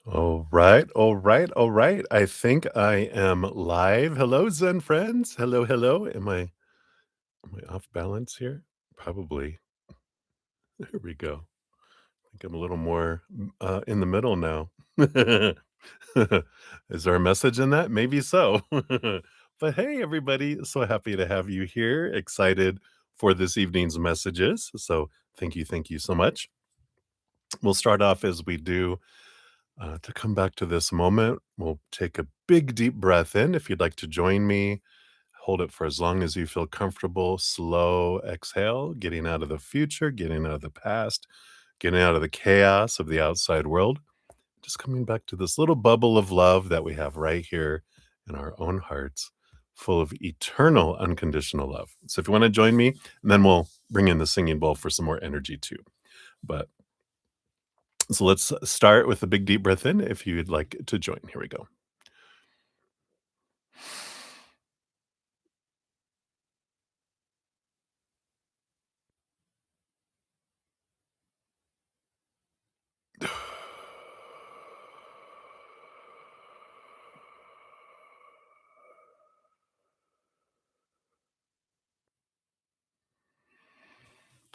All right, all right, all right. I think I am live. Hello, Zen friends. Hello, hello. Am I off balance here? Probably. There we go. I think I'm a little more in the middle now. Is there a message in that? Maybe so. But hey, everybody, so happy to have you here. Excited for this evening's messages. So thank you so much. We'll start off as we do. To come back to this moment, we'll take a big, deep breath in. If you'd like to join me, hold it for as long as you feel comfortable. Slow exhale, getting out of the future, getting out of the past, getting out of the chaos of the outside world. Just coming back to this little bubble of love that we have right here in our own hearts, full of eternal, unconditional love. So if you want to join me, and then we'll bring in the singing bowl for some more energy too. But so let's start with a big deep breath in if you'd like to join. Here we go.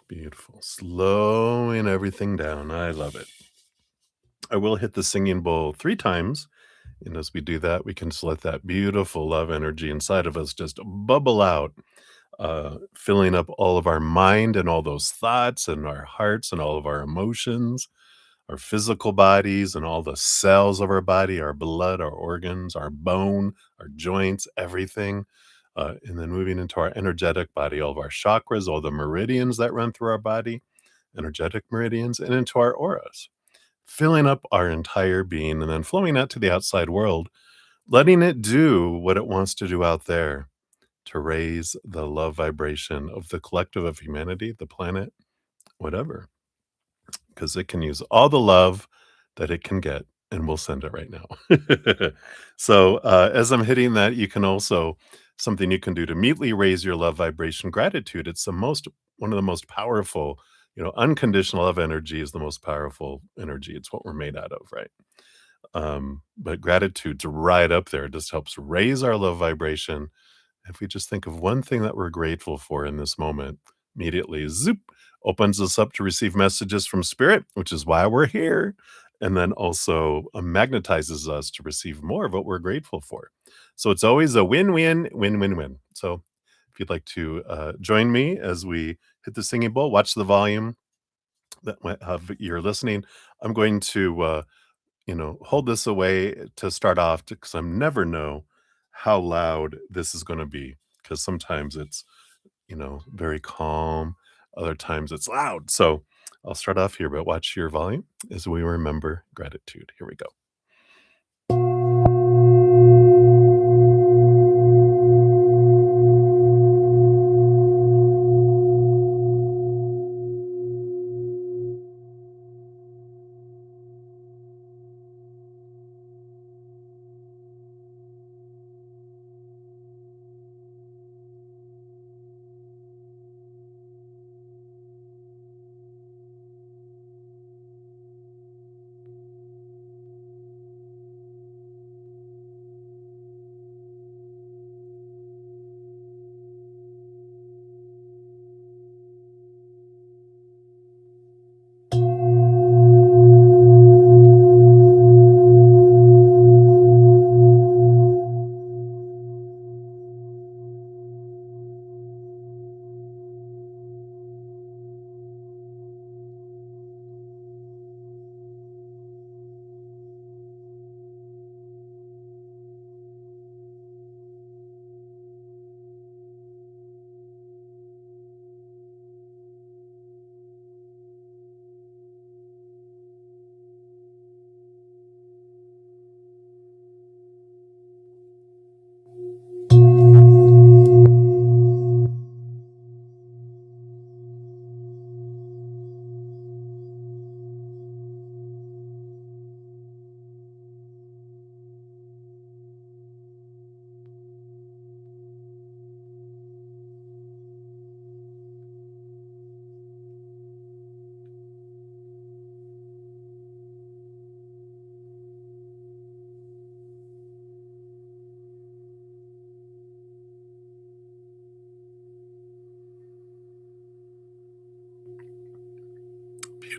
Beautiful. Slowing everything down. I love it. I will hit the singing bowl 3 times. And as we do that, we can just let that beautiful love energy inside of us just bubble out, filling up all of our mind and all those thoughts and our hearts and all of our emotions, our physical bodies and all the cells of our body, our blood, our organs, our bone, our joints, everything. And then moving into our energetic body, all of our chakras, all the meridians that run through our body, energetic meridians, and into our auras, filling up our entire being and then flowing out to the outside world, letting it do what it wants to do out there to raise the love vibration of the collective of humanity, the planet, whatever, because it can use all the love that it can get, and we'll send it right now. So, as I'm hitting that, you can also something you can do to immediately raise your love vibration, gratitude. It's the most one of the most powerful, unconditional love energy is the most powerful energy. It's what we're made out of, right? But gratitude's right up there. It just helps raise our love vibration. If we just think of one thing that we're grateful for in this moment, immediately, zoop, opens us up to receive messages from spirit, which is why we're here. And then also magnetizes us to receive more of what we're grateful for. So it's always a win win, win win win. So if you'd like to join me as we hit the singing bowl, watch the volume that of you're listening. I'm going to hold this away to start off because I never know how loud this is going to be because sometimes it's, very calm. Other times it's loud. So I'll start off here, but watch your volume as we remember gratitude. Here we go.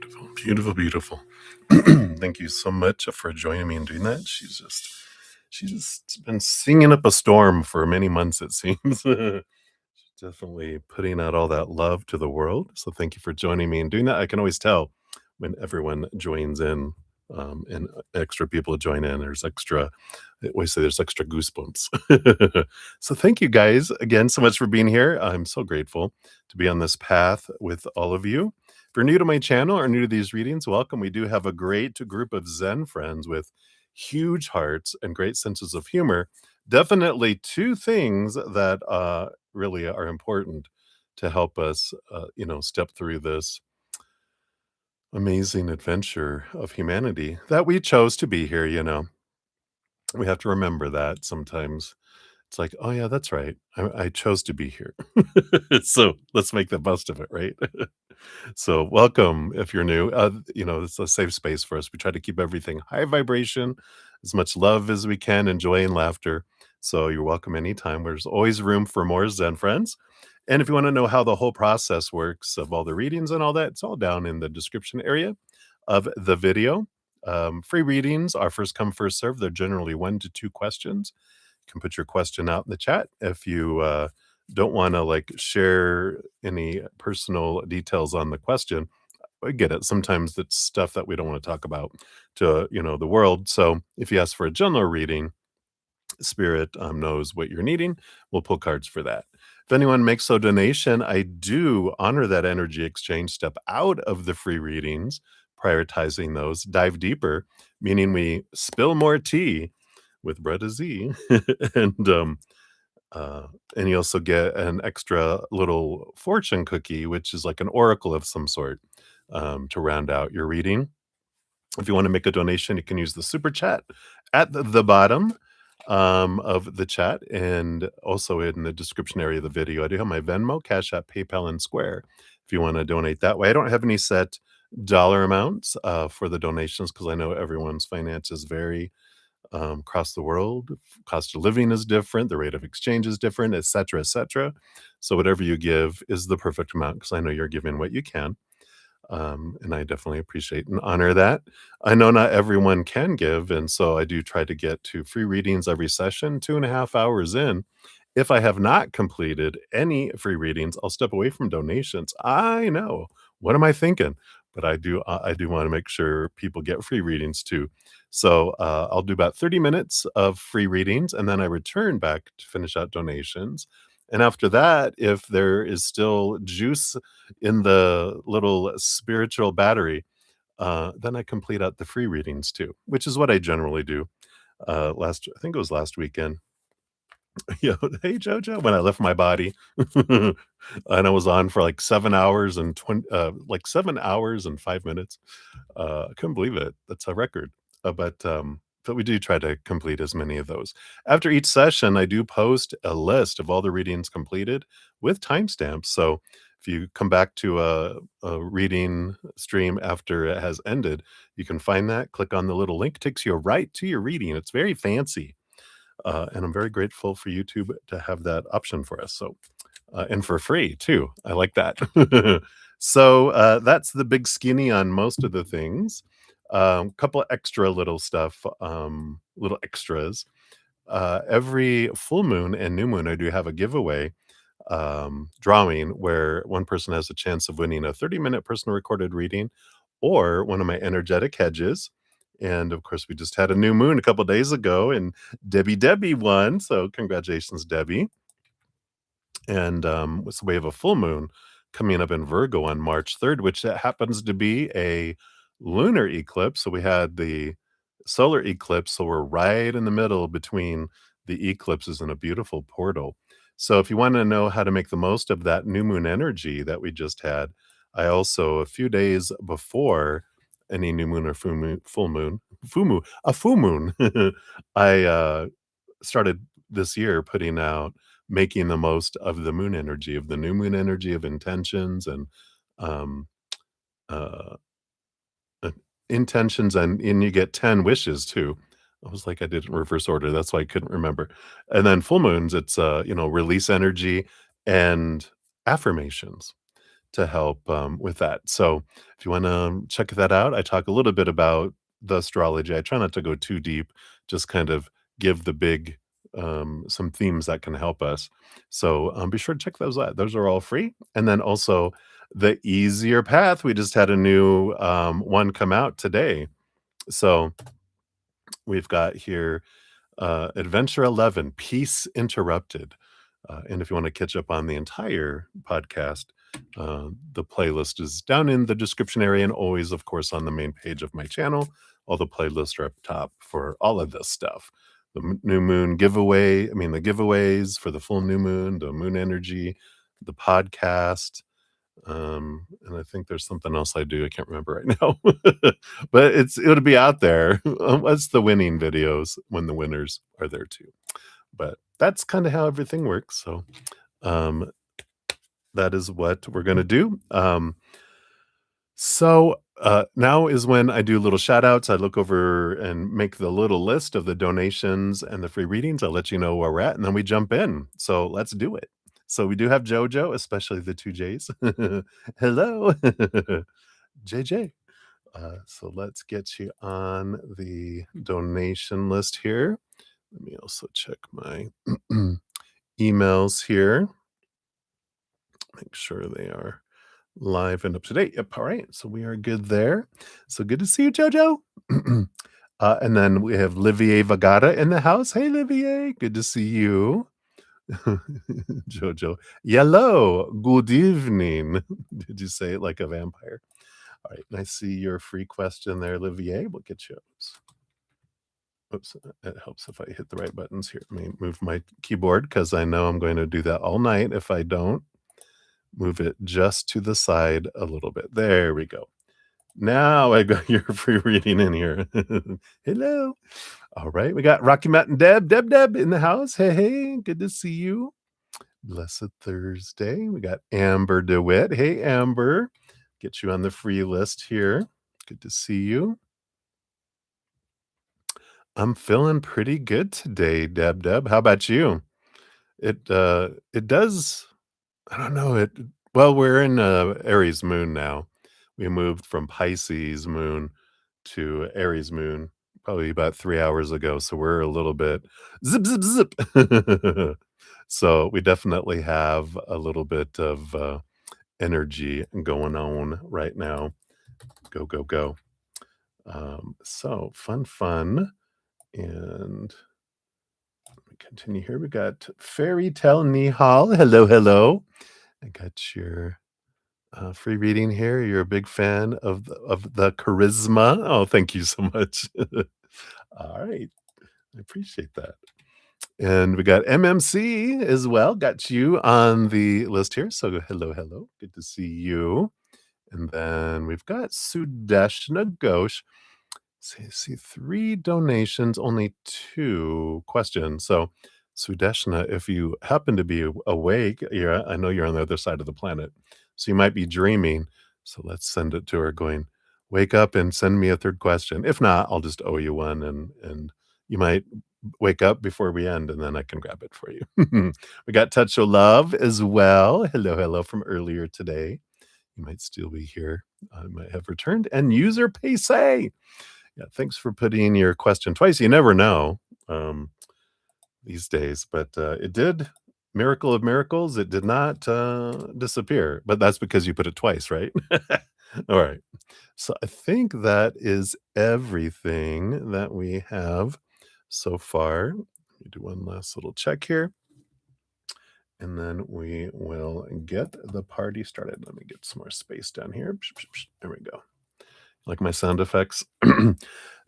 Beautiful, beautiful, beautiful. Thank you so much for joining me and doing that. She's just been singing up a storm for many months, it seems. Definitely putting out all that love to the world. So thank you for joining me and doing that. I can always tell when everyone joins in, and extra people join in. I always say there's extra goosebumps. So thank you guys again so much for being here. I'm so grateful to be on this path with all of you. If you're new to my channel or new to these readings, welcome. We do have a great group of Zen friends with huge hearts and great senses of humor. Definitely two things that really are important to help us, step through this amazing adventure of humanity that we chose to be here. We have to remember that sometimes. It's like, oh yeah, that's right. I chose to be here. So let's make the best of it, right? So welcome if you're new. It's a safe space for us. We try to keep everything high vibration, as much love as we can, and joy and laughter. So you're welcome anytime. There's always room for more Zen friends. And if you want to know how the whole process works of all the readings and all that, it's all down in the description area of the video. Free readings are first come, first serve. They're generally 1 to 2 questions. You can put your question out in the chat if you don't want to like share any personal details on the question. I get it. Sometimes it's stuff that we don't want to talk about to the world. So if you ask for a general reading, Spirit knows what you're needing. We'll pull cards for that. If anyone makes a donation, I do honor that energy exchange, step out of the free readings, prioritizing those, dive deeper, meaning we spill more tea with Bretta Z. and uh, and you also get an extra little fortune cookie, which is like an oracle of some sort, to round out your reading. If you want to make a donation, you can use the super chat at the bottom of the chat, and also in the description area of the video. I do have my Venmo, Cash App, PayPal, and Square if you want to donate that way. I don't have any set dollar amounts for the donations because I know everyone's finances vary across the world. Cost of living is different, the rate of exchange is different, etc., etc. So whatever you give is the perfect amount because I know you're giving what you can. And I definitely appreciate and honor that. I know not everyone can give, and so I do try to get to free readings every session, 2.5 hours in. If I have not completed any free readings, I'll step away from donations. I know. What am I thinking? But I do want to make sure people get free readings too. So I'll do about 30 minutes of free readings, and then I return back to finish out donations. And after that, if there is still juice in the little spiritual battery, then I complete out the free readings too, which is what I generally do. I think it was last weekend. Hey Jojo, when I left my body, and I was on for like 7 hours and 7 hours and 5 minutes. I couldn't believe it. That's a record. But we do try to complete as many of those. After each session, I do post a list of all the readings completed with timestamps. So if you come back to a reading stream after it has ended, you can find that. Click on the little link, takes you right to your reading. It's very fancy. And I'm very grateful for YouTube to have that option for us. So and for free too. I like that. So that's the big skinny on most of the things. Couple extra little stuff, little extras. Every full moon and new moon, I do have a giveaway drawing where one person has a chance of winning a 30-minute personal recorded reading or one of my energetic hedges. And of course, we just had a new moon a couple days ago, and Debbie won. So congratulations, Debbie. And so we have a full moon coming up in Virgo on March 3rd, which happens to be a lunar eclipse. So we had the solar eclipse. So we're right in the middle between the eclipses in a beautiful portal. So if you want to know how to make the most of that new moon energy that we just had, I also, a few days before any new moon or full moon, I started this year putting out making the most of the moon energy, of the new moon energy, of intentions and um uh uh, intentions, and you get 10 wishes too. I was like, I did it in reverse order, that's why I couldn't remember. And then full moons, it's release energy and affirmations. to help with that. So if you want to check that out, I talk a little bit about the astrology. I try not to go too deep, just kind of give the big some themes that can help us. So be sure to check those out. Those are all free. And then also the easier path. We just had a new one come out today. So we've got here Adventure 11, Peace Interrupted. And if you want to catch up on the entire podcast, the playlist is down in the description area and always, of course, on the main page of my channel. All the playlists are up top for all of this stuff. The new moon giveaway, I mean, the giveaways for the full new moon, the moon energy, the podcast, and I think there's something else I do. I can't remember right now, but it'll be out there. That's the winning videos when the winners are there too. But that's kind of how everything works. So um, that is what we're gonna do. Now is when I do little shout outs. I look over and make the little list of the donations and the free readings. I'll let you know where we're at, and then we jump in. So let's do it. So we do have JoJo, especially the two J's. Hello, JJ. So let's get you on the donation list here. Let me also check my emails here. Make sure they are live and up to date. Yep. All right. So we are good there. So good to see you, JoJo. And then we have Livier Vagata in the house. Hey, Livier. Good to see you. JoJo. Hello. Good evening. Did you say it like a vampire? All right. And I see your free question there, Livier. We'll get you. Oops. It helps if I hit the right buttons here. Let me move my keyboard because I know I'm going to do that all night if I don't. Move it just to the side a little bit. There we go. Now I got your free reading in here. Hello. All right. We got Rocky Mountain Deb in the house. Hey, hey. Good to see you. Blessed Thursday. We got Amber DeWitt. Hey, Amber. Get you on the free list here. Good to see you. I'm feeling pretty good today, Deb. How about you? It does. I don't know it. Well, we're in Aries moon now. We moved from Pisces moon to Aries moon probably about 3 hours ago. So we're a little bit zip. So we definitely have a little bit of energy going on right now. Go. So fun. And let me continue here. We got Fairy Tale Nihal. Hello. I got your free reading here. You're a big fan of the charisma. Oh, thank you so much. All right. I appreciate that. And we got MMC as well. Got you on the list here. So hello. Good to see you. And then we've got Sudeshna Ghosh. See 3 donations, only 2 questions. So, Sudeshna, if you happen to be awake, I know you're on the other side of the planet, so you might be dreaming. So let's send it to her going, "Wake up and send me a 3rd question." If not, I'll just owe you one, and you might wake up before we end, and then I can grab it for you. We got Touch of Love as well. Hello from earlier today. You might still be here. I might have returned. And User Paysay. Yeah, thanks for putting in your question twice. You never know these days, but it did. Miracle of miracles, it did not disappear, but that's because you put it twice, right? All right. So I think that is everything that we have so far. Let me do one last little check here. And then we will get the party started. Let me get some more space down here. There we go. Like my sound effects.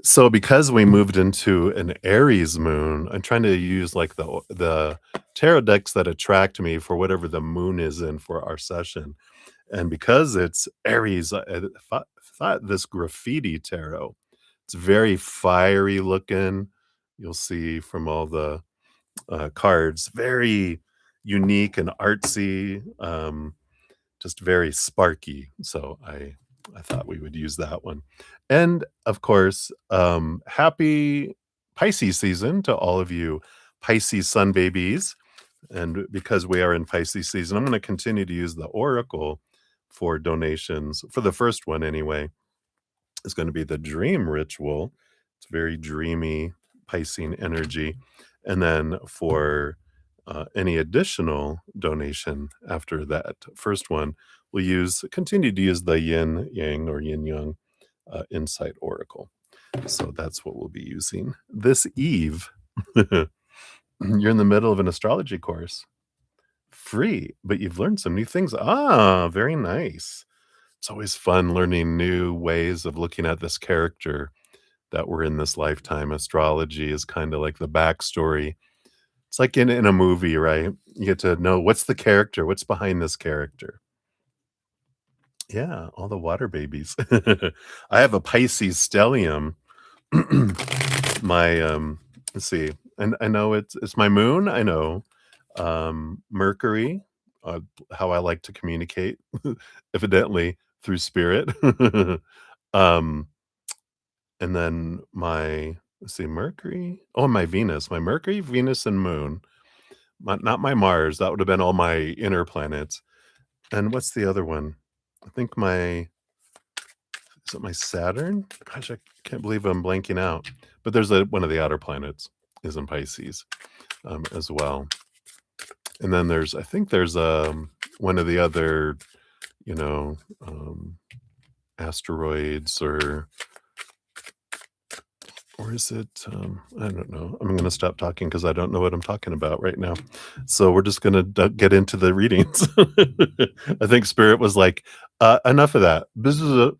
So because we moved into an Aries moon, I'm trying to use like the tarot decks that attract me for whatever the moon is in for our session. And because it's Aries, I thought this graffiti tarot. It's very fiery looking. You'll see from all the cards, very unique and artsy. Just very sparky. So I thought we would use that one. And of course, happy Pisces season to all of you Pisces sun babies. And because we are in Pisces season, I'm going to continue to use the Oracle for donations. For the first one anyway, is gonna be the dream ritual. It's very dreamy, Piscean energy. And then for, any additional donation after that first one, we'll continue to use the yin yang or yin yang, insight oracle. So that's what we'll be using this eve. You're in the middle of an astrology course. Free, but you've learned some new things. Ah, very nice. It's always fun learning new ways of looking at this character that we're in this lifetime. Astrology is kinda like the backstory. It's like in a movie, right? You get to know what's the character, what's behind this character. Yeah, all the water babies. I have a Pisces stellium. My, let's see, and I know it's my moon, I know. Mercury, how I like to communicate, evidently through spirit. Um, and then my let's see, Mercury. Oh, my Venus. My Mercury, Venus, and Moon. Not my Mars. That would have been all my inner planets. And what's the other one? I think my is it my Saturn? Gosh, I can't believe I'm blanking out. But there's one of the outer planets is in Pisces, as well. And then I think there's one of the other, you know, um, asteroids or is it, I don't know. I'm gonna stop talking because I don't know what I'm talking about right now. So we're just gonna get into the readings. I think Spirit was like, enough of that.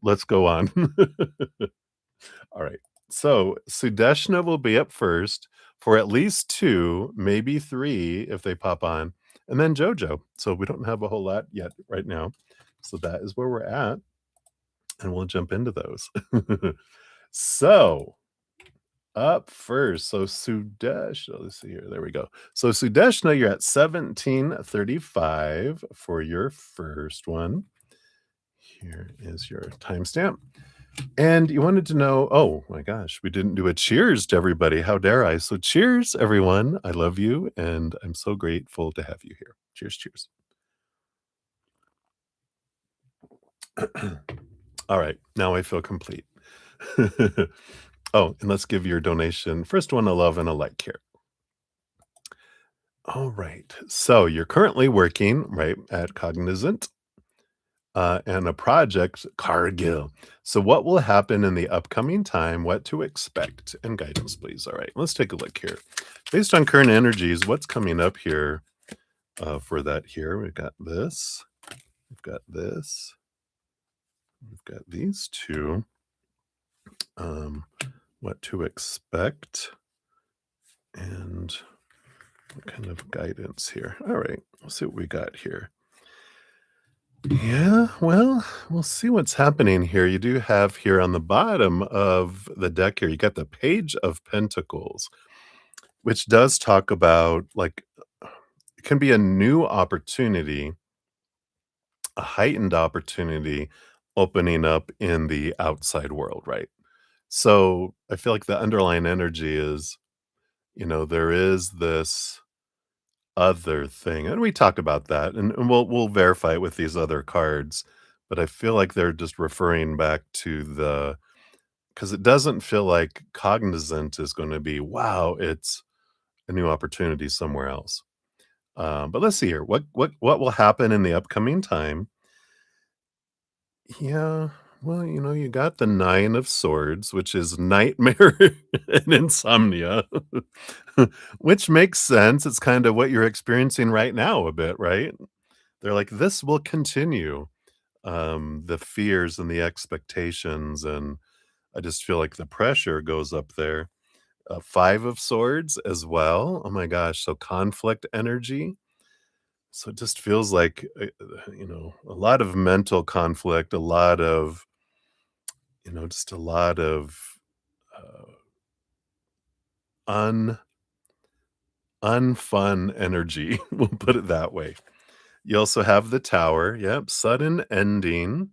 Let's go on. All right. So Sudeshna will be up first for at least two, maybe three if they pop on, and then Jojo. So we don't have a whole lot yet right now. So that is where we're at, and we'll jump into those. So up first, so let's see here. There we go. So Sudeshna, you're at 1735 for your first one. Here is your timestamp. And you wanted to know, oh my gosh, we didn't do a cheers to everybody. How dare I? So cheers, everyone. I love you, and I'm so grateful to have you here. Cheers, cheers. All right, now I feel complete. Oh, and let's give your donation. First one a love and a like here. All right. So you're currently working, right, at Cognizant and a project, Cargill. So what will happen in the upcoming time, what to expect, and guidance, please. All right, let's take a look here. Based on current energies, what's coming up here for that here? We've got this. We've got this. We've got these two. What to expect and what kind of guidance here. All right, let's see what we got here. Yeah, well, we'll see what's happening here. You do have here on the bottom of the deck here, you got the Page of Pentacles, which does talk about like it can be a new opportunity, a heightened opportunity opening up in the outside world, right? So I feel like the underlying energy is, there is this other thing, and we talk about that, and we'll verify it with these other cards, but I feel like they're just referring back to because it doesn't feel like Cognizant is gonna be, "Wow, it's a new opportunity somewhere else." But let's see here. What will happen in the upcoming time? Yeah, well, you got the Nine of Swords, which is nightmare and insomnia, which makes sense. It's kind of what you're experiencing right now a bit, right? They're like, "This will continue." The fears and the expectations, and I just feel like the pressure goes up there. Five of Swords as well. Oh my gosh, so conflict energy. So it just feels like, a lot of mental conflict, a lot of, just a lot of uh, un unfun energy. We'll put it that way. You also have the Tower. Yep, sudden ending.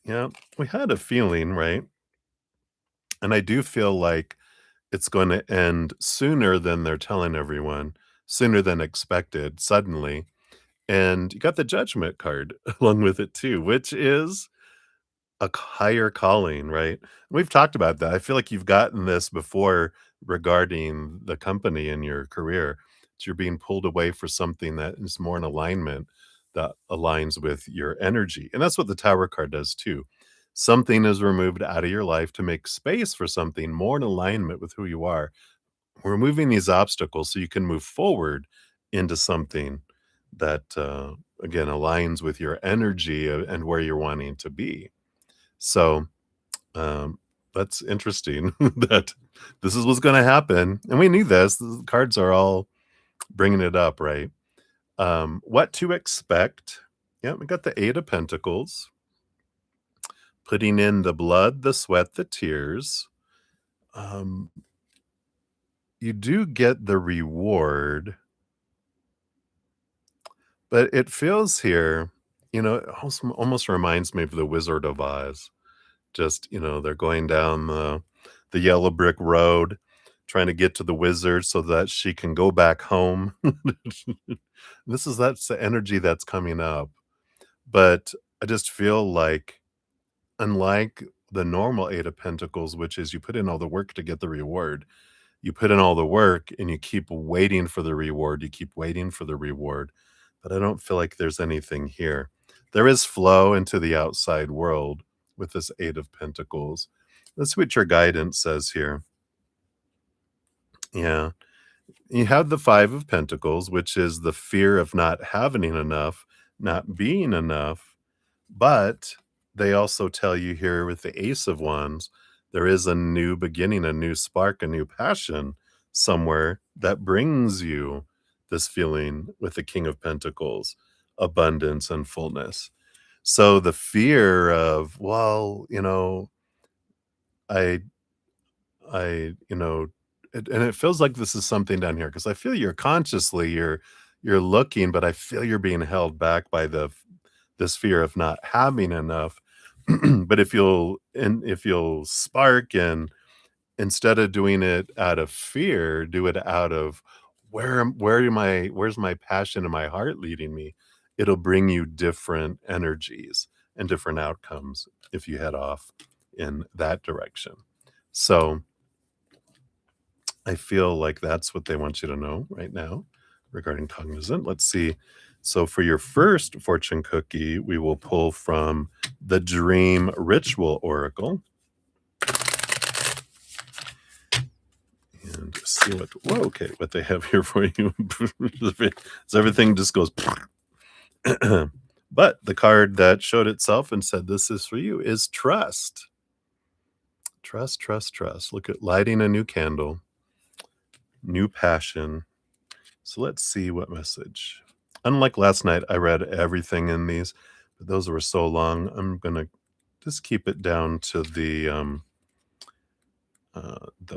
Yep, we had a feeling, right? And I do feel like it's going to end sooner than they're telling everyone, sooner than expected, suddenly. And you got the Judgment card along with it too, which is a higher calling, right? We've talked about that. I feel like you've gotten this before regarding the company and your career. That you're being pulled away for something that is more in alignment, that aligns with your energy. And that's what the Tower card does too. Something is removed out of your life to make space for something more in alignment with who you are. We're removing these obstacles so you can move forward into something that, again, aligns with your energy and where you're wanting to be. So, um, that's interesting that this is what's gonna happen, and we knew this. The cards are all bringing it up, right? What to expect. Yeah, we got the 8 of Pentacles, putting in the blood, the sweat, the tears. Um, you do get the reward, but it feels here, it almost reminds me of the Wizard of Oz. Just, they're going down the yellow brick road, trying to get to the wizard so that she can go back home. That's the energy that's coming up. But I just feel like, unlike the normal 8 of Pentacles, which is you put in all the work to get the reward, you put in all the work and you keep waiting for the reward, you keep waiting for the reward, but I don't feel like there's anything here. There is flow into the outside world with this 8 of Pentacles. Let's see what your guidance says here. Yeah. You have the 5 of Pentacles, which is the fear of not having enough, not being enough. But they also tell you here with the Ace of Wands, there is a new beginning, a new spark, a new passion somewhere that brings you this feeling with the King of Pentacles, abundance and fullness. So the fear of, well, I and it feels like this is something down here because I feel you're looking, but I feel you're being held back by this fear of not having enough. But if you'll spark, and instead of doing it out of fear, do it out of where's my passion and my heart leading me, it'll bring you different energies and different outcomes if you head off in that direction. So I feel like that's what they want you to know right now regarding cognizant. Let's see. So for your first fortune cookie, we will pull from the Dream Ritual Oracle and see what they have here for you. So everything just goes. But the card that showed itself and said this is for you is trust. Trust, trust, trust. Look at lighting a new candle, new passion. So let's see what message. Unlike last night, I read everything in these, but those were so long. I'm gonna just keep it down to the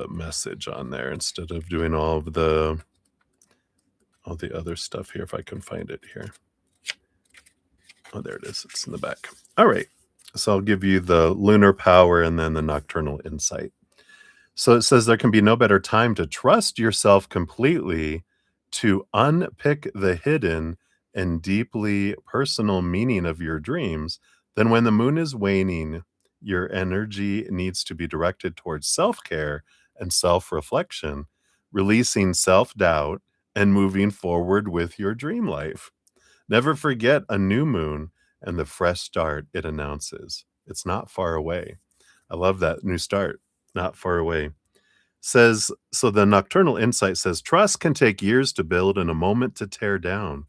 message on there instead of doing all the other stuff here. If I can find it here. Oh, there it is. It's in the back. All right. So I'll give you the lunar power and then the nocturnal insight. So it says there can be no better time to trust yourself completely, to unpick the hidden and deeply personal meaning of your dreams than when the moon is waning. Your energy needs to be directed towards self care and self reflection, releasing self doubt and moving forward with your dream life. Never forget a new moon and the fresh start it announces. It's not far away. I love that new start, not far away. Says, so the nocturnal insight says, trust can take years to build and a moment to tear down.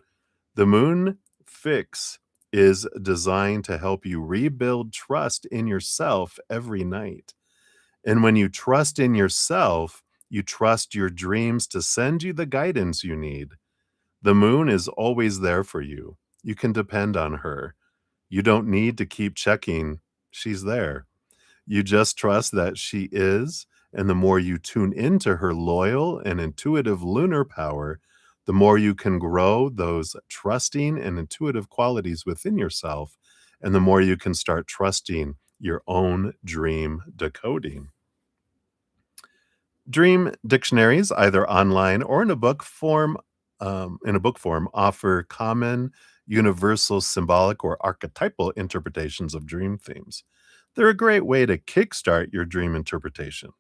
The moon fix is designed to help you rebuild trust in yourself every night. And when you trust in yourself, you trust your dreams to send you the guidance you need. The moon is always there for you. You can depend on her. You don't need to keep checking. She's there. You just trust that she is, and the more you tune into her loyal and intuitive lunar power, the more you can grow those trusting and intuitive qualities within yourself, and the more you can start trusting your own dream decoding. Dream dictionaries, either online or in a book form, offer common universal symbolic or archetypal interpretations of dream themes. They're a great way to kickstart your dream interpretation.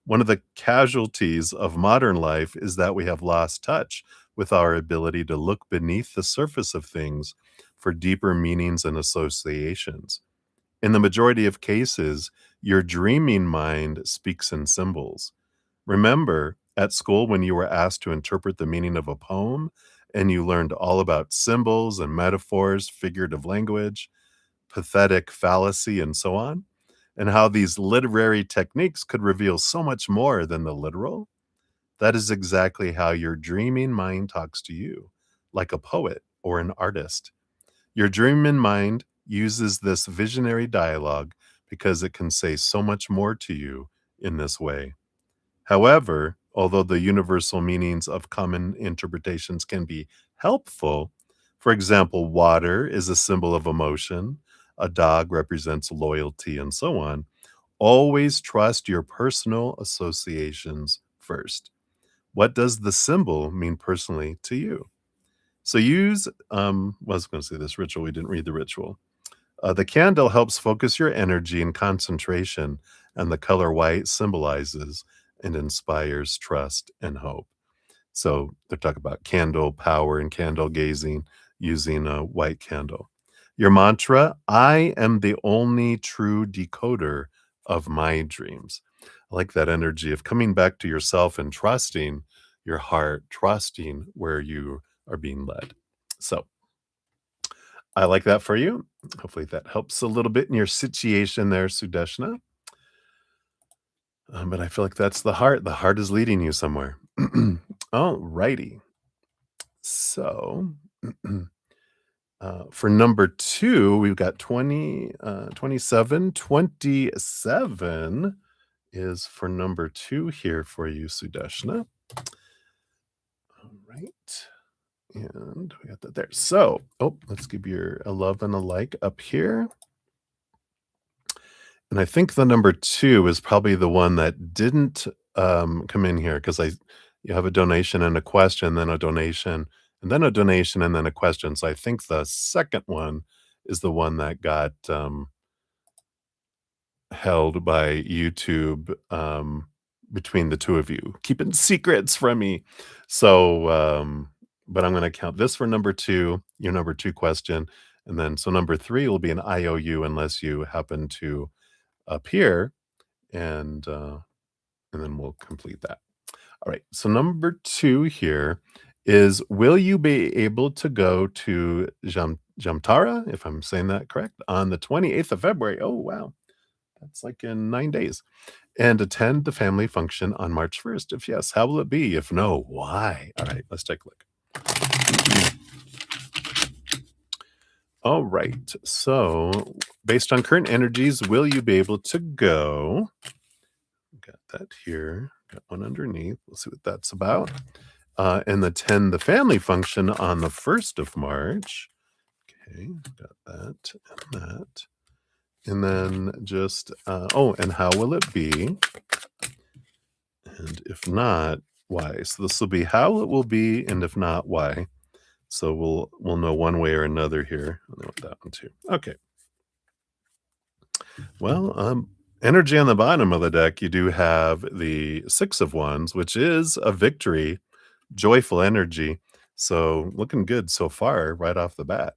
One of the casualties of modern life is that we have lost touch with our ability to look beneath the surface of things for deeper meanings and associations. In the majority of cases, your dreaming mind speaks in symbols. Remember at school when you were asked to interpret the meaning of a poem and you learned all about symbols and metaphors, figurative language, pathetic fallacy, and so on, and how these literary techniques could reveal so much more than the literal? That is exactly how your dreaming mind talks to you, like a poet or an artist. Your dreaming mind uses this visionary dialogue because it can say so much more to you in this way. However, although the universal meanings of common interpretations can be helpful, for example, water is a symbol of emotion, a dog represents loyalty, and so on, always trust your personal associations first. What does the symbol mean personally to you? So use, I was going to say this ritual. We didn't read the ritual. The candle helps focus your energy and concentration, and the color white symbolizes and inspires trust and hope. So they talk about candle power and candle gazing using a white candle. Your mantra, I am the only true decoder of my dreams. I like that energy of coming back to yourself and trusting your heart, trusting where you are being led. So I like that for you. Hopefully that helps a little bit in your situation there, Sudeshna. But I feel like that's the heart. The heart is leading you somewhere. All righty. So for number two, we've got 27. 27 is for number two here for you, Sudeshna. All right. And we got that there. So, let's give you a love and a like up here. And I think the number 2 is probably the one that didn't, come in here because you have a donation and a question, then a donation, and then a donation, and then a question. So I think the second one is the one that got, held by YouTube, between the 2 of you, keeping secrets from me. So, but I'm gonna count this for number 2, your number 2 question, and then so number 3 will be an IOU unless you happen to appear, and, uh, and then we'll complete that. All right, so number 2 here is, will you be able to go to Jamtara, if I'm saying that correct, on the 28th of February? Oh, wow. That's like in 9 days. And attend the family function on March 1st? If yes, how will it be? If no, why? All right, let's take a look. All right. So, based on current energies, will you be able to go? Got that here. Got one underneath. We'll see what that's about. And attend the family function on the 1st of March. Okay, got that and that. And then just, and how will it be? And if not, why? So this will be how it will be, and if not, why. So we'll know one way or another here. I want that one too. Okay. Well, energy on the bottom of the deck, you do have the 6 of Wands, which is a victory, joyful energy. So looking good so far right off the bat.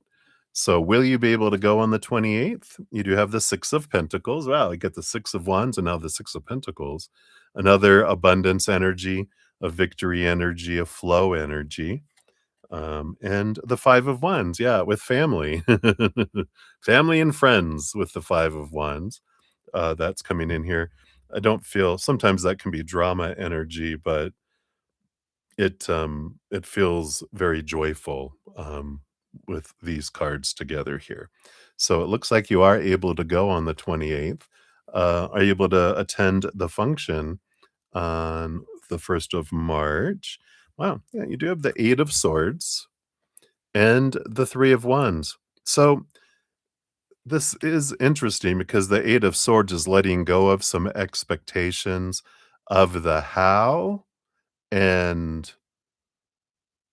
So will you be able to go on the 28th? You do have the 6 of Pentacles. Wow, you get the 6 of Wands and now the 6 of Pentacles. Another abundance energy, a victory energy, a flow energy. And the 5 of Wands, yeah, with family. Family and friends with the 5 of Wands. That's coming in here. I don't feel sometimes that can be drama energy, but it feels very joyful, with these cards together here. So it looks like you are able to go on the 28th. Are you able to attend the function on the 1st of March? Wow, yeah, you do have the 8 of Swords and the 3 of Wands. So this is interesting because the 8 of Swords is letting go of some expectations of the how and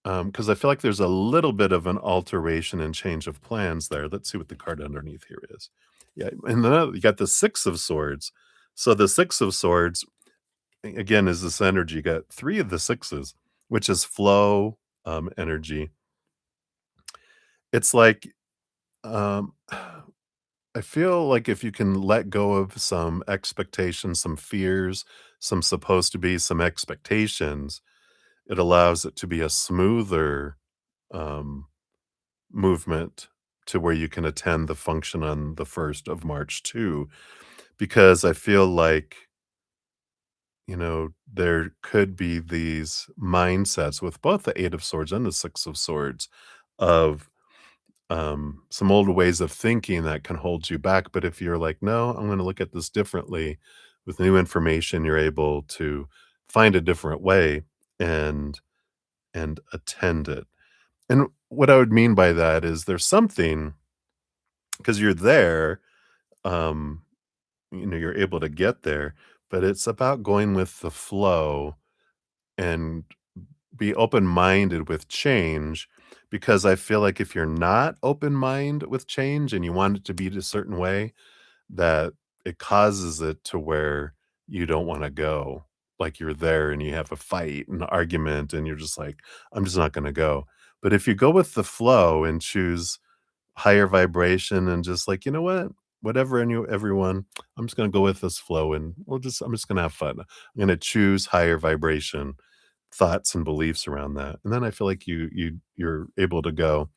Because I feel like there's a little bit of an alteration and change of plans there. Let's see what the card underneath here is. Yeah, and then you got the 6 of swords. So the 6 of swords, again, is this energy. You got 3 of the 6s, which is flow, energy. It's like, um, I feel like if you can let go of some expectations, some fears, some supposed to be some expectations, it allows it to be a smoother, um movement to where you can attend the function on the 1st of March too, because I feel like, there could be these mindsets with both the 8 of swords and the 6 of swords of, some old ways of thinking that can hold you back, but if you're like, "No, I'm gonna look at this differently," with new information, you're able to find a different way and attend it. And what I would mean by that is there's something, because 'cause you're there, um, you're able to get there, but it's about going with the flow and be open-minded with change, because I feel like if you're not open-minded with change and you want it to be a certain way, that it causes it to where you don't wanna go. Like, you're there and you have a fight, an argument, and you're just like, "I'm just not gonna go." But if you go with the flow and choose higher vibration and just like, "You know what? Whatever everyone, I'm just gonna go with this flow and I'm just gonna have fun. I'm gonna choose higher vibration thoughts and beliefs around that." And then I feel like you're able to go,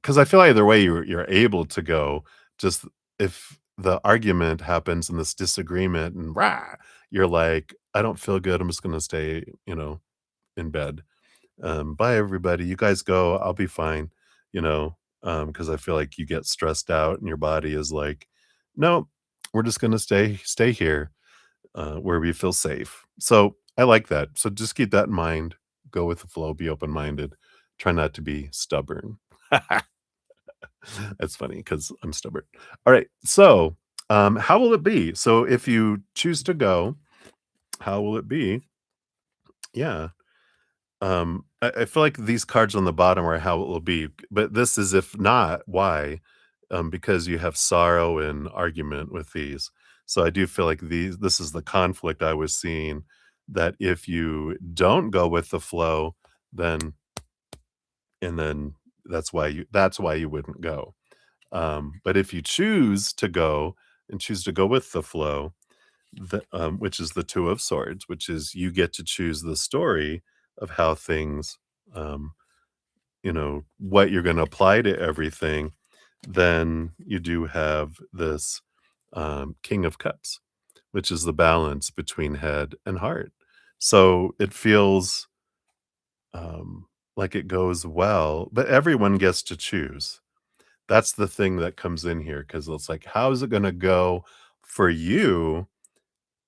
because I feel either way you're able to go, just if the argument happens and this disagreement and rah, you're like, "I don't feel good. I'm just gonna stay, in bed." Bye everybody. You guys go. I'll be fine, because I feel like you get stressed out and your body is like, no, we're just going to stay here where we feel safe. So I like that. So just keep that in mind. Go with the flow. Be open minded. Try not to be stubborn. That's funny because I'm stubborn. All right. So how will it be? So if you choose to go, how will it be? Yeah. I feel like these cards on the bottom are how it will be, but this is if not, why? Because you have sorrow and argument with these. So I do feel like this is the conflict I was seeing, that if you don't go with the flow, then and then that's why you wouldn't go. But if you choose to go and choose to go with the flow, which is the 2 of swords, which is you get to choose the story of how things, um, what you're gonna apply to everything, then you do have this, King of Cups, which is the balance between head and heart. So it feels, like it goes well, but everyone gets to choose. That's the thing that comes in here, because it's like, how is it gonna go for you?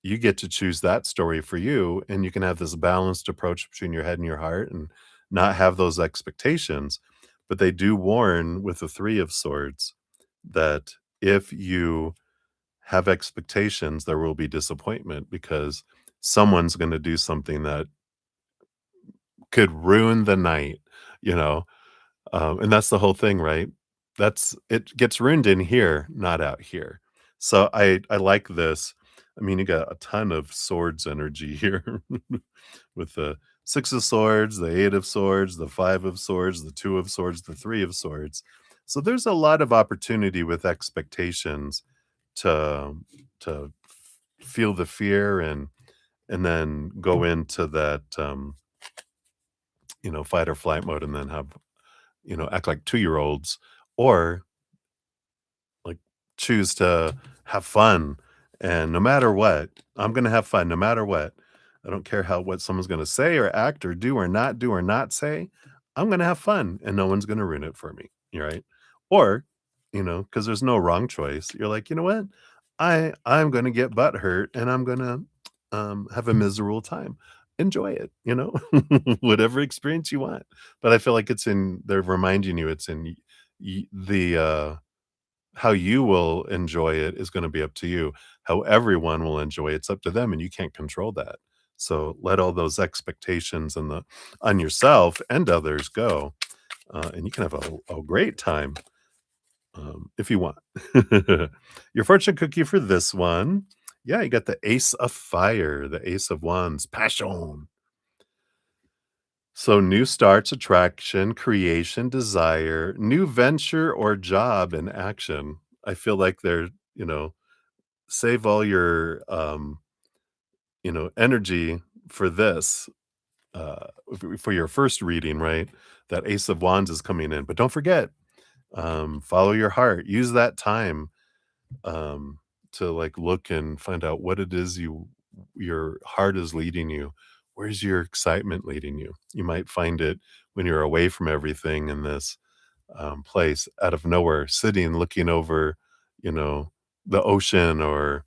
You get to choose that story for you, and you can have this balanced approach between your head and your heart and not have those expectations. But they do warn with the 3 of swords that if you have expectations, there will be disappointment, because someone's going to do something that could ruin the night, you know? And that's the whole thing, right? It gets ruined in here, not out here. So I like this. I mean, you got a ton of swords energy here with the 6 of swords, the 8 of swords, the 5 of swords, the 2 of swords, the 3 of swords. So there's a lot of opportunity with expectations to feel the fear and then go into that fight or flight mode, and then have act like 2-year-olds, or, like, choose to have fun, and no matter what, I'm gonna have fun no matter what. I don't care what someone's gonna say or act or do or not say. I'm gonna have fun, and no one's gonna ruin it for me, you right? Or, because there's no wrong choice, you're like, "You know what? I'm gonna get butt hurt, and I'm gonna, have a miserable time." Enjoy it, whatever experience you want. But I feel like they're reminding you it's in how you will enjoy it is gonna be up to you. How everyone will enjoy it's up to them, and you can't control that. So let all those expectations and the on yourself and others go, and you can have a great time if you want. Your fortune cookie for this one, yeah, you got the Ace of Fire, the Ace of Wands, passion. So new starts, attraction, creation, desire, new venture or job in action. I feel like they're, save all your energy for this, for your first reading, right? That Ace of Wands is coming in. But don't forget, follow your heart. Use that time um, to like look and find out what it is your heart is leading you. Where's your excitement leading you? You might find it when you're away from everything in this place, out of nowhere, sitting looking over, you know, the ocean, or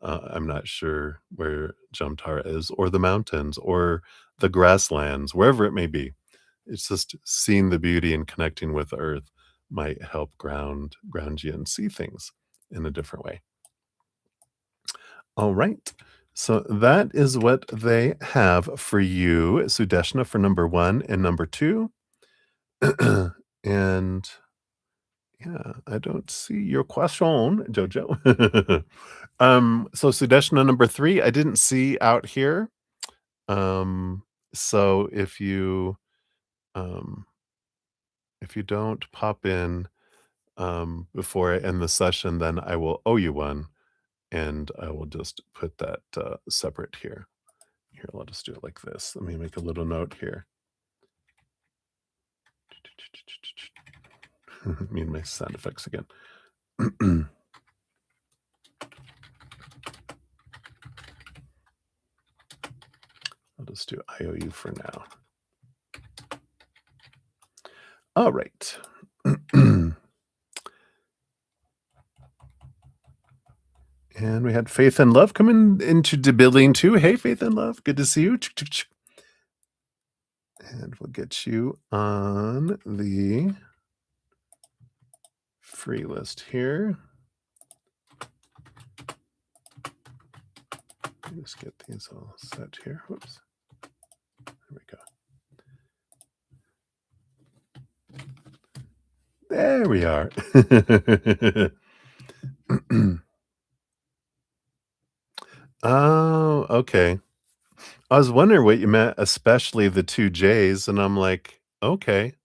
I'm not sure where Jamtara is, or the mountains, or the grasslands, wherever it may be. It's just seeing the beauty and connecting with Earth might help ground you and see things in a different way. All right. So that is what they have for you, Sudeshna, for number one and number two. And yeah, I don't see your question, Jojo. So Sudeshna number three, I didn't see out here. So um, if you don't pop in before I end the session, then I will owe you one, and I will just put that separate here. Here, I'll just do it like this. Let me make a little note here. Me and my sound effects again. I'll just do IOU for now. All right. And we had Faith and Love coming into the building too. Hey, Faith and Love, good to see you. And we'll get you on the free list here. Just get these all set here. Whoops. There we go. There we are. Oh, okay. I was wondering what you meant, especially the 2 J's, and I'm like, "Okay."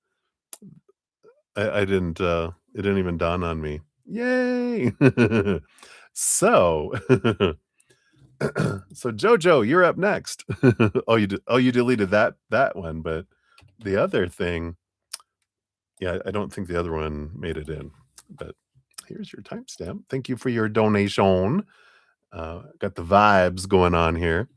I didn't, it didn't even dawn on me. Yay! So so Jojo, you're up next. Oh, you deleted that one, but the other thing, yeah, I don't think the other one made it in, but here's your timestamp. Thank you for your donation. Got the vibes going on here.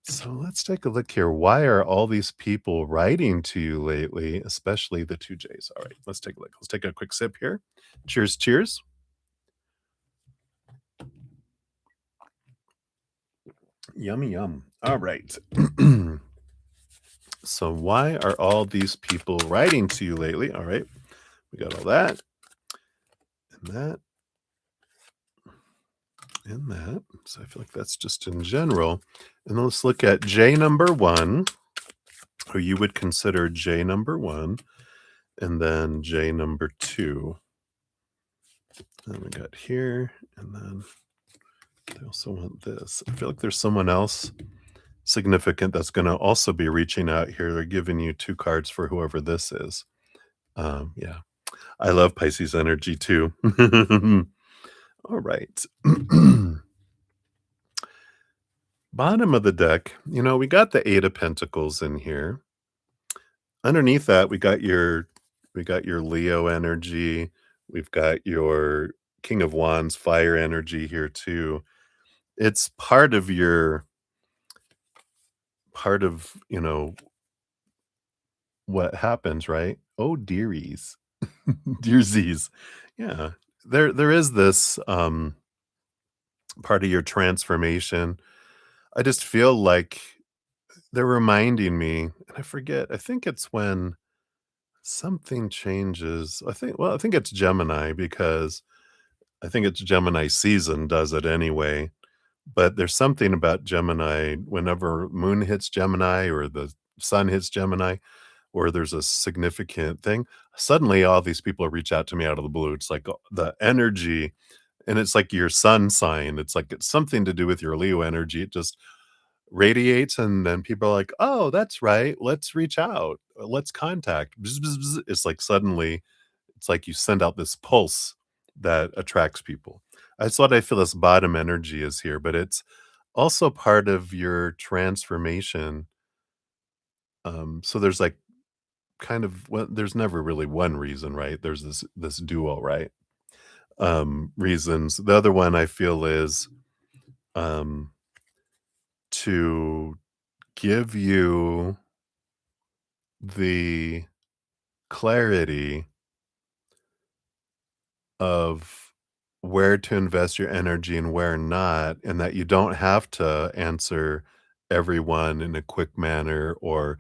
So let's take a look here. Why are all these people writing to you lately, especially the 2 J's? All right, let's take a look. Let's take a quick sip here. Cheers, cheers. Yummy, yum. All right. So why are all these people writing to you lately? All right, we got all that and that and that. So I feel like that's just in general. And then let's look at J number one, who you would consider J number one, and then J number two. And we got here, and then they also want this. I feel like there's someone else significant that's going to also be reaching out here. They're giving you 2 cards for whoever this is. Yeah, I love Pisces energy too. All right. Bottom of the deck, we got the 8 of Pentacles in here. Underneath that, we got your Leo energy. We've got your King of Wands fire energy here too. It's part of what happens, right? Oh, dearies. Dearsies. Yeah. There is this part of your transformation. I just feel like they're reminding me, and I forget, I think it's when something changes. I think it's Gemini, because I think it's Gemini season does it anyway, But there's something about Gemini whenever moon hits Gemini or the sun hits Gemini, or there's a significant thing, suddenly all these people reach out to me out of the blue. It's like the energy, and it's like your sun sign. It's like it's something to do with your Leo energy. It just radiates, and then people are like, "Oh, that's right. Let's reach out. Let's contact." Bzz, bzz, bzz. It's like suddenly, it's like you send out this pulse that attracts people. That's what I feel this bottom energy is here, but it's also part of your transformation. So there's like kind of, well, there's never really one reason, right? There's this duo, right? Reasons. The other one I feel is um to give you the clarity of where to invest your energy and where not, and that you don't have to answer everyone in a quick manner or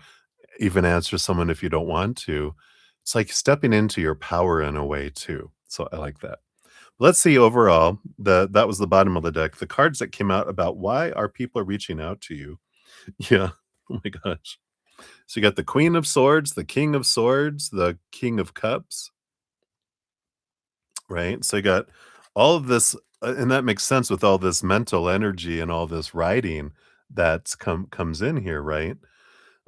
even answer someone if you don't want to. It's like stepping into your power in a way too. So I like that. Let's see overall, that was the bottom of the deck. The cards that came out about why are people reaching out to you. Yeah. Oh my gosh. So you got the Queen of Swords, the King of Swords, the King of Cups, right? So you got all of this, and that makes sense with all this mental energy and all this writing that's comes in here, right?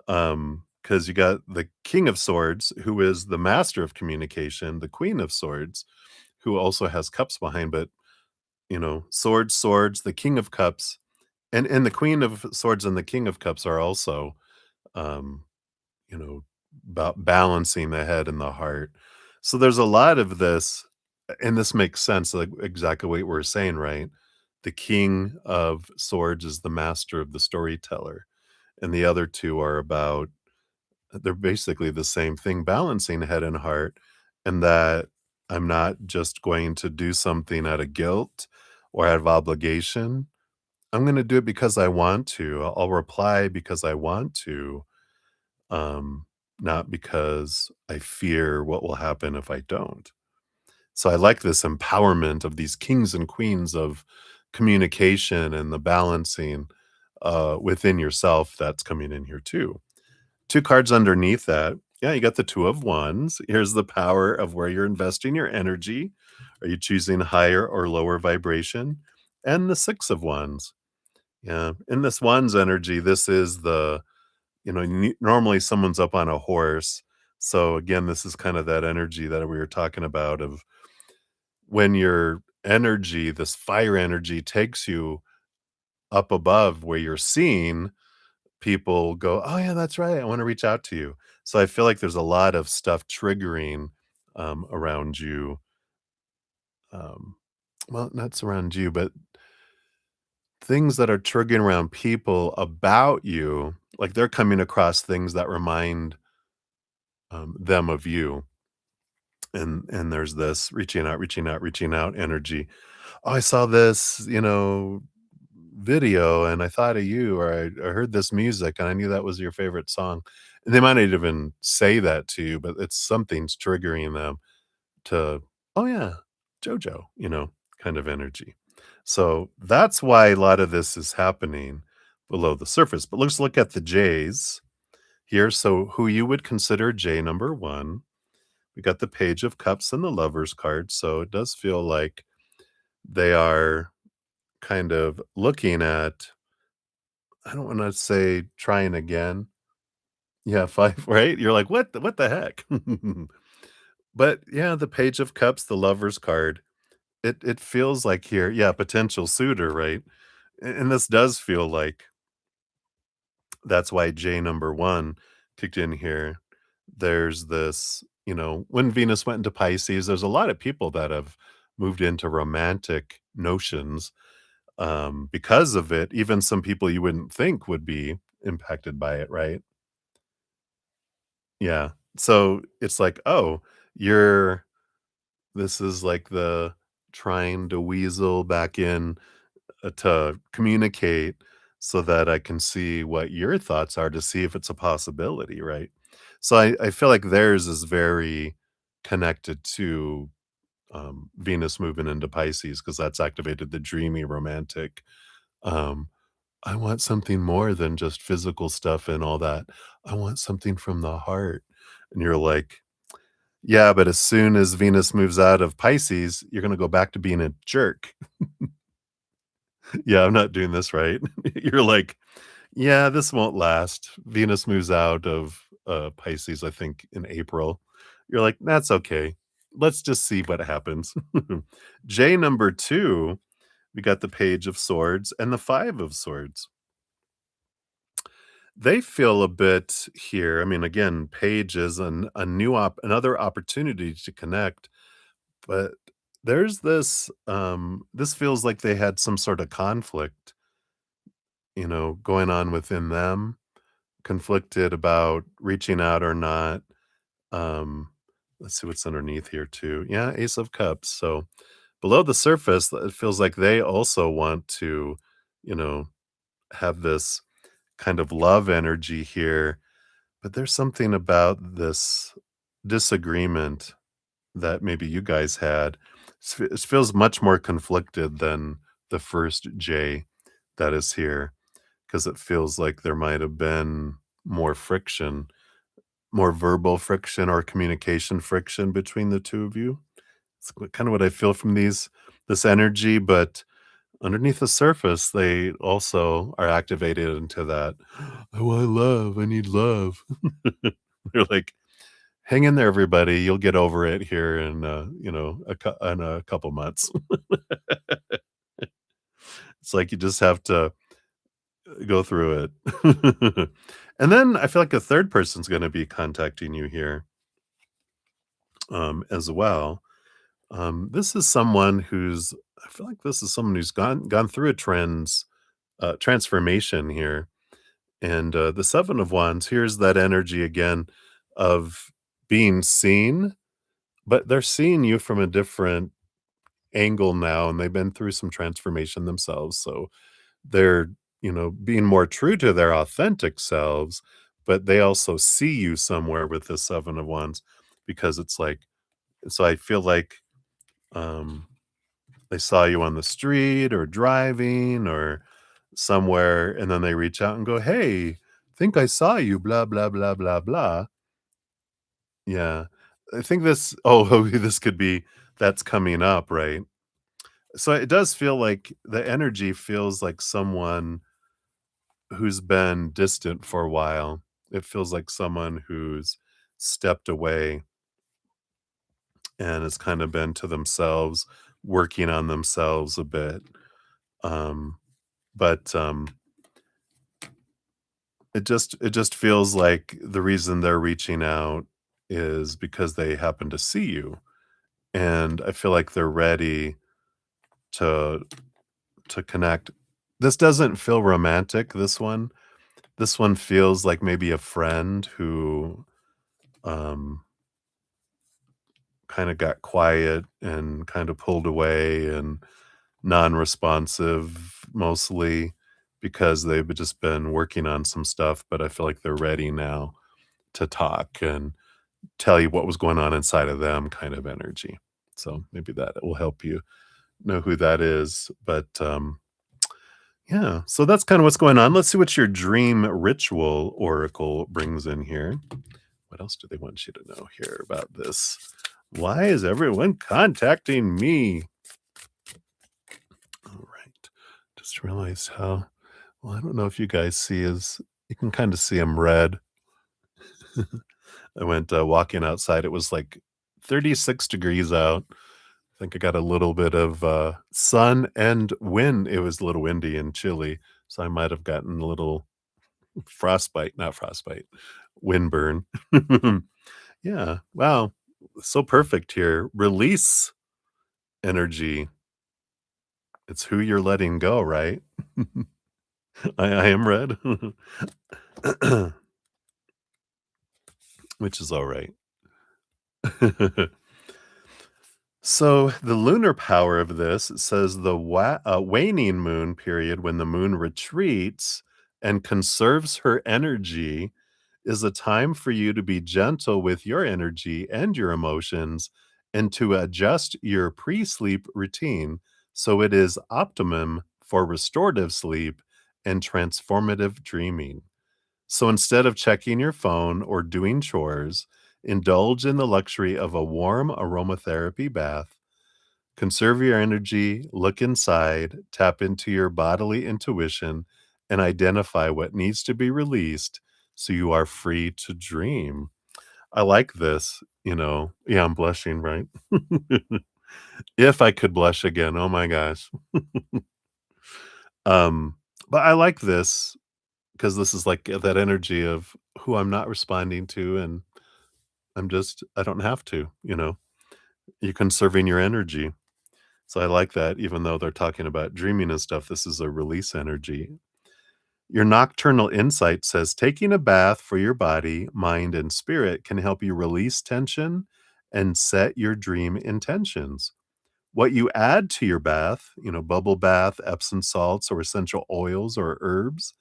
Because you got the King of Swords, who is the master of communication, the Queen of Swords, who also has cups behind, but swords, swords, the King of Cups, and the Queen of Swords and the King of Cups are also um you know, about balancing the head and the heart. So there's a lot of this, and this makes sense, like exactly what we're saying, right? The King of Swords is the master of the storyteller, and the other two are about, they're basically the same thing, balancing head and heart, and that I'm not just going to do something out of guilt or out of obligation. I'm going to do it because I want to. I'll reply because I want to, um, not because I fear what will happen if I don't. So I like this empowerment of these kings and queens of communication and the balancing within yourself that's coming in here too. Two cards underneath that. Yeah, you got the Two of Wands. Here's the power of where you're investing your energy. Are you choosing higher or lower vibration? And the Six of Wands. Yeah. In this Wands energy, this is the, normally someone's up on a horse. So again, this is kind of that energy that we were talking about of when your energy, this fire energy, takes you up above where you're seeing people go, oh yeah, that's right. I want to reach out to you. So I feel like there's a lot of stuff triggering around you. Um, well, not surround you, but things that are triggering around people about you, like they're coming across things that remind them of you. And there's this reaching out, reaching out, reaching out energy. "Oh, I saw this, video and I thought of you, or I heard this music and I knew that was your favorite song." And they might not even say that to you, but it's something's triggering them to, "Oh, yeah, JoJo," kind of energy. So that's why a lot of this is happening below the surface. But let's look at the J's here. So who you would consider J number 1. We got the Page of Cups and the Lovers card, so it does feel like they are kind of looking at, I don't wanna say trying again. Yeah, 5, right? You're like, "What the heck?" But, yeah, the Page of Cups, the Lovers card, it feels like here, yeah, potential suitor, right? And this does feel like that's why J number 1 kicked in here. There's this, when Venus went into Pisces, there's a lot of people that have moved into romantic notions because of it. Even some people you wouldn't think would be impacted by it, right? Yeah. So it's like, oh, you're, this is like the trying to weasel back in to communicate so that I can see what your thoughts are to see if it's a possibility, right? So I feel like theirs is very connected to Venus moving into Pisces because that's activated the dreamy romantic Um, I want something more than just physical stuff and all that. I want something from the heart. And you're like, yeah, but as soon as Venus moves out of Pisces, you're going to go back to being a jerk. Yeah, I'm not doing this right. You're like, yeah, this won't last. Venus moves out of Pisces, I think, in April. You're like, that's okay. Let's just see what happens. J number two, we got the Page of Swords and the Five of Swords. They feel a bit here. I mean, again, Page is a new another opportunity to connect, but there's this this feels like they had some sort of conflict, going on within them, conflicted about reaching out or not. Um, let's see what's underneath here too. Yeah, Ace of Cups. So below the surface, it feels like they also want to, you know, have this kind of love energy here, but there's something about this disagreement that maybe you guys had. It feels much more conflicted than the first J that is here, because it feels like there might have been more friction, more verbal friction or communication friction between the two of you. It's kind of what I feel from this energy, but underneath the surface, they also are activated into that. I want love. I need love. They're like, hang in there, everybody. You'll get over it here in, in a couple months. It's like you just have to go through it. And then I feel like a third person's going to be contacting you here as well. This is someone who's, I feel like this is someone who's gone through a transformation here. And the Seven of Wands, here's that energy again of being seen, but they're seeing you from a different angle now, and they've been through some transformation themselves. So they're, being more true to their authentic selves, but they also see you somewhere with the Seven of Wands because it's like, so I feel like um, they saw you on the street or driving or somewhere, and then they reach out and go, "Hey, think I saw you, blah, blah, blah, blah, blah." Yeah. I think this oh, this could be that's coming up, right? So it does feel like the energy feels like someone who's been distant for a while. It feels like someone who's stepped away and has kind of been to themselves, working on themselves a bit. Um, but it just feels like the reason they're reaching out is because they happen to see you, and I feel like they're ready to connect. This doesn't feel romantic, this one feels like maybe a friend who um kind of got quiet and kind of pulled away and non-responsive mostly because they've just been working on some stuff, but I feel like they're ready now to talk and tell you what was going on inside of them kind of energy. So maybe that will help you know who that is. But yeah, so that's kind of what's going on. Let's see what your dream ritual oracle brings in here. What else do they want you to know here about this? Why is everyone contacting me? All right. Just realized how well, I don't know if you guys see is you can kind of see them red. I went walking outside. It was like 36 degrees out. I think I got a little bit of sun and wind. It was a little windy and chilly. So I might have gotten a little frostbite, not frostbite, windburn. Yeah. Wow. So perfect here. Release energy. It's who you're letting go, right? I am red, which is all right. So the lunar power of this it says the waning moon period when the moon retreats and conserves her energy is a time for you to be gentle with your energy and your emotions and to adjust your pre-sleep routine so it is optimum for restorative sleep and transformative dreaming. So instead of checking your phone or doing chores, indulge in the luxury of a warm aromatherapy bath. Conserve your energy, look inside, tap into your bodily intuition, and identify what needs to be released so you are free to dream. I like this, you know. Yeah, I'm blushing, right? If I could blush again, oh my gosh. Um, but I like this because this is like that energy of who I'm not responding to, and I don't have to, you know. You're conserving your energy. So I like that even though they're talking about dreaming and stuff, this is a release energy. Your nocturnal insight says taking a bath for your body, mind, and spirit can help you release tension and set your dream intentions. What you add to your bath, you know, bubble bath, Epsom salts, or essential oils or herbs,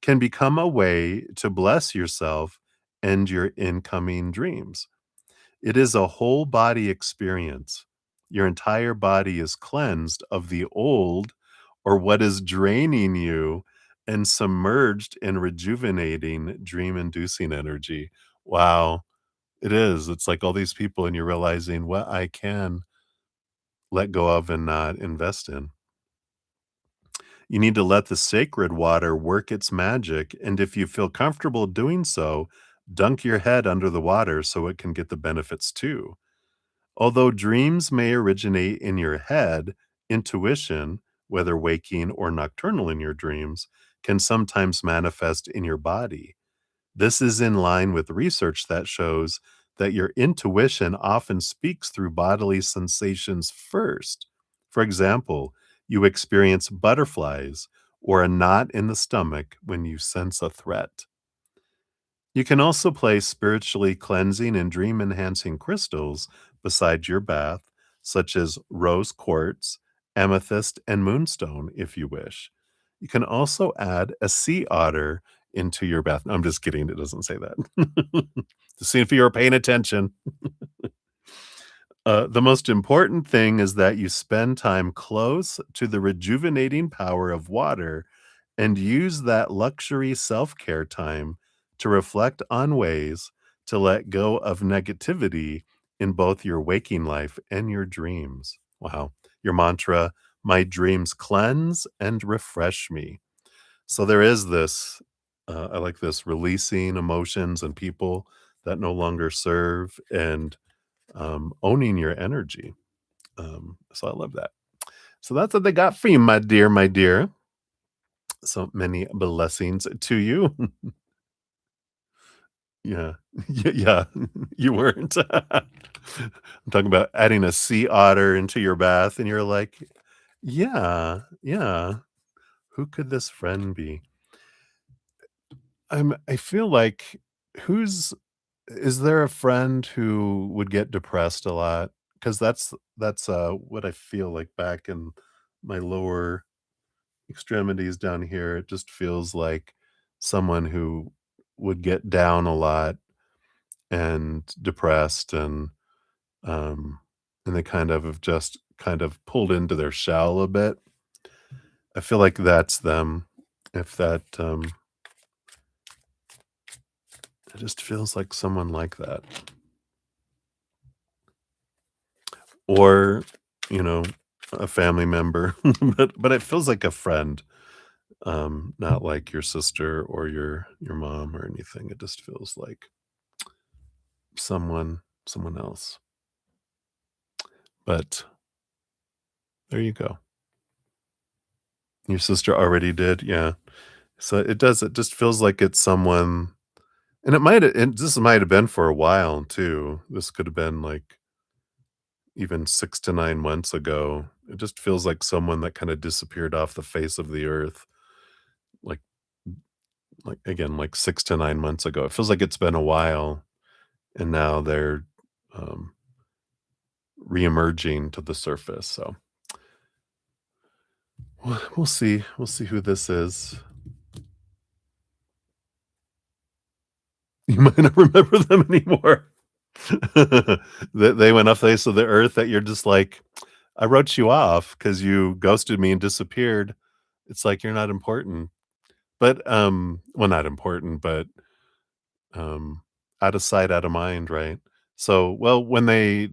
can become a way to bless yourself and your incoming dreams. It is a whole body experience. Your entire body is cleansed of the old or what is draining you and submerged in rejuvenating, dream inducing energy. Wow. It is. It's like all these people, and you're realizing what I can let go of and not invest in. You need to let the sacred water work its magic. And if you feel comfortable doing so, dunk your head under the water so it can get the benefits too. Although dreams may originate in your head, intuition, whether waking or nocturnal in your dreams, can sometimes manifest in your body. This is in line with research that shows that your intuition often speaks through bodily sensations first. For example, you experience butterflies or a knot in the stomach when you sense a threat. You can also place spiritually cleansing and dream enhancing crystals beside your bath, such as rose quartz, amethyst, and moonstone, if you wish. You can also add a sea otter into your bath. No, I'm just kidding. It doesn't say that. To see if you're paying attention. The most important thing is that you spend time close to the rejuvenating power of water and use that luxury self care time to reflect on ways to let go of negativity in both your waking life and your dreams. Wow. Your mantra, my dreams cleanse and refresh me. So there is this, I like this releasing emotions and people that no longer serve and owning your energy. So I love that. So that's what they got for you, my dear, my dear. So many blessings to you. Yeah. Yeah. You weren't. I'm talking about adding a sea otter into your bath, and you're like, yeah, yeah. Who could this friend be? I feel like who's is there a friend who would get depressed a lot? Because that's what I feel like back in my lower extremities down here. It just feels like someone who would get down a lot and depressed, um, and they kind of have just kind of pulled into their shell a bit. I feel like that's them. If that, it just feels like someone like that. Or, you know, a family member, but it feels like a friend, not like your sister or your mom or anything. It just feels like someone else. But there you go. Your sister already did, yeah. So it just feels like it's someone, and this might have been for a while too. This could have been like even 6 to 9 months ago. It just feels like someone that kinda disappeared off the face of the earth, like again, like 6 to 9 months ago. It feels like it's been a while, and now they're, um, reemerging to the surface, so we'll see. We'll see who this is. You might not remember them anymore. They went off the face of the earth that you're just like, "I wrote you off because you ghosted me and disappeared. It's like you're not important. But, well, not important, but, um, out of sight, out of mind, right? So, well, when they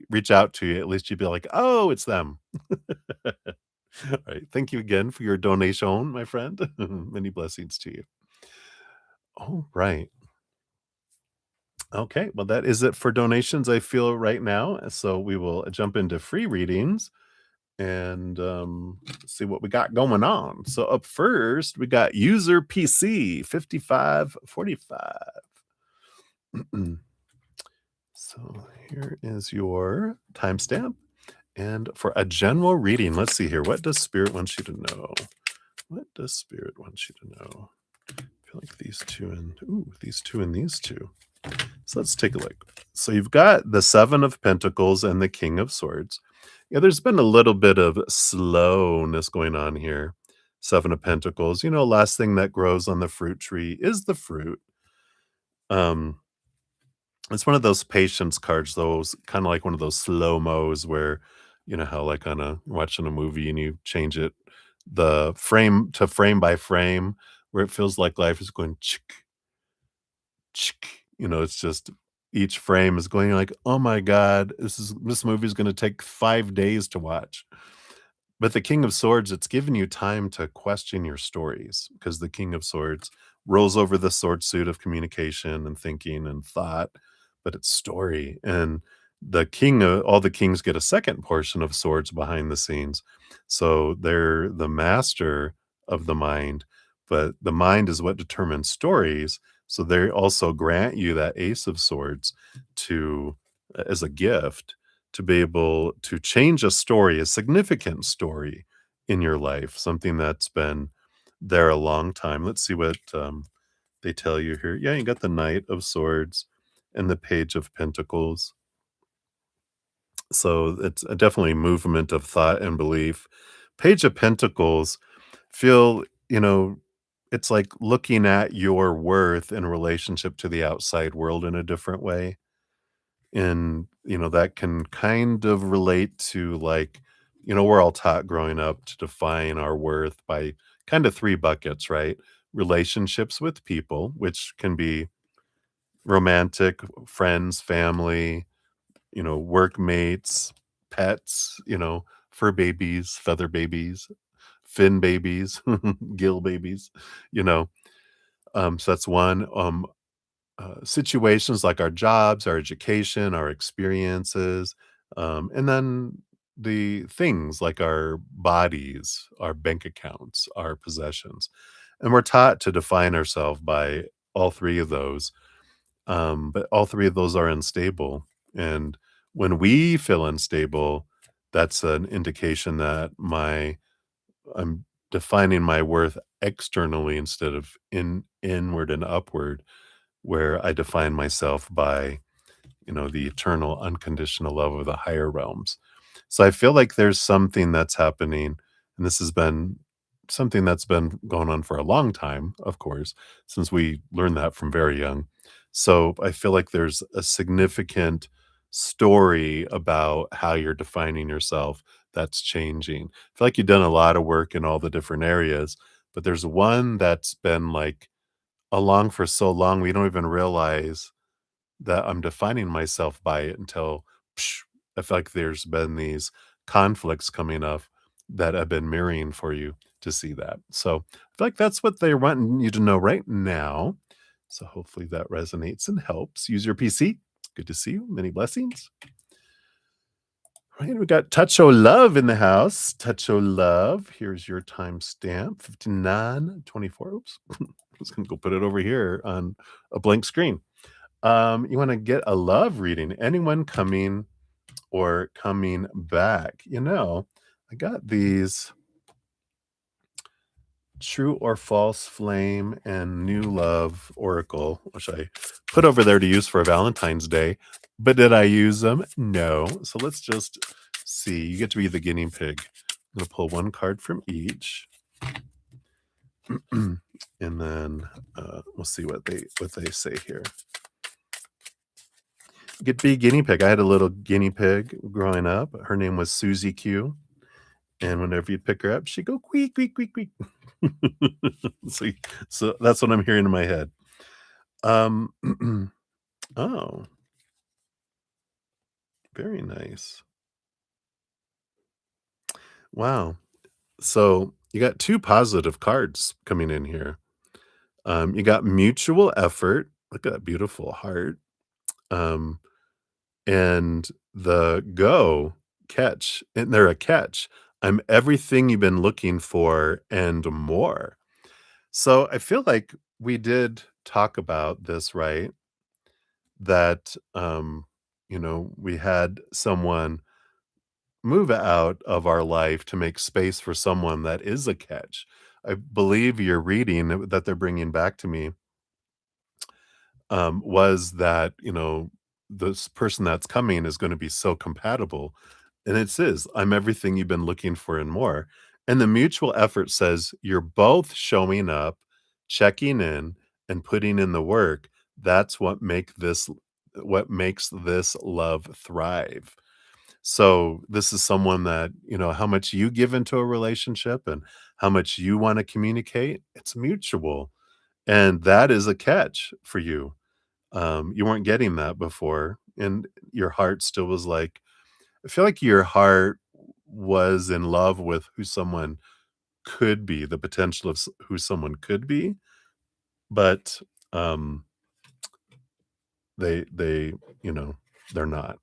reach out to you, at least you'd be like, "Oh, it's them." Right. Thank you again for your donation, my friend. Many blessings to you. All right. Okay, well, that is it for donations, I feel right now. So we will jump into free readings and see what we got going on. So up first, we got user PC 5545. So here is your timestamp. And for a general reading, let's see here. What does Spirit want you to know? What does Spirit want you to know? I feel like these two and these two and these two. So let's take a look. So you've got the Seven of Pentacles and the King of Swords. Yeah, there's been a little bit of slowness going on here. Seven of Pentacles, last thing that grows on the fruit tree is the fruit. Um, it's one of those patience cards, those kind of like one of those slow mos where, how like on a watching a movie and you change it the frame to frame by frame, where it feels like life is going it's just each frame is going like, "Oh my god, this movie is gonna take 5 days to watch." But the King of Swords, it's given you time to question your stories because the King of Swords rolls over the sword suit of communication and thinking and thought, but it's story. And all the kings get a second portion of swords behind the scenes. So they're the master of the mind, but the mind is what determines stories. So they also grant you that Ace of Swords to as a gift to be able to change a story, a significant story in your life, something that's been there a long time. Let's see what they tell you here. Yeah, you got the Knight of Swords and the Page of Pentacles. So it's a definitely movement of thought and belief. Page of Pentacles feel, it's like looking at your worth in relationship to the outside world in a different way. And, that can kind of relate to like, we're all taught growing up to define our worth by kind of three buckets, right? Relationships with people, which can be romantic, friends, family, workmates, pets, fur babies, feather babies, fin babies, gill babies, you know. So that's one. Situations like our jobs, our education, our experiences, and then the things like our bodies, our bank accounts, our possessions. And we're taught to define ourselves by all three of those. But all three of those are unstable. And when we feel unstable, that's an indication that I'm defining my worth externally instead of inward and upward, where I define myself by, the eternal unconditional love of the higher realms. So I feel like there's something that's happening, and this has been something that's been going on for a long time, of course, since we learned that from very young. So I feel like there's a significant story about how you're defining yourself that's changing. I feel like you've done a lot of work in all the different areas, but there's one that's been like along for so long, we don't even realize that I'm defining myself by it until psh, I feel like there's been these conflicts coming up that have been mirroring for you to see that. So I feel like that's what they're wanting you to know right now. So hopefully that resonates and helps. Use your PC. Good to see you. Many blessings. All right, we got Touch O Love in the house. Touch O Love. Here's your timestamp 59:24. Oops. I'm just gonna go put it over here on a blank screen. You want to get a love reading. Anyone coming or coming back? I got these true or false flame and new love oracle, which I put over there to use for Valentine's Day. But did I use them? No. So let's just see. You get to be the guinea pig. I'm going to pull one card from each. And then we'll see what they say here. Get to be a guinea pig. I had a little guinea pig growing up. Her name was Susie Q. And whenever you pick her up, she'd go, "Queek, queek, queek, queek." So so that's what I'm hearing in my head. Um, oh, very nice. Wow. So you got 2 positive cards coming in here. You got mutual effort. Look at that beautiful heart. Um, and the go catch, and they're a catch. I'm everything you've been looking for and more. So I feel like we did talk about this, right? That we had someone move out of our life to make space for someone that is a catch. I believe your reading that they're bringing back to me was that this person that's coming is going to be so compatible, and it says, "I'm everything you've been looking for and more." And the mutual effort says you're both showing up, checking in, and putting in the work. That's what makes this love thrive. So this is someone that, how much you give into a relationship and how much you want to communicate, it's mutual. And that is a catch for you. You weren't getting that before. And your heart still was like, I feel like your heart was in love with who someone could be, the potential of who someone could be. But um, they, you know, they're not.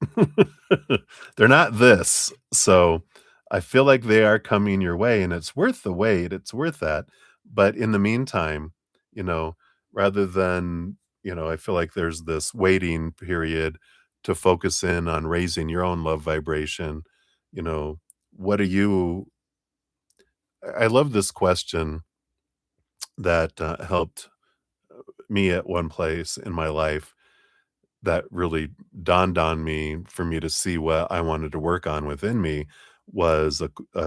They're not this. So, I feel like they are coming your way, and it's worth the wait, it's worth that. But in the meantime, you know, rather than, I feel like there's this waiting period to focus in on raising your own love vibration, you know, what are you I love this question that, helped me at one place in my life that really dawned on me for me to see what I wanted to work on within me was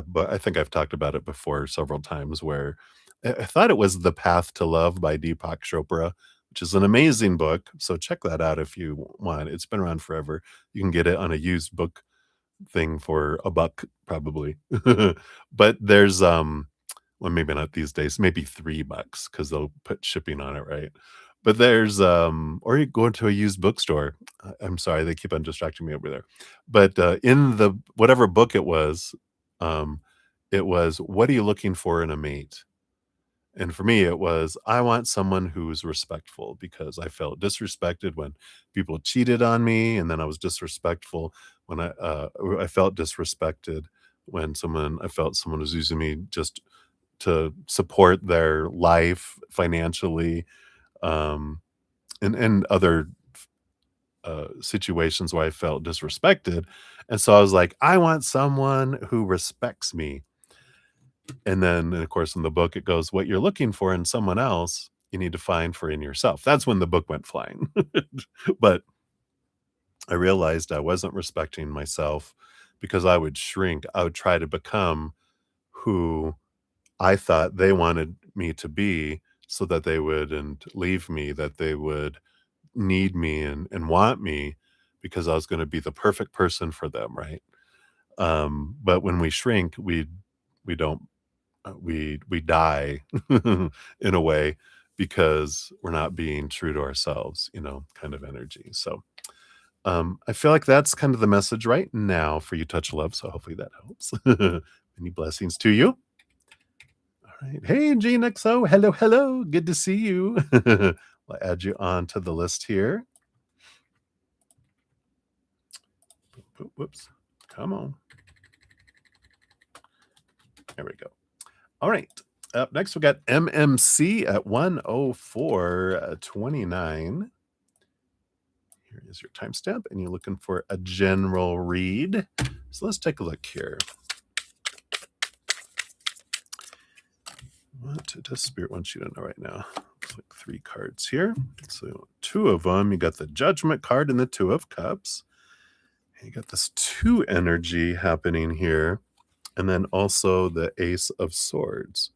but I think I've talked about it before several times where I thought it was The Path to Love by Deepak Chopra, which is an amazing book. So check that out if you want. It's been around forever. You can get it on a used book thing for a buck probably. But there's well, maybe not these days, maybe $3 because they'll put shipping on it, right? But there's or you go into a used bookstore. I'm sorry, they keep on distracting me over there. But in the whatever book um it was, what are you looking for in a mate? And for me, it was, I want someone who's respectful because I felt disrespected when people cheated on me, and then I was disrespectful when I felt disrespected when someone I felt someone was using me just to support their life financially, um, and other situations where I felt disrespected. And so I was like, I want someone who respects me. And of course, in the book, it goes, what you're looking for in someone else, you need to find for in yourself. That's when the book went flying. But I realized I wasn't respecting myself because I would shrink. I would try to become who I thought they wanted me to be so that they wouldn't leave me, that they would need me and want me because I was gonna be the perfect person for them, right? But when we shrink, we don't we die in a way because we're not being true to ourselves, kind of energy. So I feel like that's kind of the message right now for you, Touch Love. So hopefully that helps. Many blessings to you. All right. Hey, Gene XO. Hello, hello. Good to see you. I'll add you on to the list here. Whoops. Come on. There we go. All right. Up next, we got MMC at 104:29. Here is your timestamp, and you're looking for a general read. So let's take a look here. What does Spirit want you to know right now? Looks like 3 cards here. So 2 of them. You got the Judgment card and the 2 of Cups. You got this 2 energy happening here, and then also the Ace of Swords.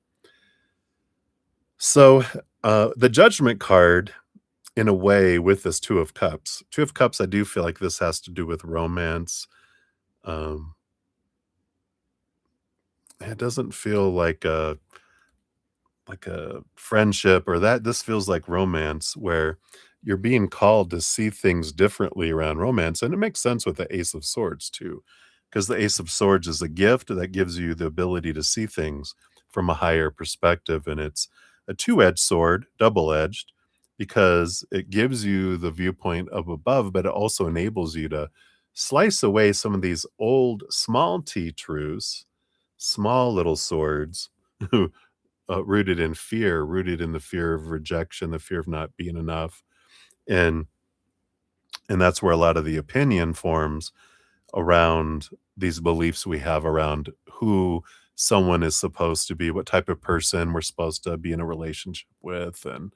So the Judgment card, in a way, with this 2 of Cups. 2 of Cups, I do feel like this has to do with romance. Um, it doesn't feel like a friendship or that this feels like romance where you're being called to see things differently around romance, and it makes sense with the Ace of Swords too, because the Ace of Swords is a gift that gives you the ability to see things from a higher perspective, and it's a two-edged sword, double-edged, because it gives you the viewpoint of above, but it also enables you to slice away some of these old small t truths, small little swords rooted in the fear of rejection, the fear of not being enough, and that's where a lot of the opinion forms around these beliefs we have around who someone is supposed to be, what type of person we're supposed to be in a relationship with, and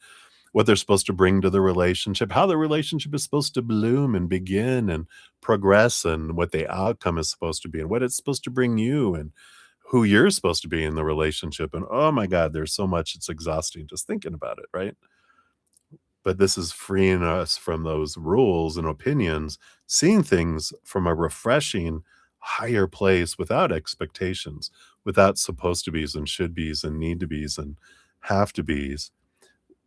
what they're supposed to bring to the relationship, how the relationship is supposed to bloom and begin and progress, and what the outcome is supposed to be, and what it's supposed to bring you, and who you're supposed to be in the relationship. And oh my God, there's so much, it's exhausting just thinking about it, right? But this is freeing us from those rules and opinions, seeing things from a refreshing, higher place without expectations, without supposed to be's and should be's and need to be's and have to be's.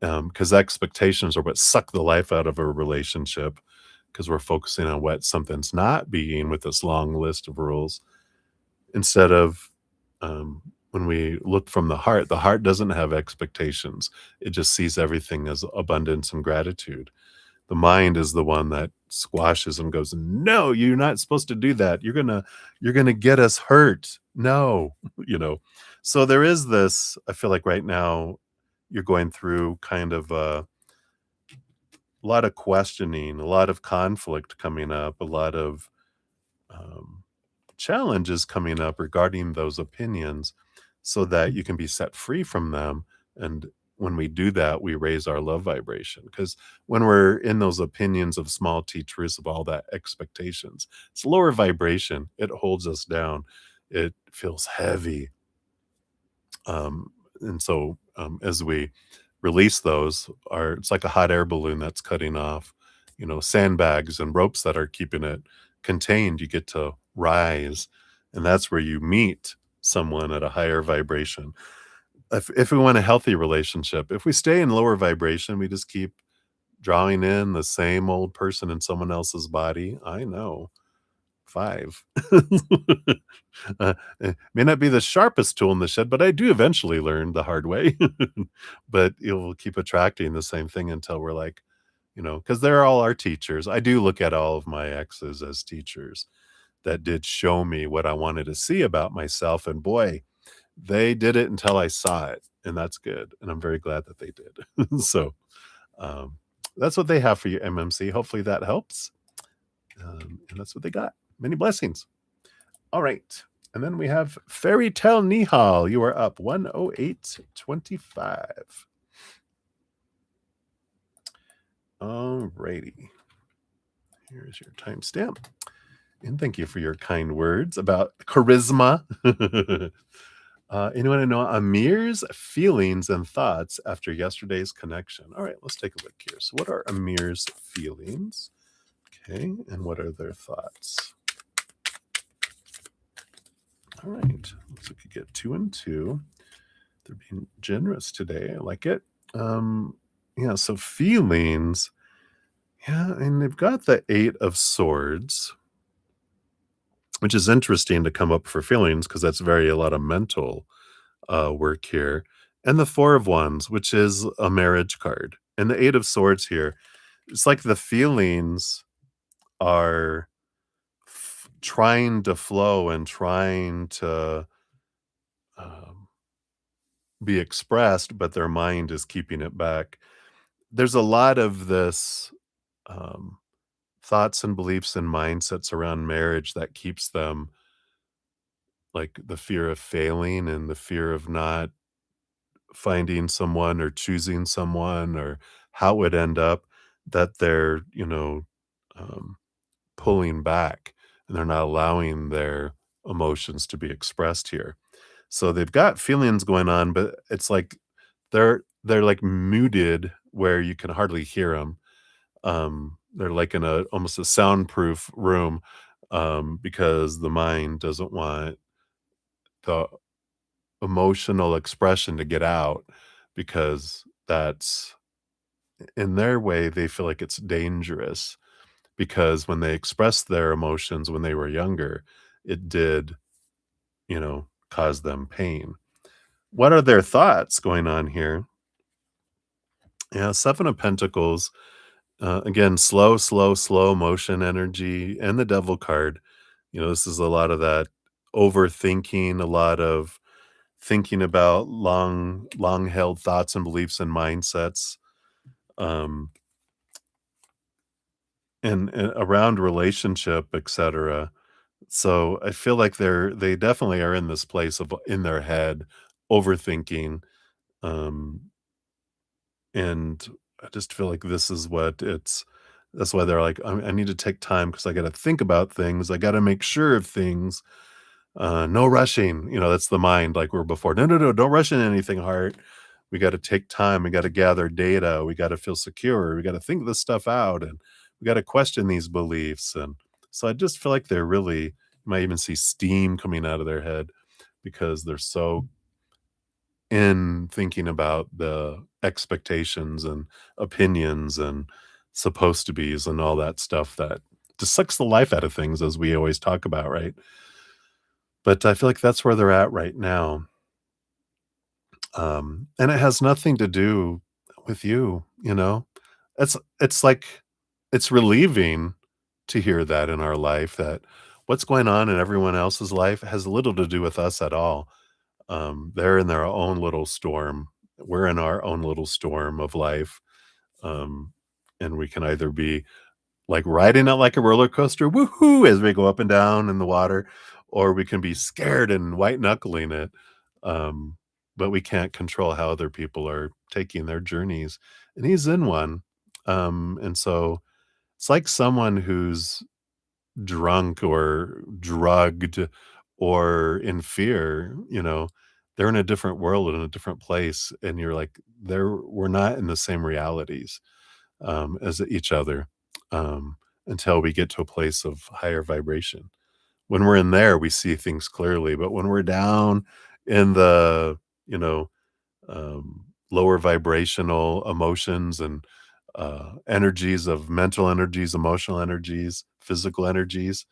Because expectations are what suck the life out of a relationship because we're focusing on what something's not being with this long list of rules instead of when we look from the heart doesn't have expectations. It just sees everything as abundance and gratitude. The mind is the one that squashes and goes, "No, you're not supposed to do that. You're gonna get us hurt. No," you know. So there is this. I feel like right now you're going through kind of a lot of questioning, a lot of conflict coming up, a lot of um, challenges coming up regarding those opinions so that you can be set free from them. And when we do that, we raise our love vibration. Because when we're in those opinions of small t truths of all that expectations, it's lower vibration. It holds us down. It feels heavy. And so as we release those, are it's like a hot air balloon that's cutting off, sandbags and ropes that are keeping it contained. You get to rise, and that's where you meet someone at a higher vibration. If we want a healthy relationship, if we stay in lower vibration, we just keep drawing in the same old person in someone else's body. I know. 5. May not be the sharpest tool in the shed, but I do eventually learn the hard way. But you'll keep attracting the same thing until we're like, because they're all our teachers. I do look at all of my exes as teachers that did show me what I wanted to see about myself, and boy, they did it until I saw it, and that's good, and I'm very glad that they did. So, um, that's what they have for you, MMC. Hopefully that helps, and that's what they got. Many blessings. All right. And then we have Fairy Tale Nihal. You are up 108.25. All righty. Here's your timestamp. And thank you for your kind words about charisma. Anyone know Amir's feelings and thoughts after yesterday's connection? All right, let's take a look here. So, what are Amir's feelings? Okay, and what are their thoughts? All right, looks like you get 2 and 2. They're being generous today. I like it. Yeah, so feelings. Yeah, and they've got the 8 of Swords, which is interesting to come up for feelings because that's very a lot of mental work here. And the 4 of Wands, which is a marriage card. And the 8 of Swords here, it's like the feelings are trying to flow and trying to um, be expressed, but their mind is keeping it back. There's a lot of this um, thoughts and beliefs and mindsets around marriage that keeps them like the fear of failing and the fear of not finding someone or choosing someone or how it would end up that they're um, pulling back and they're not allowing their emotions to be expressed here. So they've got feelings going on, but it's like they're like muted where you can hardly hear them. They're like in a almost a soundproof room because the mind doesn't want the emotional expression to get out because that's in their way, they feel like it's dangerous because when they expressed their emotions when they were younger, it did, cause them pain. What are their thoughts going on here? Yeah, 7 of Pentacles, again, slow, slow, slow motion energy and the Devil card. This is a lot of that overthinking, a lot of thinking about long held thoughts and beliefs and mindsets, um, and around relationship, etc. So I feel like they definitely are in this place of in their head, overthinking, um, and I just feel like this is what it's that's why they're like, I need to take time because I gotta think about things, I gotta make sure of things, no rushing, that's the mind like we were before. No, no, no, don't rush into anything, heart. We gotta take time, we gotta gather data, we gotta feel secure, we gotta think this stuff out, and we gotta question these beliefs, and so I just feel like they're really you might even see steam coming out of their head because they're so in thinking about the expectations and opinions and supposed to be's and all that stuff that just sucks the life out of things as we always talk about, right? But I feel like that's where they're at right now. And it has nothing to do with you. It's like it's relieving to hear that in our life that what's going on in everyone else's life has little to do with us at all. They're in their own little storm. We're in our own little storm of life. Um, and we can either be like riding it like a roller coaster, woohoo, as we go up and down in the water, or we can be scared and white knuckling it. Um, but we can't control how other people are taking their journeys. And he's in one. And so it's like someone who's drunk or drugged or in fear, they're in a different world, in a different place. And you're like, we're not in the same realities as each other um, until we get to a place of higher vibration. When we're in there, we see things clearly. But when we're down in the, you know, lower vibrational emotions and energies of mental energies, emotional energies, physical energies,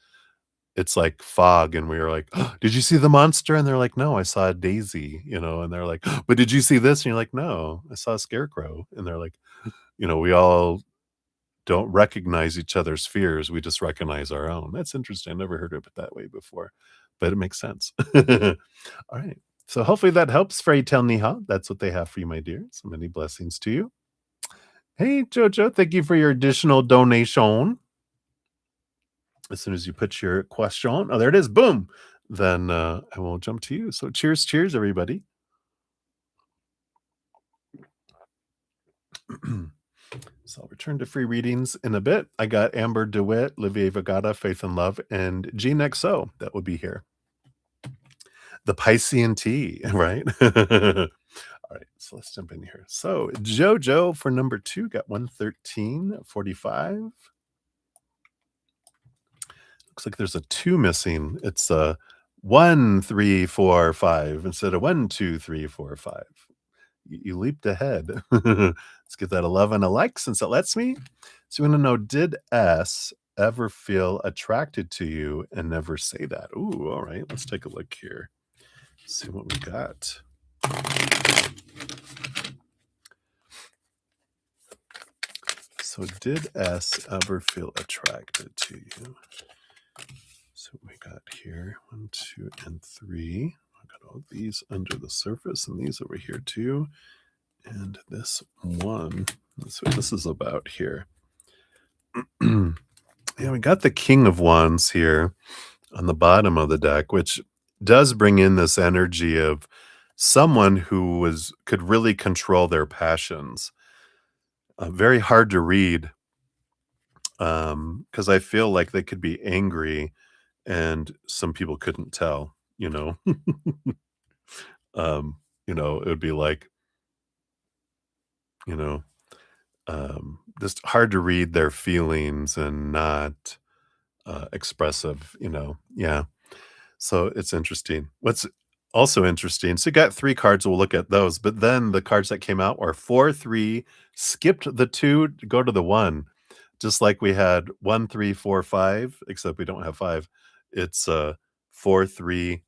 it's like fog. And we were like, "Oh, did you see the monster?" And they're like, "No, I saw a daisy," and they're like, "But did you see this?" And you're like, "No, I saw a scarecrow." And they're like, we all don't recognize each other's fears. We just recognize our own. That's interesting. I never heard of it that way before, but it makes sense. All right. So hopefully that helps. Fairy Tale Niha. That's what they have for you, my dear. So many blessings to you. Hey, Jojo, thank you for your additional donation. As soon as you put your question, oh, there it is. Boom. Then I will jump to you. So cheers, cheers, everybody. So I'll return to free readings in a bit. I got Amber DeWitt, Livia Vagata, Faith and Love, and Gene XO that will be here. The Piscean tea, right? All right, so let's jump in here. So Jojo for number 2 got 113.45. Looks like there's a 2 missing. It's 1, 3, 4, 5 instead of 1, 2, 3, 4, 5. You leaped ahead. Let's get that 11 a like since it lets me. So you want to know, did S ever feel attracted to you and never say that? Ooh, all right. Let's take a look here. See what we got. So did S ever feel attracted to you? So we got here 1, 2, and 3. I got all these under the surface and these over here too. And this one, that's what this is about here. Yeah, we got the King of Wands here on the bottom of the deck, which does bring in this energy of someone who could really control their passions. Very hard to read because I feel like they could be angry and some people couldn't tell, it would be like, you know, just hard to read their feelings and not expressive, yeah. So it's interesting. What's Also interesting. So you got 3 cards, we'll look at those, but then the cards that came out are 4, 3, skipped the 2 to go to the 1. Just like we had 1, 3, 4, 5, except we don't have 5. It's, 4, 3,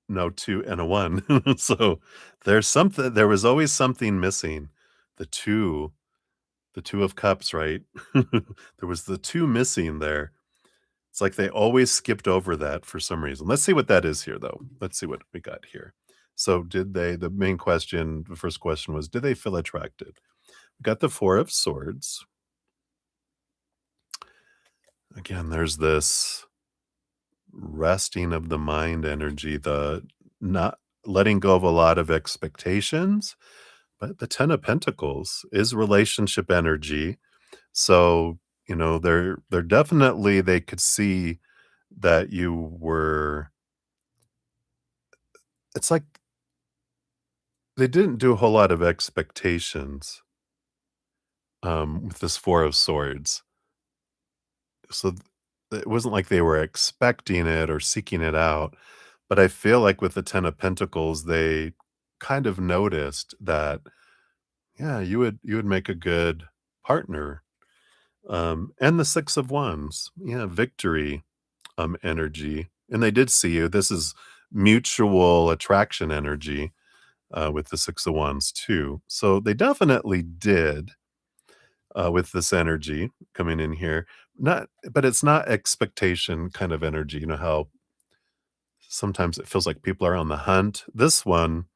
no 2, and a 1. So there was always something missing. The 2, the 2 of cups, right? There was the 2 missing there. It's like they always skipped over that for some reason. Let's see what that is here, though. Let's see what we got here. So, the main question, the first question was, did they feel attracted? We got the 4 of swords. Again, there's this resting of the mind energy, the not letting go of a lot of expectations. But the 10 of pentacles is relationship energy. So, they're definitely they could see that you were it's like they didn't do a whole lot of expectations, with this 4 of swords. So, it wasn't like they were expecting it or seeking it out, but I feel like with the 10 of pentacles, they kind of noticed that, yeah, you would make a good partner. And the 6 of wands, yeah, victory, energy, and they did see you. This is mutual attraction energy, with the 6 of wands too. So they definitely did, with this energy coming in here. Not but it's not expectation kind of energy. You know how sometimes it feels like people are on the hunt? This one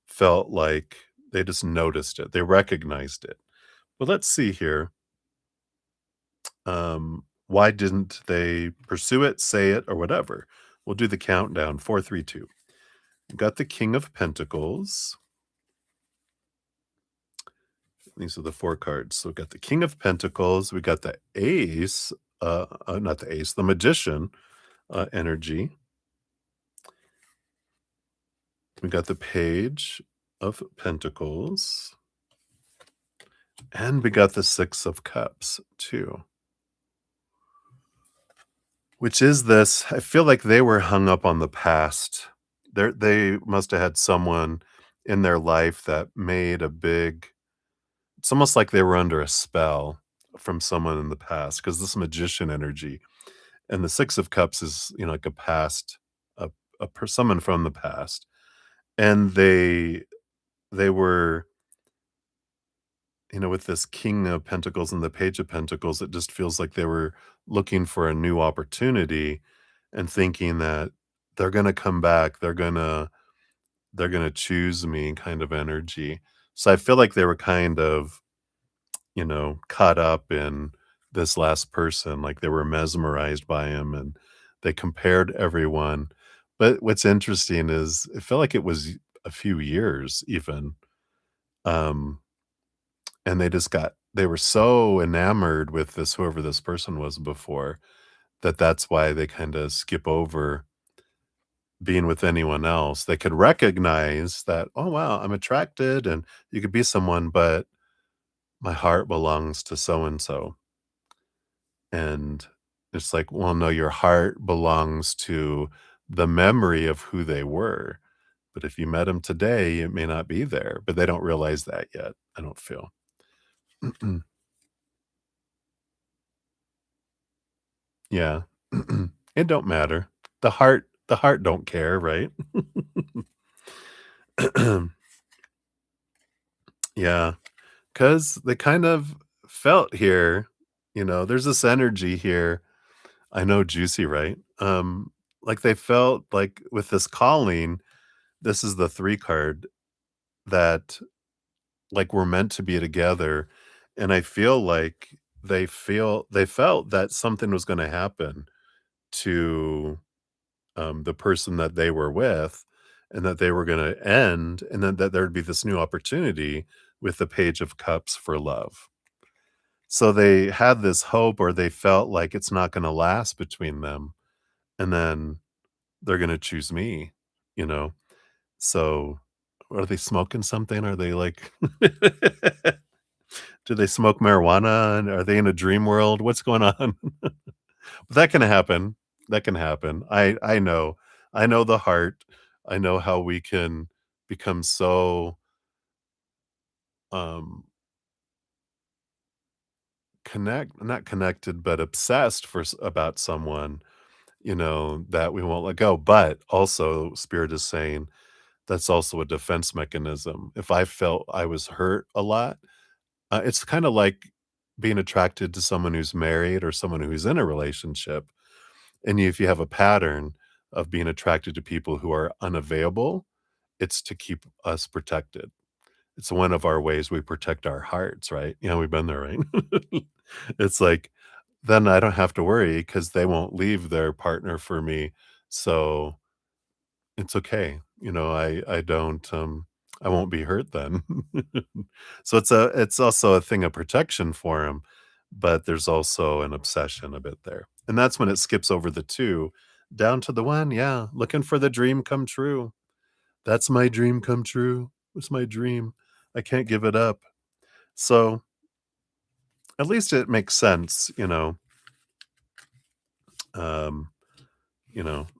felt like they just noticed it. They recognized it. But let's see here. Why didn't they pursue it, say it, or whatever? We'll do the countdown. 4, 3, 2. Got the King of Pentacles. These are the 4 cards. So we got the King of Pentacles. We got the Ace, not the Ace, the Magician energy. We got the Page of Pentacles. And we got the 6 of Cups, too. Which is this, I feel like they were hung up on the past. They must have had someone in their life that made a big it's almost like they were under a spell from someone in the past because this magician energy and the 6 of cups is, like a past someone from the past, and they were, with this king of pentacles and the page of pentacles, it just feels like they were looking for a new opportunity and thinking that they're gonna come back, they're gonna choose me kind of energy. So I feel like they were kind of, caught up in this last person, like they were mesmerized by him and they compared everyone. But what's interesting is it felt like it was a few years even. Um, and they were so enamored with this whoever this person was before that that's why they kind of skip over being with anyone else. They could recognize that, oh wow, I'm attracted and you could be someone, but my heart belongs to so and so. And it's like, well, no, your heart belongs to the memory of who they were. But if you met them today, it may not be there, but they don't realize that yet, I don't feel. Yeah. It don't matter. The heart don't care, right? Yeah, because they kind of felt here, there's this energy here. I know juicy, right? Like they felt like with this calling, this is the 3 card that like we're meant to be together, and I feel like they felt that something was gonna happen to, the person that they were with, and that they were gonna end, and then that there'd be this new opportunity with the Page of Cups for love. So they had this hope or they felt like it's not gonna last between them, and then they're gonna choose me, you know? So, are they smoking something? Are they like do they smoke marijuana, and are they in a dream world? What's going on? That can happen. That can happen. I know. I know the heart. I know how we can become so, um, not connected, but obsessed about someone, that we won't let go, but also Spirit is saying that's also a defense mechanism. If I felt I was hurt a lot, it's kinda like being attracted to someone who's married or someone who's in a relationship, and if you have a pattern of being attracted to people who are unavailable, it's to keep us protected. It's one of our ways we protect our hearts, right? Yeah, we've been there, right? It's like, then I don't have to worry because they won't leave their partner for me, so it's okay. I don't, I won't be hurt then. So it's also a thing of protection for him, but there's also an obsession a bit there. And that's when it skips over the 2 down to the 1, yeah, looking for the dream come true. That's my dream come true. It's my dream. I can't give it up. So, at least it makes sense, um,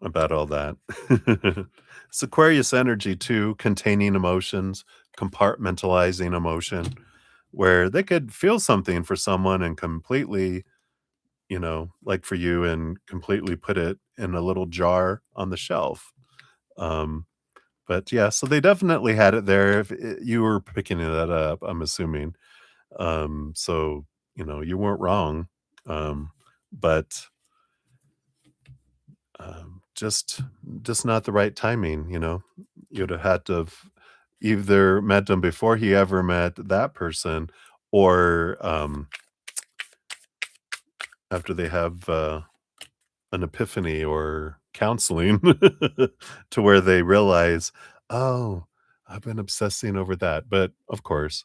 about all that. It's Aquarius energy too, containing emotions, compartmentalizing emotion, where they could feel something for someone and completely, like for you, and completely put it in a little jar on the shelf. Um, but yeah, so they definitely had it there. If you were picking that up, I'm assuming. So you weren't wrong. But just not the right timing. You'd have had to have either met him before he ever met that person, or after they have an epiphany or counseling to where they realize, oh, I've been obsessing over that. But of course,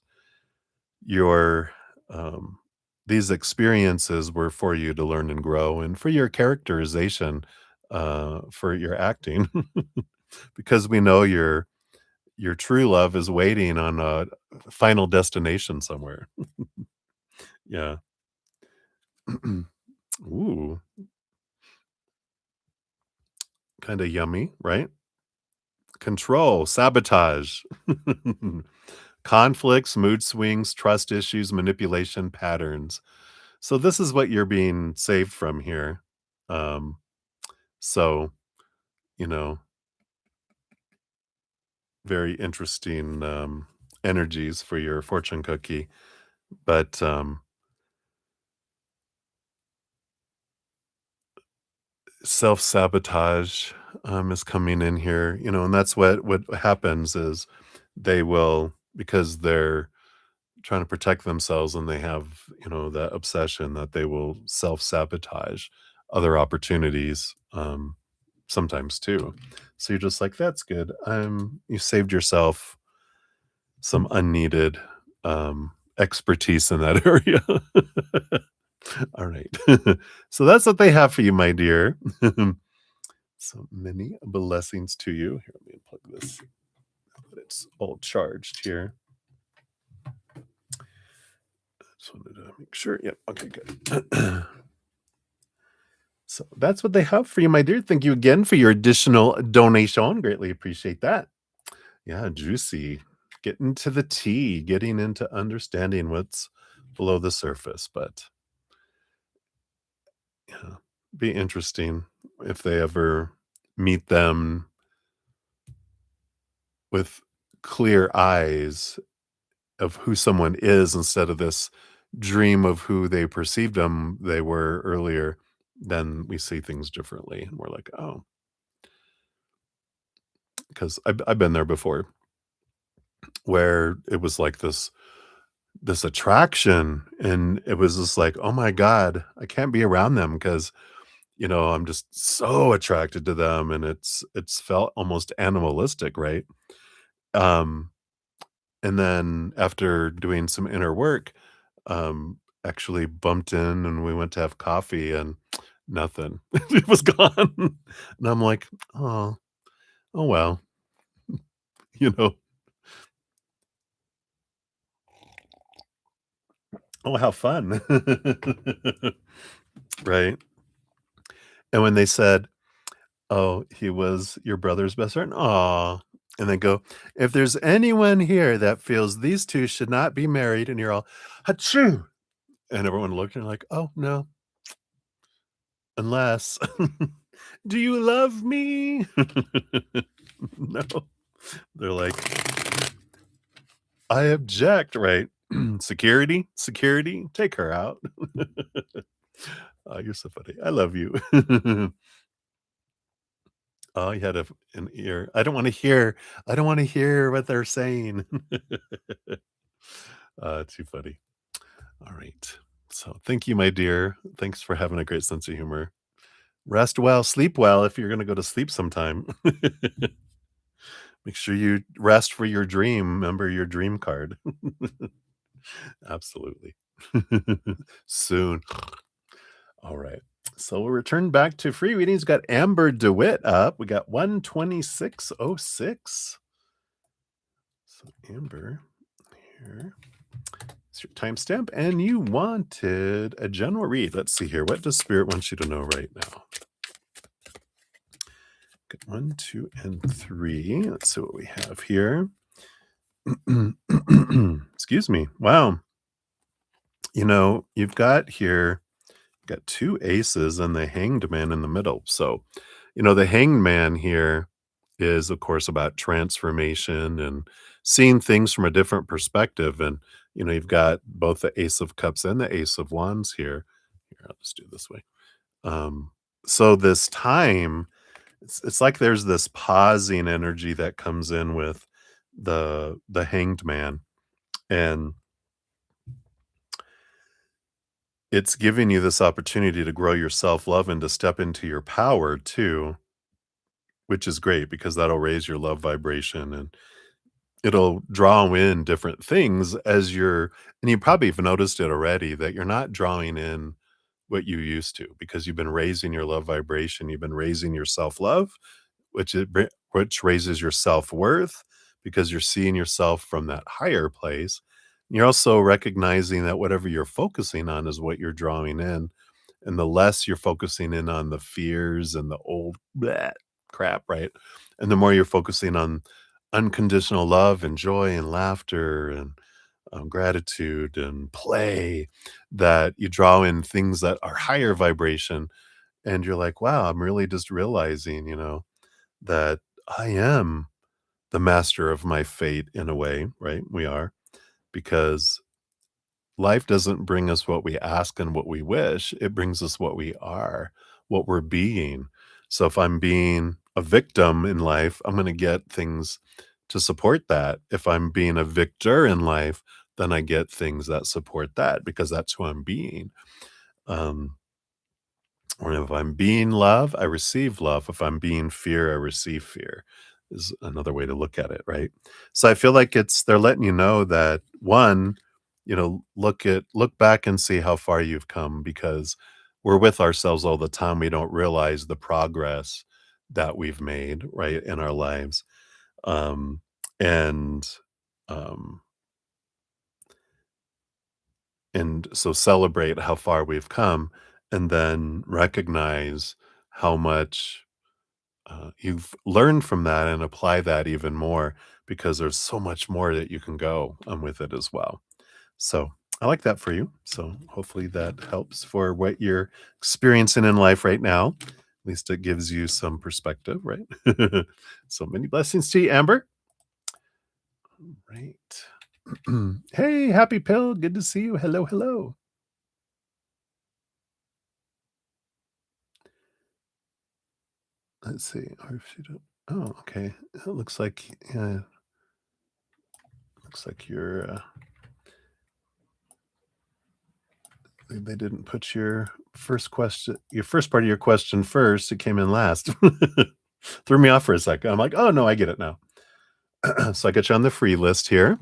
your um, these experiences were for you to learn and grow, and for your characterization, for your acting, because we know your true love is waiting on a final destination somewhere. Yeah. Ooh, kind of yummy, right? Control, sabotage, conflicts, mood swings, trust issues, manipulation patterns. So this is what you're being saved from here. Um, so, you know, very interesting energies for your fortune cookie. But self-sabotage is coming in here, and that's what happens is they will, because they're trying to protect themselves, and they have, that obsession that they will self-sabotage other opportunities, sometimes too. So you're just like, "That's good." You saved yourself some unneeded, expertise in that area. Alright. So that's what they have for you, my dear. So many blessings to you. Here, let me unplug this. It's all charged here. Just wanted to make sure. Yep. Okay, good. So that's what they have for you, my dear. Thank you again for your additional donation. Greatly appreciate that. Yeah, juicy. Getting to the tea, getting into understanding what's below the surface. But yeah, be interesting if they ever meet them with clear eyes of who someone is, instead of this dream of who they perceived them they were earlier. Then we see things differently, and we're like, oh, because I've been there before, where it was like this attraction, and it was just like, oh my god, I can't be around them because I'm just so attracted to them, and it's felt almost animalistic, right? um And then after doing some inner work, actually bumped in, and we went to have coffee, and nothing. It was gone. And I'm like, "Oh, oh well," you know? "Oh, how fun." Right? And when they said, Oh, he was your brother's best friend? Aw. And then go, "If there's anyone here that feels these 2 should not be married," and you're all, "Achoo!" And everyone looked and like, "Oh, no, unless do you love me?" No. They're like, "I object," right? "Security? Security? Take her out." Oh, you're so funny. I love you. Oh, you had an ear. I don't wanna hear what they're saying. Too funny. Alright. So, thank you, my dear. Thanks for having a great sense of humor. Rest well, sleep well if you're gonna go to sleep sometime. Make sure you rest for your dream. Remember your dream card. Absolutely. Soon. Alright. So, we'll return back to free readings. Got Amber DeWitt up. We got 12606. So, Amber, here. It's your timestamp, and you wanted a general read. Let's see here. What does Spirit want you to know right now? Good 1, 2, and 3. Let's see what we have here. Excuse me. Wow. You've got here, got 2 aces and the hanged man in the middle. So, the hanged man here is, of course, about transformation and seeing things from a different perspective. And, you've got both the ace of cups and the ace of wands here. Here, I'll just do it this way. Um, so this time, it's like there's this pausing energy that comes in with the hanged man, and it's giving you this opportunity to grow your self-love and to step into your power too, which is great because that'll raise your love vibration, and it'll draw in different things as and you probably have noticed it already that you're not drawing in what you used to because you've been raising your love vibration, you've been raising your self-love, which raises your self-worth because you're seeing yourself from that higher place. You're also recognizing that whatever you're focusing on is what you're drawing in, and the less you're focusing in on the fears and the old bleh crap, right? And the more you're focusing on unconditional love and joy and laughter and gratitude and play, that you draw in things that are higher vibration, and you're like, wow, I'm really just realizing, that I am the master of my fate in a way, right? We are, because life doesn't bring us what we ask and what we wish. It brings us what we are, what we're being. So if I'm being a victim in life, I'm going to get things to support that. If I'm being a victor in life, then I get things that support that because that's who I'm being. Um, or if I'm being love, I receive love. If I'm being fear, I receive fear, is another way to look at it, right? So I feel like they're letting you know that one, look back and see how far you've come because we're with ourselves all the time. We don't realize the progress that we've made, right, in our lives. Um, and um, and so celebrate how far we've come and then recognize how much you've learned from that and apply that even more because there's so much more that you can go with it as well. So I like that for you. So hopefully that helps for what you're experiencing in life right now. At least it gives you some perspective, right? So many blessings to you, Amber. Right. Hey, happy pill. Good to see you. Hello, hello. Let's see. Or if you don't. Oh, okay. It looks like you're they didn't put your first part of your question first. It came in last. Threw me off for a second. I'm like, oh no, I get it now. So I got you on the free list here.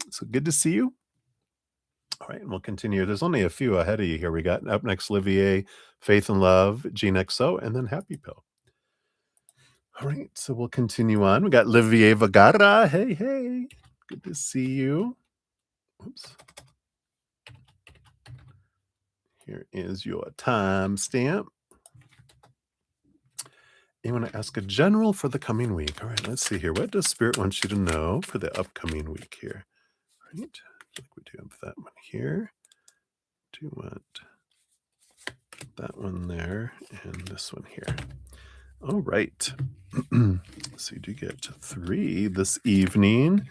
So good to see you. All right, and we'll continue. There's only a few ahead of you here. We got up next Livier, Faith and Love, Gene XO, and then Happy Pill. All right, so we'll continue on. We got Livier Vagara. Hey, hey. Good to see you. Oops. Here is your timestamp. You want to ask a general for the coming week. All right, let's see here. What does Spirit want you to know for the upcoming week here? All right, I think we do have that one here. Do you want that one there and this one here? All right. So you do get 3 this evening.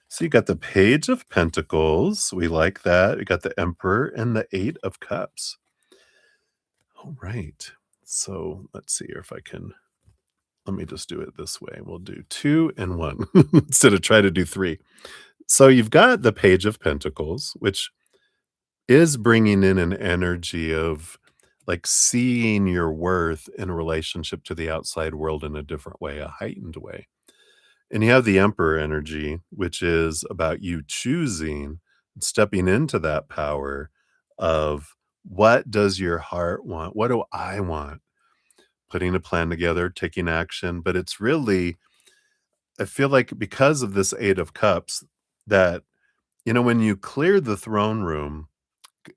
So you got the Page of Pentacles. We like that. You got the Emperor and the 8 of Cups. All right. So let's see here if I can. Let me just do it this way. We'll do 2 and 1 instead of try to do 3. So you've got the Page of Pentacles, which is bringing in an energy of like seeing your worth in relationship to the outside world in a different way, a heightened way. And you have the Emperor energy, which is about you choosing, stepping into that power of what does your heart want? What do I want? Putting a plan together, taking action. But it's really, I feel like because of this 8 of Cups, that, when you clear the throne room,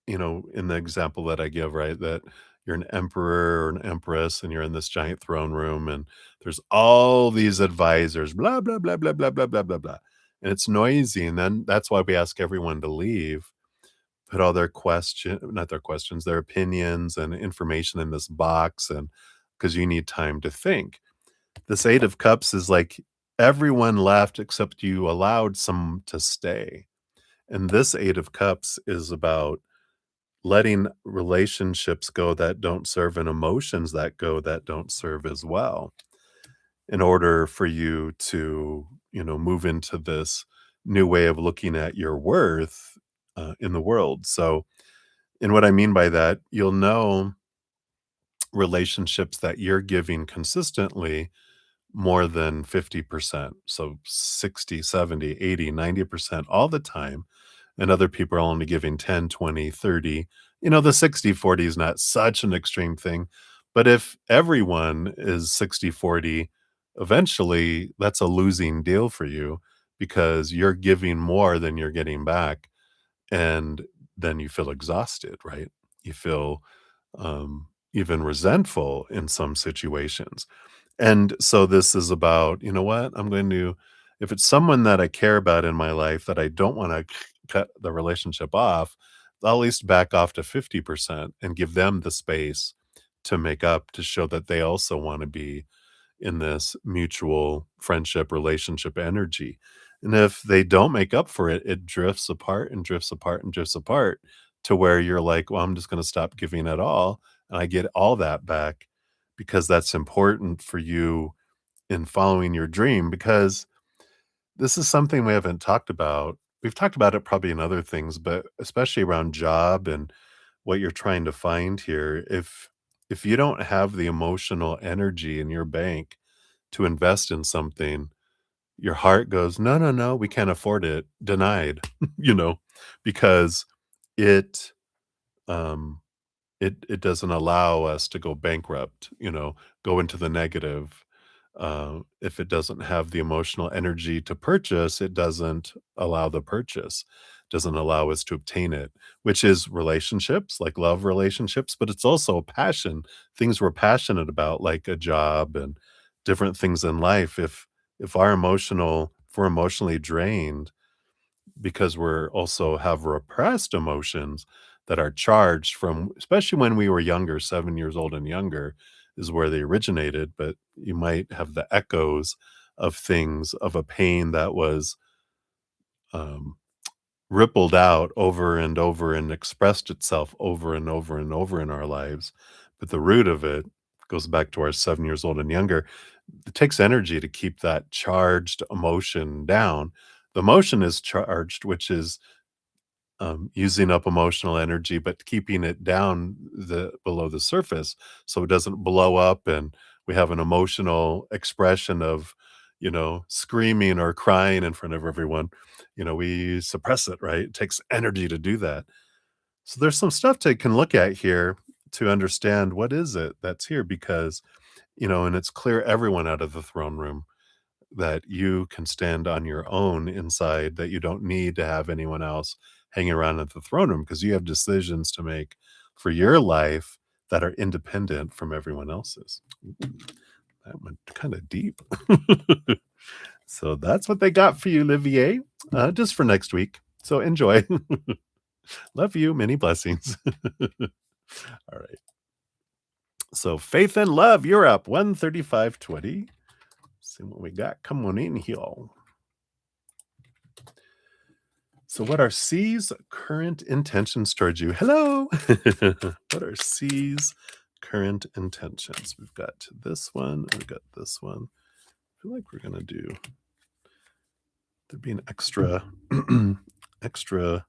in the example that I give, right, that you're an emperor or an empress and you're in this giant throne room and there's all these advisors, blah, blah, blah, blah, blah, blah, blah, blah, blah. And it's noisy. And then that's why we ask everyone to leave, put all their not their questions, their opinions and information in this box. And because you need time to think. This 8 of Cups is like everyone left except you allowed some to stay. And this 8 of Cups is about letting relationships go that don't serve and emotions that go that don't serve as well in order for you to, move into this new way of looking at your worth in the world. So, and what I mean by that, you'll know relationships that you're giving consistently more than 50%. So 60, 70, 80, 90% all the time. And other people are only giving 10, 20, 30. The 60-40 is not such an extreme thing. But if everyone is 60-40, eventually that's a losing deal for you because you're giving more than you're getting back. And then you feel exhausted, right? You feel even resentful in some situations. And so this is about, you know what? If it's someone that I care about in my life that I don't want to cut the relationship off, I'll at least back off to 50% and give them the space to make up to show that they also want to be in this mutual friendship, relationship energy. And if they don't make up for it, it drifts apart and drifts apart and drifts apart to where you're like, well, I'm just going to stop giving at all. And I get all that back because that's important for you in following your dream. Because this is something we haven't talked about. We've talked about it probably in other things, but especially around job and what you're trying to find here. If you don't have the emotional energy in your bank to invest in something, your heart goes, no, no, no, we can't afford it. Denied, because it um it doesn't allow us to go bankrupt, go into the negative. If it doesn't have the emotional energy to purchase, it doesn't allow the purchase, doesn't allow us to obtain it, which is relationships, like love relationships, but it's also passion, things we're passionate about, like a job and different things in life. If we're emotionally drained, because we're also have repressed emotions that are charged from, especially when we were younger, 7 years old and younger is where they originated, but you might have the echoes of things, of a pain that was um, rippled out over and over and expressed itself over and over and over in our lives. But the root of it goes back to our 7 years old and younger. It takes energy to keep that charged emotion down. The emotion is charged, which is using up emotional energy, but keeping it down below the surface so it doesn't blow up and we have an emotional expression of, screaming or crying in front of everyone. We suppress it, right? It takes energy to do that. So there's some stuff to can look at here to understand what is it that's here because, and it's clear everyone out of the throne room that you can stand on your own inside, that you don't need to have anyone else hanging around at the throne room because you have decisions to make for your life that are independent from everyone else's. That went kind of deep. So that's what they got for you, Olivier, just for next week. So enjoy. Love you. Many blessings. All right. So faith and love, you're up 135.20. See what we got. Come on in here. So, what are C's current intentions towards you? Hello. What are C's current intentions? We've got this one. And we've got this one. I feel like we're gonna do. There being extra, extra,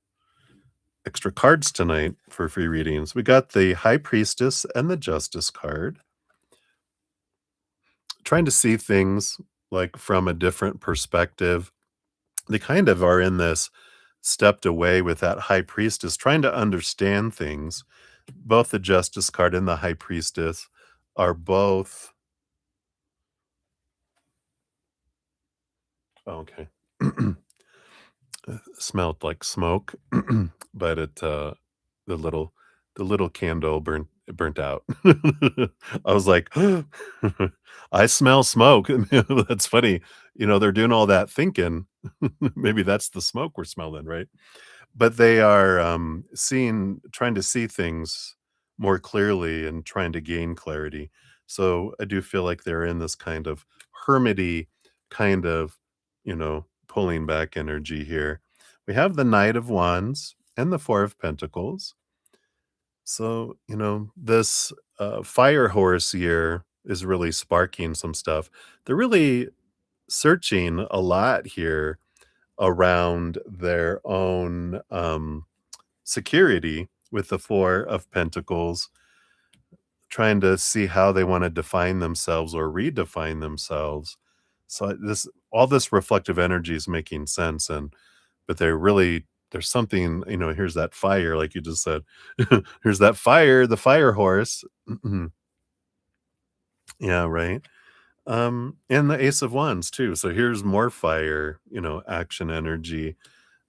extra cards tonight for free readings. We got the High Priestess and the Justice card. Trying to see things like from a different perspective. They kind of are in this stepped away with that High Priestess, trying to understand things. Both the Justice card and the High Priestess are both. Oh, okay. Smelled like smoke, but the little candle burnt out. I was like, I smell smoke. That's funny. They're doing all that thinking. Maybe that's the smoke we're smelling, right? But they are trying to see things more clearly and trying to gain clarity. So I do feel like they're in this kind of hermity kind of, pulling back energy here. We have the Knight of Wands and the Four of Pentacles. So, this fire horse year is really sparking some stuff. They're really searching a lot here around their own security with the Four of Pentacles, trying to see how they want to define themselves or redefine themselves. So all this reflective energy is making sense, but there's something, here's that fire, like you just said. Here's that fire, the fire horse. Yeah, right. And the Ace of Wands too. So here's more fire, action energy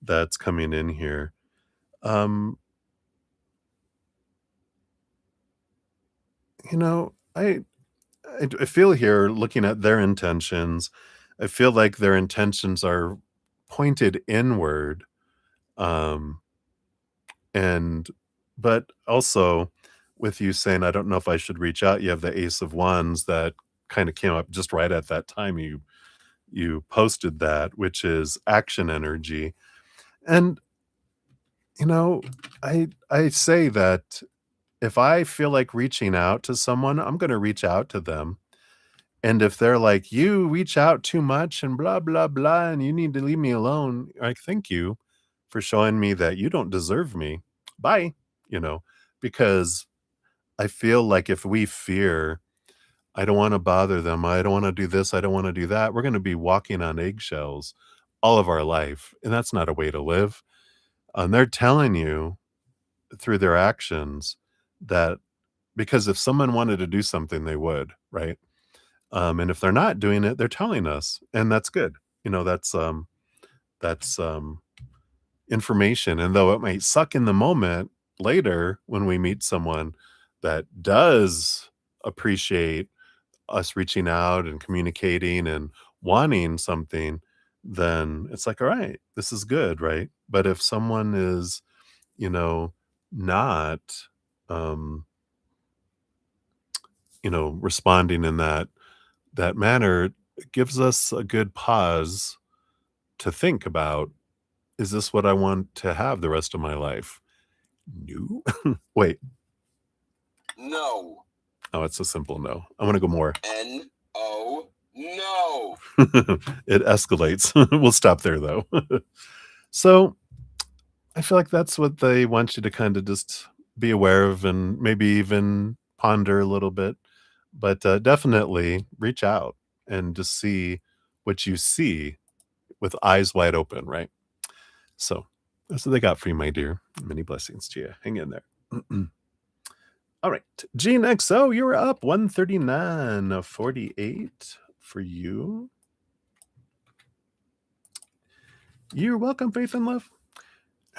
that's coming in here. Um, you know, I feel here looking at their intentions, I feel like their intentions are pointed inward. Um, and but also with you saying, I don't know if I should reach out, you have the Ace of Wands that kind of came up just right at that time you posted that, which is action energy. And you know, I say that if I feel like reaching out to someone, I'm going to reach out to them. And if they're like, you reach out too much and blah, blah, blah, and you need to leave me alone, like, thank you for showing me that you don't deserve me. Bye. You know, because I feel like if we fear, I don't want to bother them, I don't want to do this, I don't want to do that, we're going to be walking on eggshells all of our life. And that's not a way to live. And they're telling you through their actions that because if someone wanted to do something, they would, right? And if they're not doing it, they're telling us, and that's good. That's information. And though it might suck in the moment, later when we meet someone that does appreciate us reaching out and communicating and wanting something, then it's like, all right, this is good, right? But if someone is, you know, not, um, responding in that manner, it gives us a good pause to think about, is this what I want to have the rest of my life? No. Wait. No. Oh, it's a simple no. I want to go more. No. It escalates. We'll stop there though. So I feel like that's what they want you to kind of just be aware of and maybe even ponder a little bit. But definitely reach out and just see what you see with eyes wide open, right? So that's what they got for you, my dear. Many blessings to you. Hang in there. All right. Gene XO, you're up 139.48 for you. You're welcome, Faith and Love.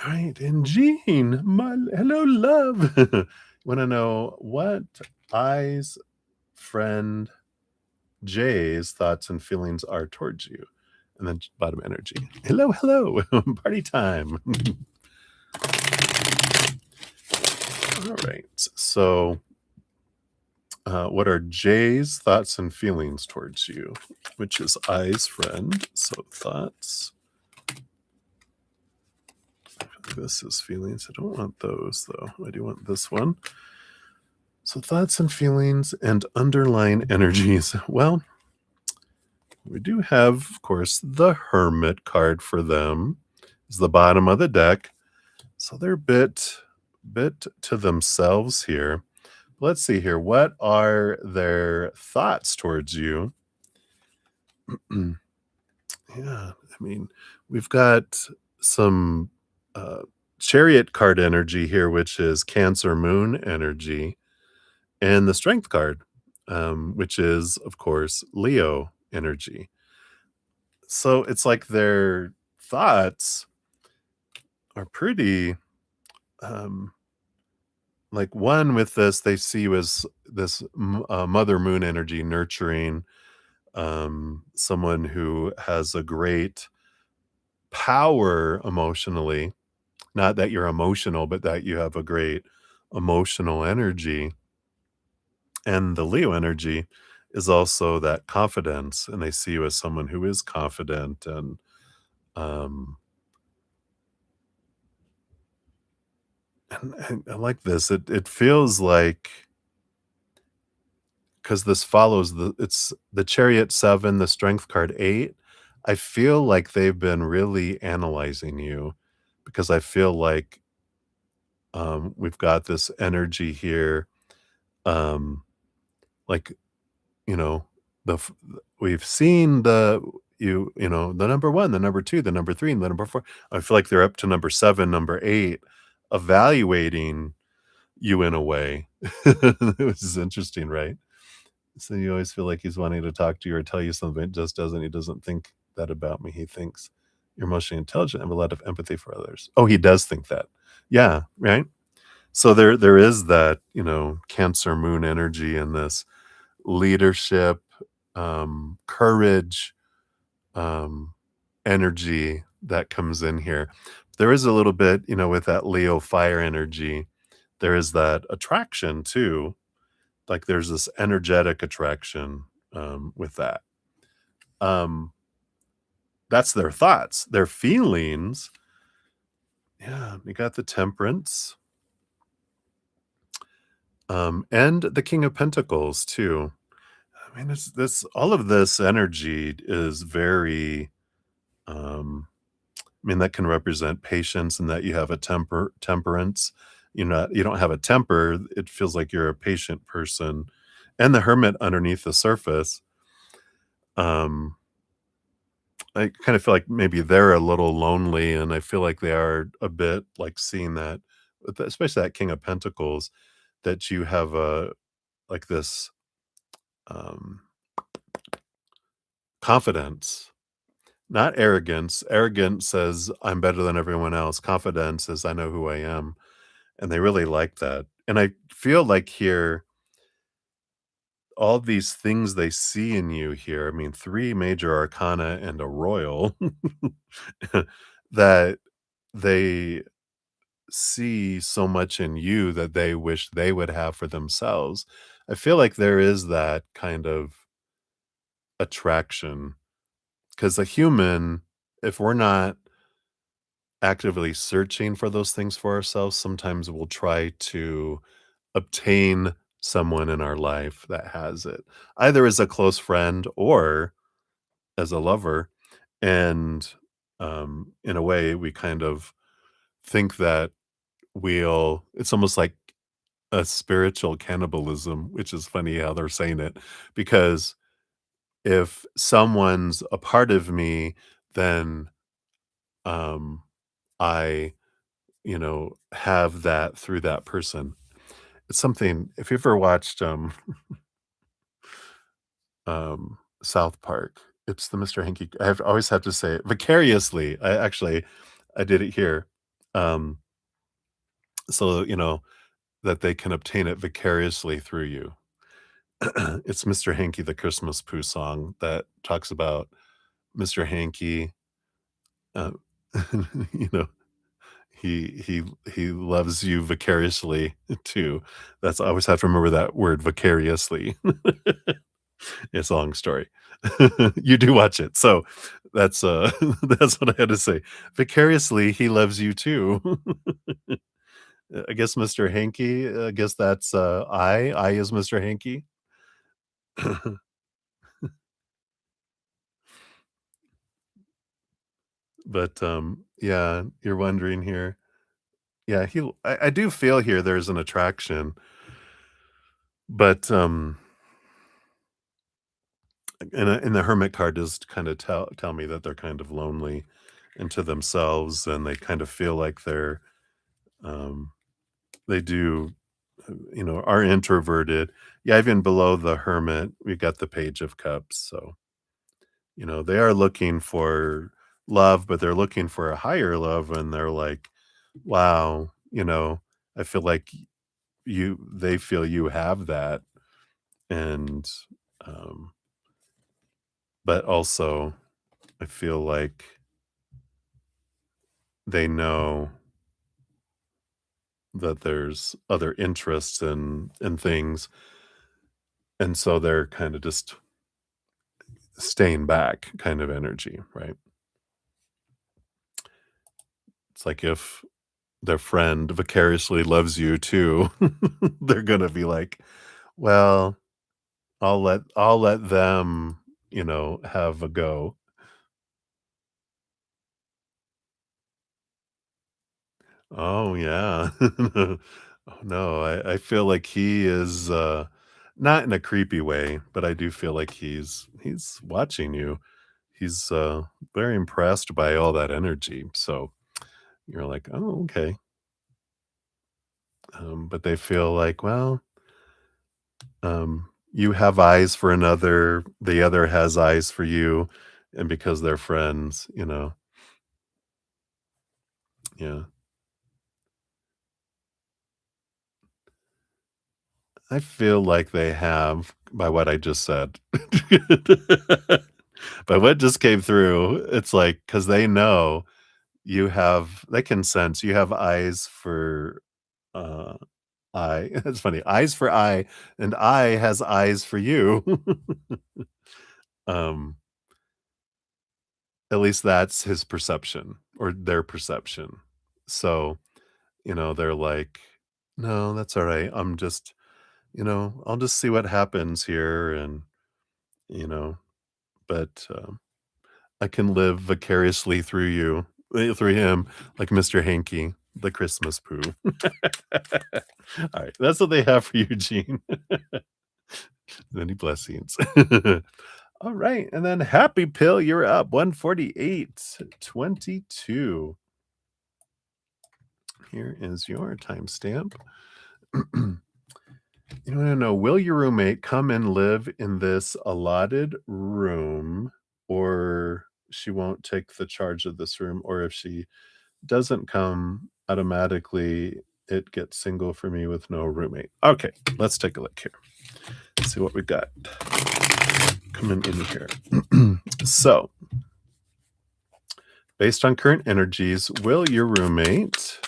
All right. And Gene, my hello, love. Want to know what eyes friend J's thoughts and feelings are towards you? And then bottom energy. Hello, hello. Party time. All right. So, what are J's thoughts and feelings towards you? Which is I's friend. So, thoughts. This is feelings. I don't want those, though. I do want this one. So, thoughts and feelings and underlying energies. Well, we do have, of course, the Hermit card for them. It's the bottom of the deck. So they're bit to themselves here. Let's see here. What are their thoughts towards you? Yeah, I mean, we've got some uh, chariot card energy here, which is Cancer Moon energy, and the Strength card, which is, of course, Leo energy. So it's like their thoughts are pretty, um, like one with this, they see you as this Mother Moon energy, nurturing, someone who has a great power emotionally. Not that you're emotional, but that you have a great emotional energy. And the Leo energy is also that confidence, and they see you as someone who is confident um, and I like this. It feels like, because this follows it's the Chariot 7, the Strength card 8. I feel like they've been really analyzing you, because I feel like, we've got this energy here, um, like, you know, we've seen the number 1, the number 2, the number 3, and the number 4. I feel like they're up to number 7, number 8, evaluating you in a way. Which is interesting, right? So you always feel like he's wanting to talk to you or tell you something, it just doesn't. He doesn't think that about me. He thinks you're emotionally intelligent and have a lot of empathy for others. Oh, he does think that. Yeah, right? So there is that, Cancer Moon energy in this leadership, courage, um, energy that comes in here. There is a little bit, with that Leo fire energy, there is that attraction too. Like there's this energetic attraction, with that. Um, that's their thoughts, their feelings. Yeah, you got the Temperance, and the King of Pentacles too. I mean, it's this all of this energy is very, um, I mean, that can represent patience and that you have a temperance. You don't have a temper. It feels like you're a patient person, and the Hermit underneath the surface. Um, I kind of feel like maybe they're a little lonely, and I feel like they are a bit like seeing that, especially that King of Pentacles, that you have a like this, um, confidence, not arrogance. Arrogance says I'm better than everyone else. Confidence says I know who I am, and they really like that. And I feel like here, all these things they see in you here. I mean, 3 major arcana and a royal, that they see so much in you that they wish they would have for themselves. I feel like there is that kind of attraction, because a human, if we're not actively searching for those things for ourselves, sometimes we'll try to obtain someone in our life that has it, either as a close friend or as a lover. And, in a way, we kind of think that it's almost like a spiritual cannibalism, which is funny how they're saying it, because if someone's a part of me, then, um, I, have that through that person. It's something, if you ever watched, South Park, it's the Mr. Hanky, always have to say it, vicariously. I did it here. Um, so, that they can obtain it vicariously through you. It's Mr. Hanky, the Christmas Pooh song that talks about Mr. Hanky, uh, you know, he loves you vicariously too. That's I always have to remember that word vicariously. It's a long story. You do watch it, so that's what I had to say. Vicariously, he loves you too. I guess Mr. Hanky, I guess that's, I is Mr. Hanky. But, yeah, you're wondering here. Yeah, I do feel here there's an attraction, but, and the hermit card does kinda tell me that they're kind of lonely into themselves, and they kind of feel like um, they do, are introverted. Yeah, even below the hermit, we got the Page of Cups, so, they are looking for love, but they're looking for a higher love, and they're like, "Wow," "I feel like they feel you have that," and, um, but also I feel like they know that there's other interests and things, and so they're kinda just staying back kind of energy, right? It's like if their friend vicariously loves you too, they're gonna be like, "Well, I'll let them, have a go." Oh, yeah. Oh, no, I feel like he is, not in a creepy way, but I do feel like he's watching you. He's, very impressed by all that energy, so you're like, "Oh, okay." But they feel like, well, you have eyes for another, the other has eyes for you, and because they're friends, yeah. I feel like they have by what I just said. By what just came through, it's like because they know they can sense you have eyes for, uh, eye. It's funny, eyes for eye, and eye has eyes for you. Um, at least that's his perception or their perception. So, they're like, "No, that's alright. I'll just see what happens here," and, you know, but, I can live vicariously through you, through him, like Mr. Hanky, the Christmas poo. Alright, that's what they have for you, Gene. Many blessings. Alright, and then Happy Pill, you're up, 148:22. Here is your timestamp. You wanna know, will your roommate come and live in this allotted room, or she won't take the charge of this room, or if she doesn't come, automatically it gets single for me with no roommate. Okay, let's take a look here. See what we got coming in here. So, based on current energies, will your roommate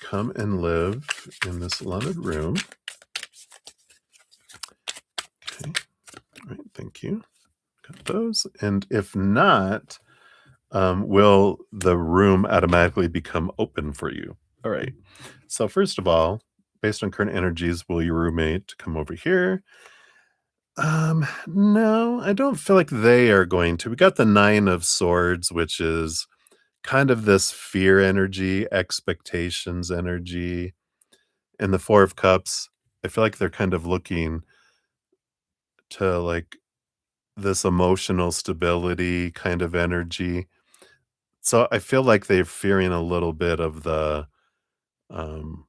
come and live in this allotted room? Okay, all right, thank you. Got those. And if not, will the room automatically become open for you? All right. So, first of all, based on current energies, will your roommate come over here? No, I don't feel like they are going to. We got the Nine of Swords, which is kind of this fear energy, expectations energy, and the Four of Cups. I feel like they're kind of looking to like this emotional stability kind of energy. So I feel like they're fearing a little bit of um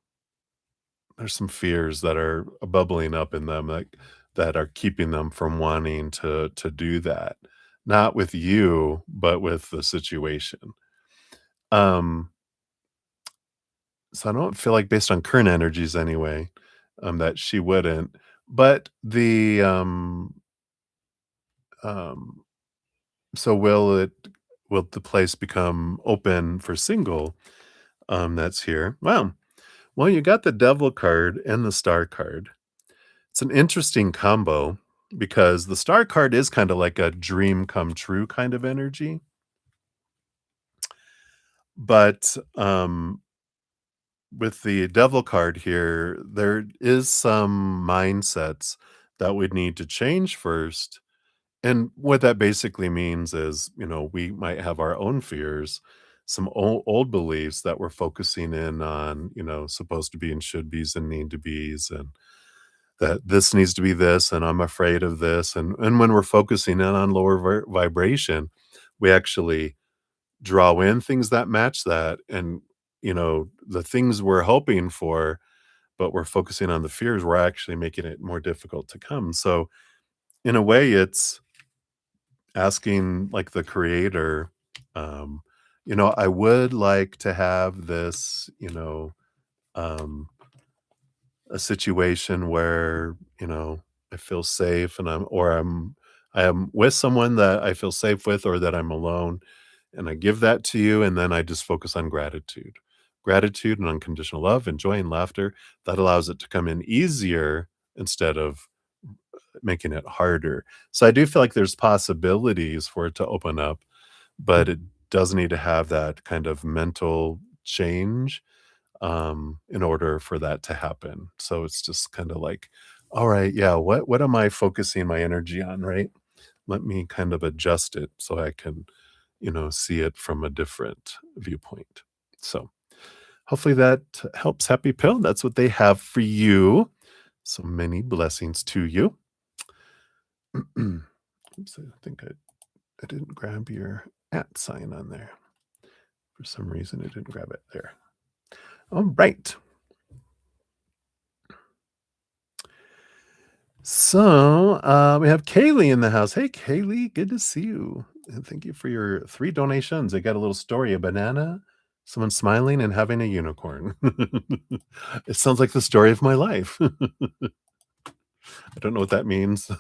there's some fears that are bubbling up in them that are keeping them from wanting to do that. Not with you, but with the situation. Um, so I don't feel like based on current energies anyway, that she wouldn't. But um so will the place become open for single, that's here? Well, you got the devil card and the star card. It's an interesting combo because the star card is kinda like a dream come true kind of energy, but, with the devil card here, there is some mindsets that would need to change first. And what that basically means is, we might have our own fears, some old beliefs that we're focusing in on, supposed to be and should be's and need to be's, and that this needs to be this, and I'm afraid of this. And when we're focusing in on lower vibration, we actually draw in things that match that. And, the things we're hoping for, but we're focusing on the fears, we're actually making it more difficult to come. So, in a way, it's asking like the creator, um, I would like to have this, um, a situation where, I feel safe and I am with someone that I feel safe with or that I'm alone. And I give that to you. And then I just focus on gratitude. Gratitude and unconditional love and joy and laughter. That allows it to come in easier instead of making it harder. So I do feel like there's possibilities for it to open up, but it does need to have that kind of mental change, in order for that to happen. So it's just kind of like, all right, yeah, what am I focusing my energy on, right? Let me kind of adjust it so I can, see it from a different viewpoint. So hopefully that helps, Happy Pill. That's what they have for you. So many blessings to you. Oops, I think I didn't grab your at sign on there. For some reason, I didn't grab it there. All right. So we have Kaylee in the house. Hey, Kaylee, good to see you. And thank you for your 3 donations. I got a little story, a banana, someone smiling, and having a unicorn. It sounds like the story of my life. I don't know what that means.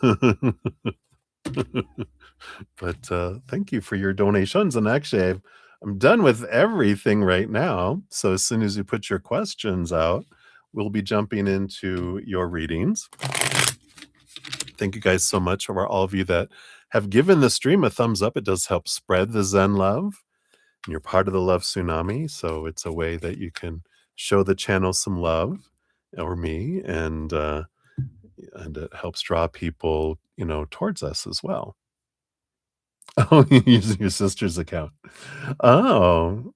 But, thank you for your donations, and actually, I'm done with everything right now, so as soon as you put your questions out, we'll be jumping into your readings. Thank you guys so much for all of you that have given the stream a thumbs up. It does help spread the Zen love, and you're part of the love tsunami, so it's a way that you can show the channel some love, or me, and it helps draw people, towards us as well. Oh, you use your sister's account. Oh,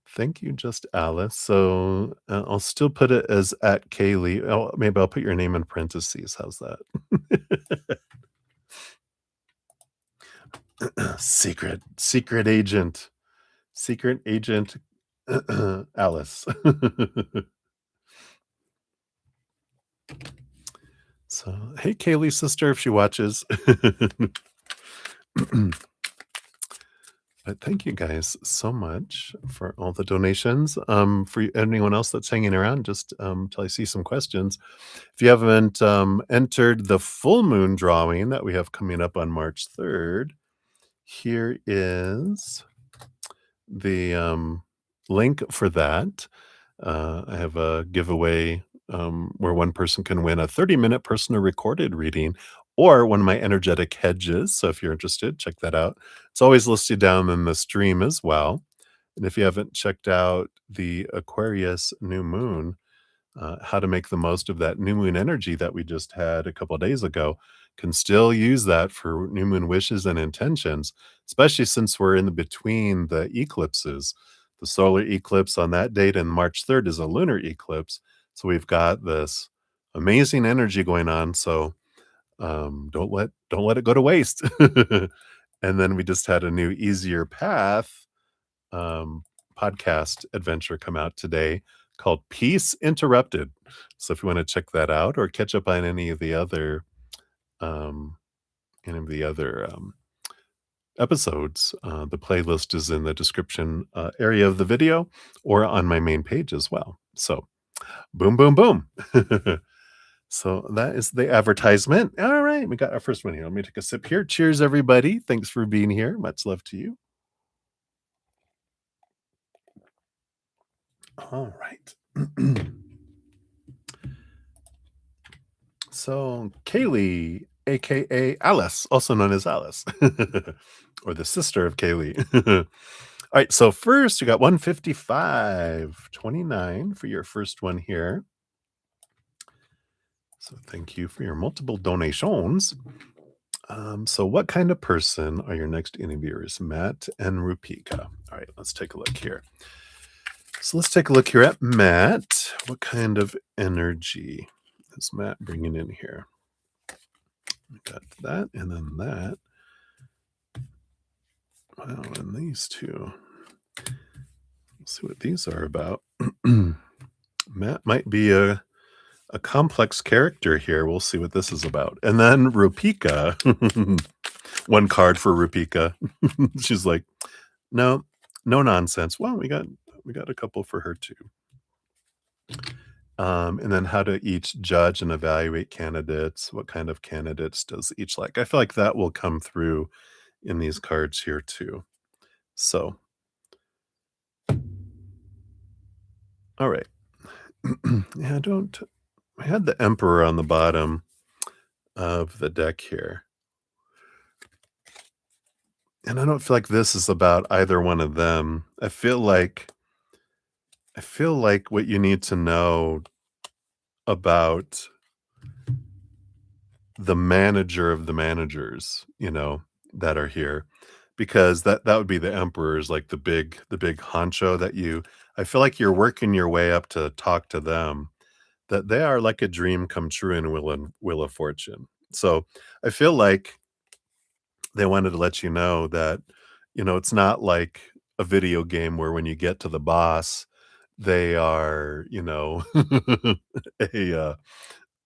thank you, just Alice. So, I'll still put it as at Kaylee. Oh, maybe I'll put your name in parentheses. How's that? Secret agent. Secret agent Alice. So, hey, Kaylee's sister, if she watches. But thank you guys so much for all the donations. For anyone else that's hanging around, just till I see some questions. If you haven't entered the full moon drawing that we have coming up on March 3rd, here is the link for that. I have a giveaway where one person can win a 30-minute personal recorded reading or one of my energetic hedges. So if you're interested, check that out. It's always listed down in the stream as well. And if you haven't checked out the Aquarius new moon, how to make the most of that new moon energy that we just had a couple of days ago, can still use that for new moon wishes and intentions, especially since we're in the between the eclipses. The solar eclipse on that date and March 3rd is a lunar eclipse. So we've got this amazing energy going on. So don't let it go to waste. And then we just had a new easier path um, podcast adventure come out today called Peace Interrupted. So if you want to check that out or catch up on um, any of the other episodes, the playlist is in the description area of the video or on my main page as well. So Boom, boom, boom. So that is the advertisement. All right, we got our first one here. Let me take a sip here. Cheers, everybody. Thanks for being here. Much love to you. All right. So, Kaylee, aka Alice, also known as Alice, or the sister of Kaylee. All right, so first you got 155.29 for your first one here. So, thank you for your multiple donations. So, what kind of person are your next interviewers, Matt and Rupika? All right, let's take a look here. So, let's take a look here at Matt. What kind of energy is Matt bringing in here? We got that and then that. Wow, and these two. Let's see what these are about. Matt might be a complex character here. We'll see what this is about. And then Rupika, one card for Rupika. She's like, no, no nonsense. Well, we got a couple for her too. And then how to each judge and evaluate candidates. What kind of candidates does each like? I feel like that will come through in these cards here too. So, all right. Yeah, I had the Emperor on the bottom of the deck here. And I don't feel like this is about either one of them. I feel like what you need to know about the manager of the managers, that are here, because that would be the emperors, like the big honcho that I feel like you're working your way up to talk to them, that they are like a dream come true in Wheel of Fortune. So I feel like they wanted to let you know that, it's not like a video game where when you get to the boss, they are, a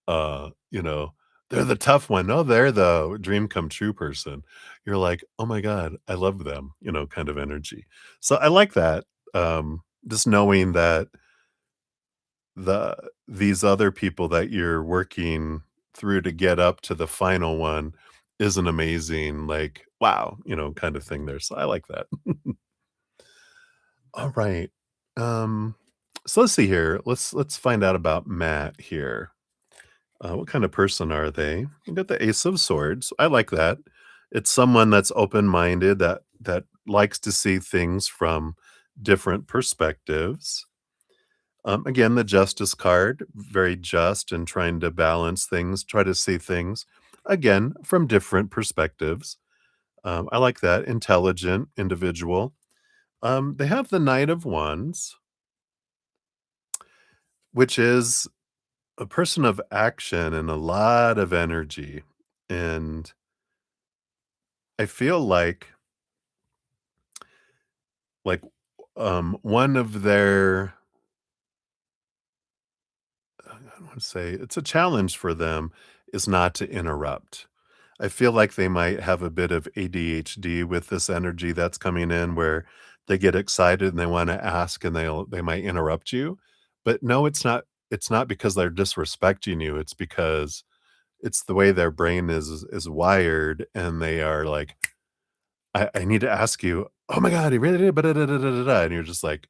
uh, you know, they're the tough one. No, they're the dream come true person. You're like, "Oh my god, I love them," kind of energy. So I like that. Just knowing that these other people that you're working through to get up to the final one is an amazing, like, wow, kind of thing there. So I like that. All right. Um, so let's see here. Let's find out about Matt here. What kind of person are they? You got the Ace of Swords. I like that. It's someone that's open-minded, that likes to see things from different perspectives. Again, the Justice card, very just and trying to balance things, try to see things again from different perspectives. I like that. Intelligent individual. They have the Knight of Wands, which is a person of action and a lot of energy. And I feel like, one of their I wanna say it's a challenge for them is not to interrupt. I feel like they might have a bit of ADHD with this energy that's coming in where they get excited and they wanna ask and they might interrupt you. But no, it's not because they're disrespecting you, it's because it's the way their brain is wired, and they are like, I need to ask you, "Oh my god, he really did, ba-da-da-da-da-da-da," and you're just like,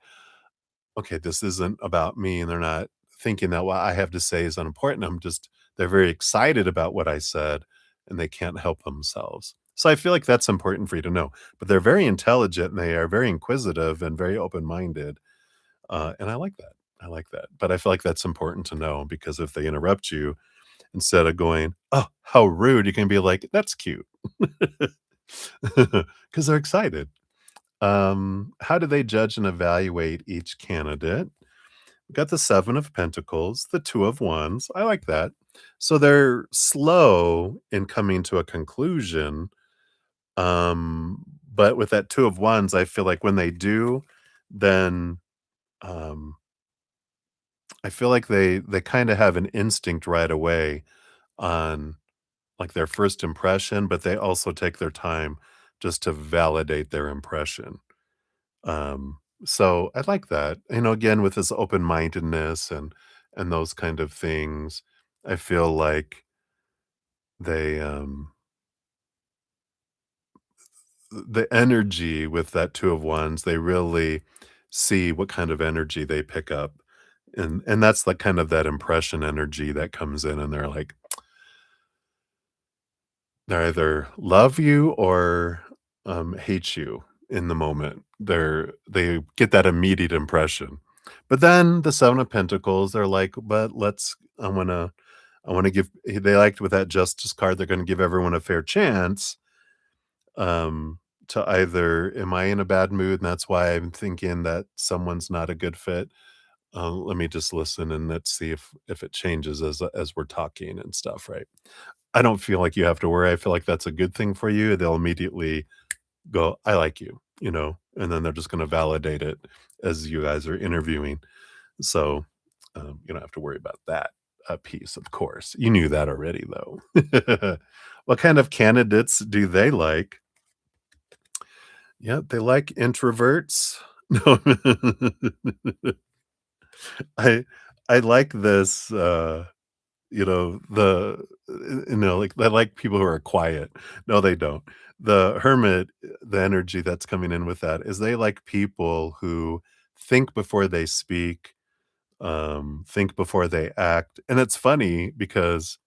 "Okay, this isn't about me," and they're not thinking that what I have to say is unimportant. They're very excited about what I said, and they can't help themselves. So I feel like that's important for you to know. But they're very intelligent, and they are very inquisitive and very open-minded, and I like that. I like that. But I feel like that's important to know because if they interrupt you, instead of going, "Oh, how rude," you can be like, "That's cute," because 'cause they're excited. How do they judge and evaluate each candidate? We got the 7 of Pentacles, the 2 of Wands. I like that. So they're slow in coming to a conclusion. But with that 2 of Wands, I feel like when they do, then um, I feel like they kind of have an instinct right away on like their first impression, but they also take their time just to validate their impression. So I like that. Again, with this open mindedness and and those kind of things. I feel like they, the energy with that 2 of Wands, they really see what kind of energy they pick up, and that's like kind of that impression energy that comes in, and they're like they either love you or, hate you in the moment. They get that immediate impression. But then the 7 of Pentacles, they're like, "But let's I wanna give" they liked with that Justice card, they're gonna give everyone a fair chance, um, to either, "Am I in a bad mood, and that's why I'm thinking that someone's not a good fit? Let me just listen and let's see if it changes as we're talking and stuff," right? I don't feel like you have to worry. I feel like that's a good thing for you. They'll immediately go, "I like you," and then they're just gonna validate it as you guys are interviewing. So, you don't have to worry about that, piece, of course. You knew that already, though. What kind of candidates do they like? Yeah, they like introverts. No. I I like this, like, I like people who are quiet. No, they don't. The hermit, the energy that's coming in with that is they like people who think before they speak, think before they act, and it's funny because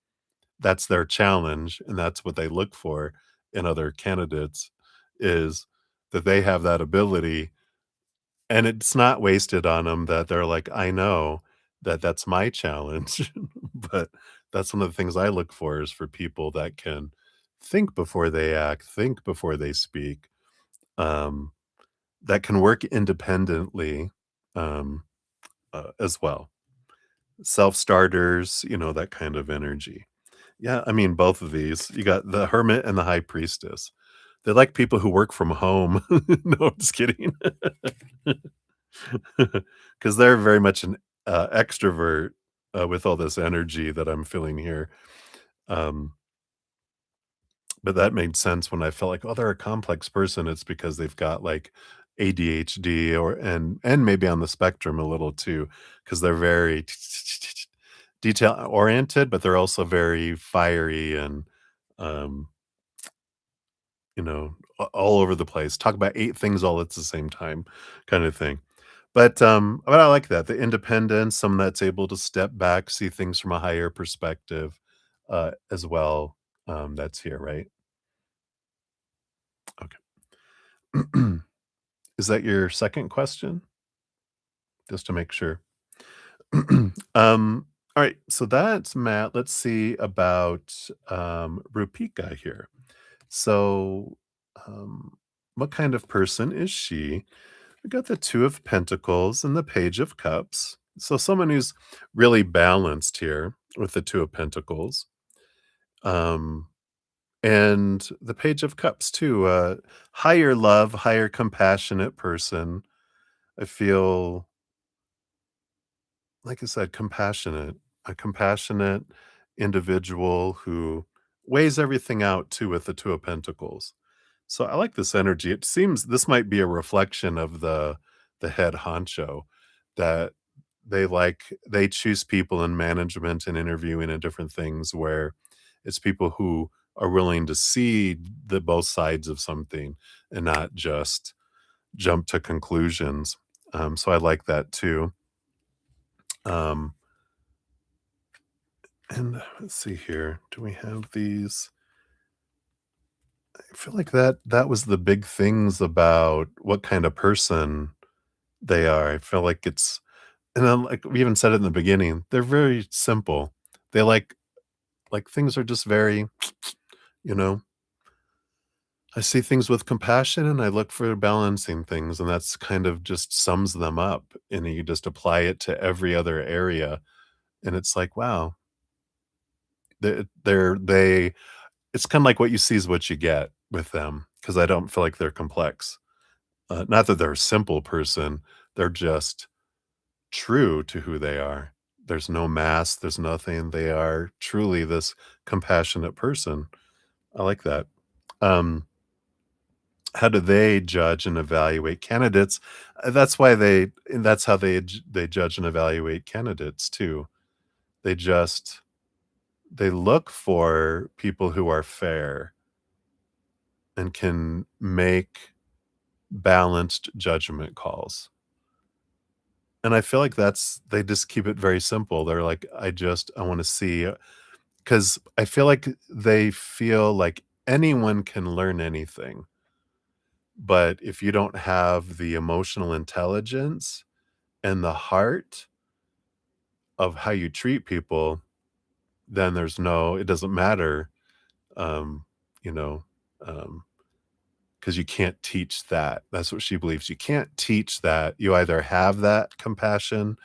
that's their challenge, and that's what they look for in other candidates, is that they have that ability, and it's not wasted on them that they're like, "I know that that's my challenge," but that's one of the things I look for is for people that can think before they act, think before they speak, um, that can work independently, um, as well. Self-starters, that kind of energy. Yeah, I mean, both of these. You got the Hermit and the High Priestess. They like people who work from home. No, I'm just kidding. Because they're very much an, extrovert, with all this energy that I'm feeling here. Um, but that made sense when I felt like, "Oh, they're a complex person." It's because they've got, like, ADHD or and maybe on the spectrum a little too, because 'cause they're very detail-oriented, but they're also very fiery and, um, all over the place. Talk about 8 things all at the same time kinda thing. But I like that, the independence, someone that's able to step back, see things from a higher perspective, as well, that's here, right? Okay. Is that your second question? Just to make sure. Alright, so that's Matt. Let's see about, Rupika here. So, um, what kind of person is she? We got the 2 of Pentacles and the Page of Cups. So someone who's really balanced here with the 2 of Pentacles. Um, and the Page of Cups too, higher love, higher compassionate person. I feel, like I said, compassionate, a compassionate individual who weighs everything out too with the 2 of Pentacles. So I like this energy. It seems this might be a reflection of the head honcho that they choose people in management and interviewing and different things where it's people who are willing to see the both sides of something and not just jump to conclusions. So I like that too. Um, and let's see here. Do we have these? I feel like that was the big things about what kind of person they are. I feel like it's and then, like, we even said it in the beginning, they're very simple. They like, things are just very, you know, I see things with compassion and I look for balancing things, and that's kind of just sums them up, and you just apply it to every other area, and it's like, wow, they it's kinda like what you see is what you get with them, because I don't feel like they're complex. Not that they're a simple person, they're just true to who they are. There's no mask, there's nothing. They are truly this compassionate person. I like that. Um, how do they judge and evaluate candidates? That's why that's how they judge and evaluate candidates too. They just they look for people who are fair and can make balanced judgment calls. And I feel like that's they just keep it very simple. They're like, I wanna see, because I feel like they feel like anyone can learn anything, but if you don't have the emotional intelligence and the heart of how you treat people, then it doesn't matter, um, you know, um, because you can't teach that. That's what she believes. You can't teach that. You either have that compassion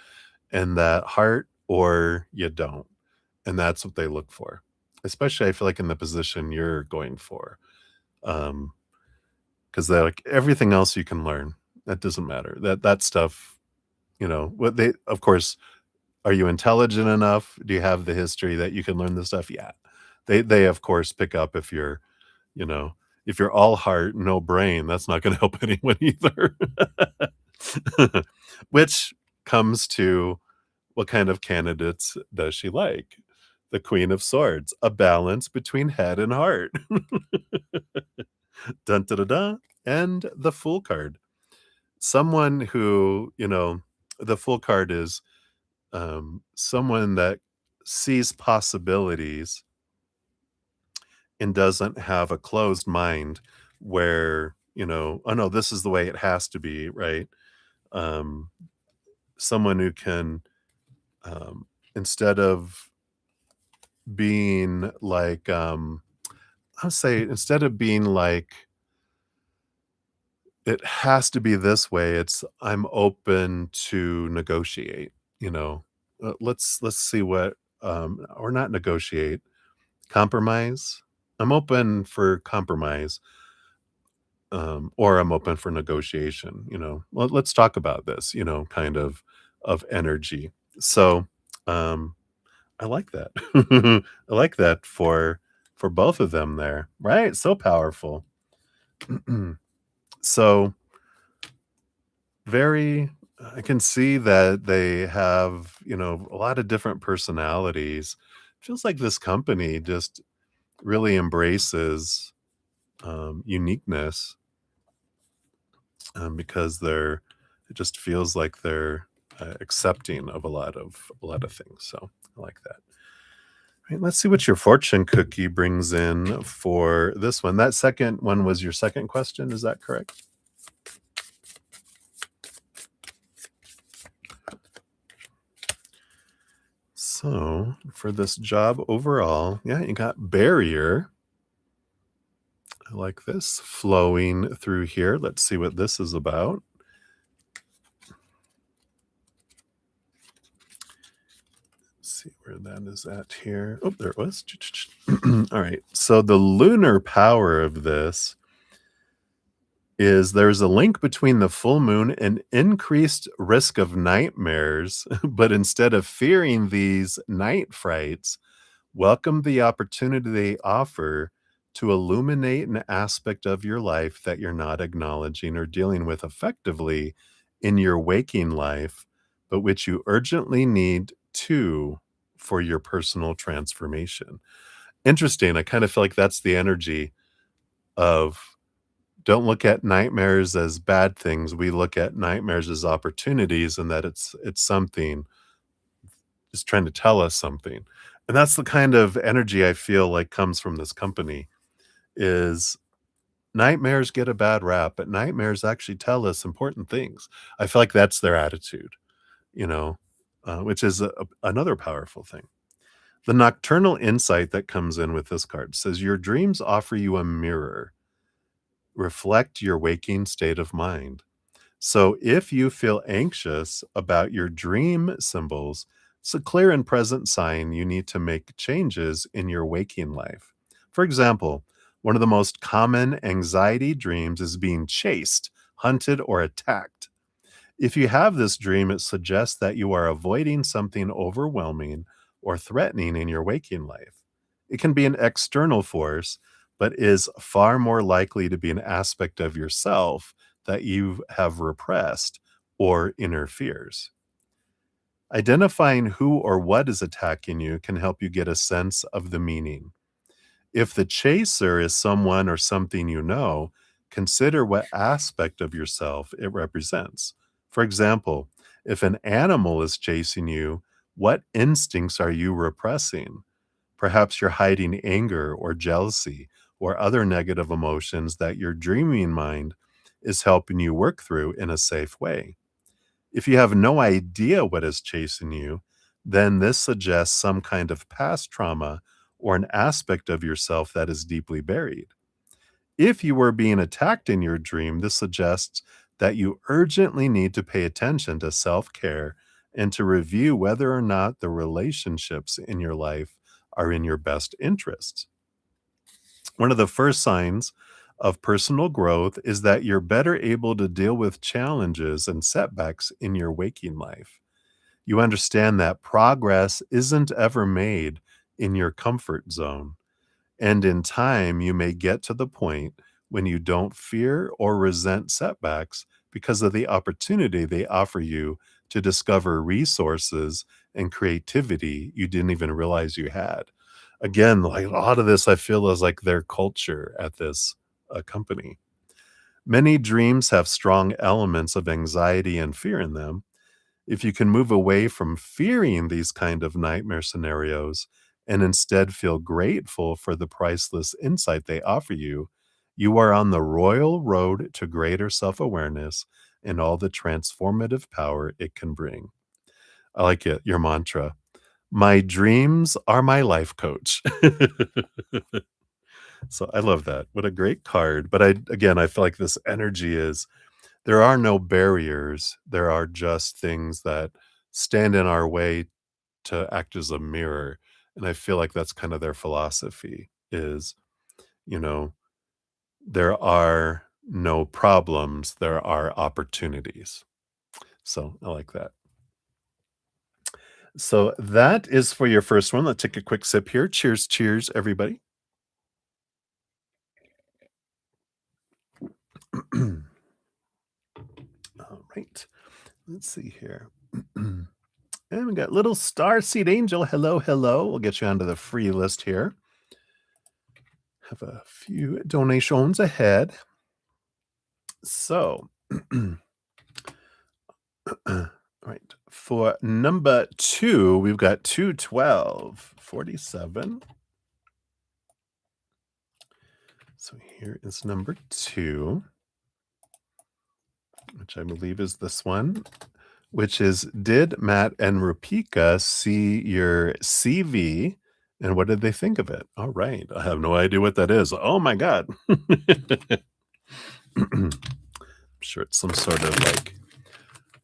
and that heart or you don't. And that's what they look for. Especially I feel like in the position you're going for. Um, because they're like everything else you can learn. That doesn't matter. That stuff, what they of course, are you intelligent enough? Do you have the history that you can learn this stuff? Yeah. They of course pick up you know, if you're all heart, no brain, that's not gonna help anyone either. Which comes to what kind of candidates does she like? The Queen of Swords, a balance between head and heart. Dun, da, da, da, and the Fool card. Someone who, the Fool card is, someone that sees possibilities and doesn't have a closed mind where, "Oh, no, this is the way it has to be," right? Um, someone who can, um, instead of being like, I'll say instead of being like, "It has to be this way," it's, "I'm open to negotiate," you know? Let's see what, or not negotiate, compromise? I'm open for compromise, or I'm open for negotiation, let's talk about this, kind of energy. So, um, I like that. I like that for both of them there, right? So powerful. So very I can see that they have, a lot of different personalities. Feels like this company just really embraces, uniqueness, because it just feels like they're, accepting of a lot of things, so I like that. Right, let's see what your fortune cookie brings in for this one. That second one was your second question, is that correct? So, for this job overall, yeah, you got barrier. I like this flowing through here. Let's see what this is about. See where that is at here. Oh, there it was. All right. So the lunar power of this is there's a link between the full moon and increased risk of nightmares, but instead of fearing these night frights, welcome the opportunity they offer to illuminate an aspect of your life that you're not acknowledging or dealing with effectively in your waking life, but which you urgently need to for your personal transformation. Interesting. I kind of feel like that's the energy of don't look at nightmares as bad things. We look at nightmares as opportunities and that it's something just trying to tell us something. And that's the kind of energy I feel like comes from this company is nightmares get a bad rap, but nightmares actually tell us important things. I feel like that's their attitude, you know, which is another powerful thing. The nocturnal insight that comes in with this card says your dreams offer you a mirror, reflect your waking state of mind. So if you feel anxious about your dream symbols, it's a clear and present sign you need to make changes in your waking life. For example, one of the most common anxiety dreams is being chased, hunted, or attacked. If you have this dream, it suggests that you are avoiding something overwhelming or threatening in your waking life. It can be an external force, but is far more likely to be an aspect of yourself that you have repressed or interferes. Identifying who or what is attacking you can help you get a sense of the meaning. If the chaser is someone or something you know, consider what aspect of yourself it represents. For example, if an animal is chasing you, what instincts are you repressing? Perhaps you're hiding anger or jealousy or other negative emotions that your dreaming mind is helping you work through in a safe way. If you have no idea what is chasing you, then this suggests some kind of past trauma or an aspect of yourself that is deeply buried. If you were being attacked in your dream, this suggests that you urgently need to pay attention to self care and to review whether or not the relationships in your life are in your best interests. One of the first signs of personal growth is that you're better able to deal with challenges and setbacks in your waking life. You understand that progress isn't ever made in your comfort zone. And in time, you may get to the point when you don't fear or resent setbacks because of the opportunity they offer you to discover resources and creativity you didn't even realize you had. Again, like a lot of this, I feel is like their culture at this company. Many dreams have strong elements of anxiety and fear in them. If you can move away from fearing these kind of nightmare scenarios and instead feel grateful for the priceless insight they offer you, you are on the royal road to greater self-awareness and all the transformative power it can bring. I like it, your mantra. My dreams are my life coach. So I love that. What a great card. But I feel like this energy is there are no barriers. There are just things that stand in our way to act as a mirror. And I feel like that's kind of their philosophy is, you know, there are no problems, there are opportunities. So I like that. So that is for your first one. Let's take a quick sip here. Cheers, cheers, everybody. All right. Let's see here. And we got little Starseed Angel. Hello, hello. We'll get you onto the free list here. Have a few donations ahead. So, right. For number 2, we've got 21247. So here is number 2, which I believe is this one, which is, did Matt and Rupika see your CV and what did they think of it? All right. I have no idea what that is. Oh my God. I'm sure it's some sort of like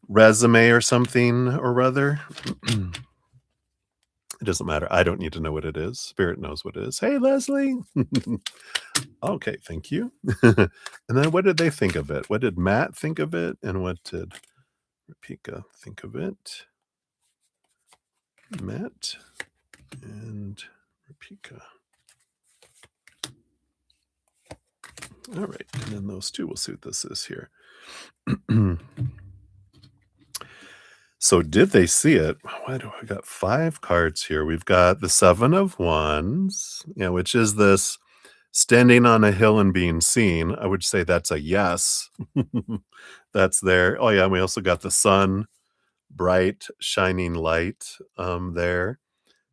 resume or something or other. It doesn't matter. I don't need to know what it is. Spirit knows what it is. Hey, Leslie. Okay, thank you. And then what did they think of it? What did Matt think of it? And what did Rupika think of it? Matt and Rupika. All right. And then those two, we'll see what this is here. So did they see it? Why do I got 5 cards here? We've got the 7 of Wands, yeah, which is this standing on a hill and being seen. I would say that's a yes. That's there. Oh, yeah, and we also got the sun, bright, shining light, there.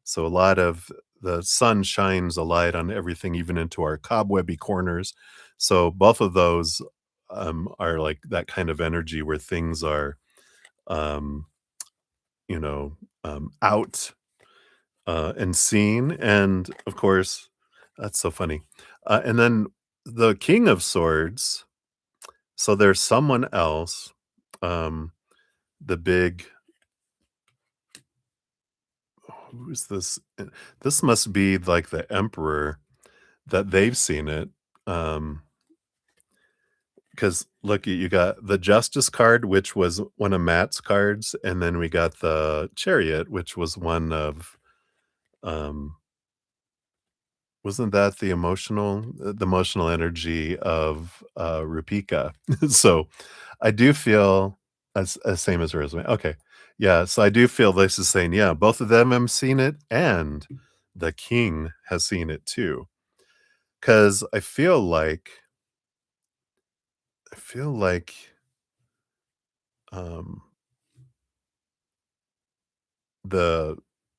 So a lot of the sun shines a light on everything, even into our cobwebby corners. So both of those, are like that kind of energy where things are, um you know, out, and seen, and of course that's so funny. And then the King of Swords, so there's someone else, um, the big who is this? This must be like the Emperor that they've seen it, because look, you got the Justice card, which was one of Matt's cards, and then we got the Chariot, which was one of, um wasn't that the emotional energy of, Rupika? So, I do feel as same as resume. Okay. Yeah, so I do feel this is saying, yeah, both of them have seen it, and the king has seen it too. Because I feel like, um,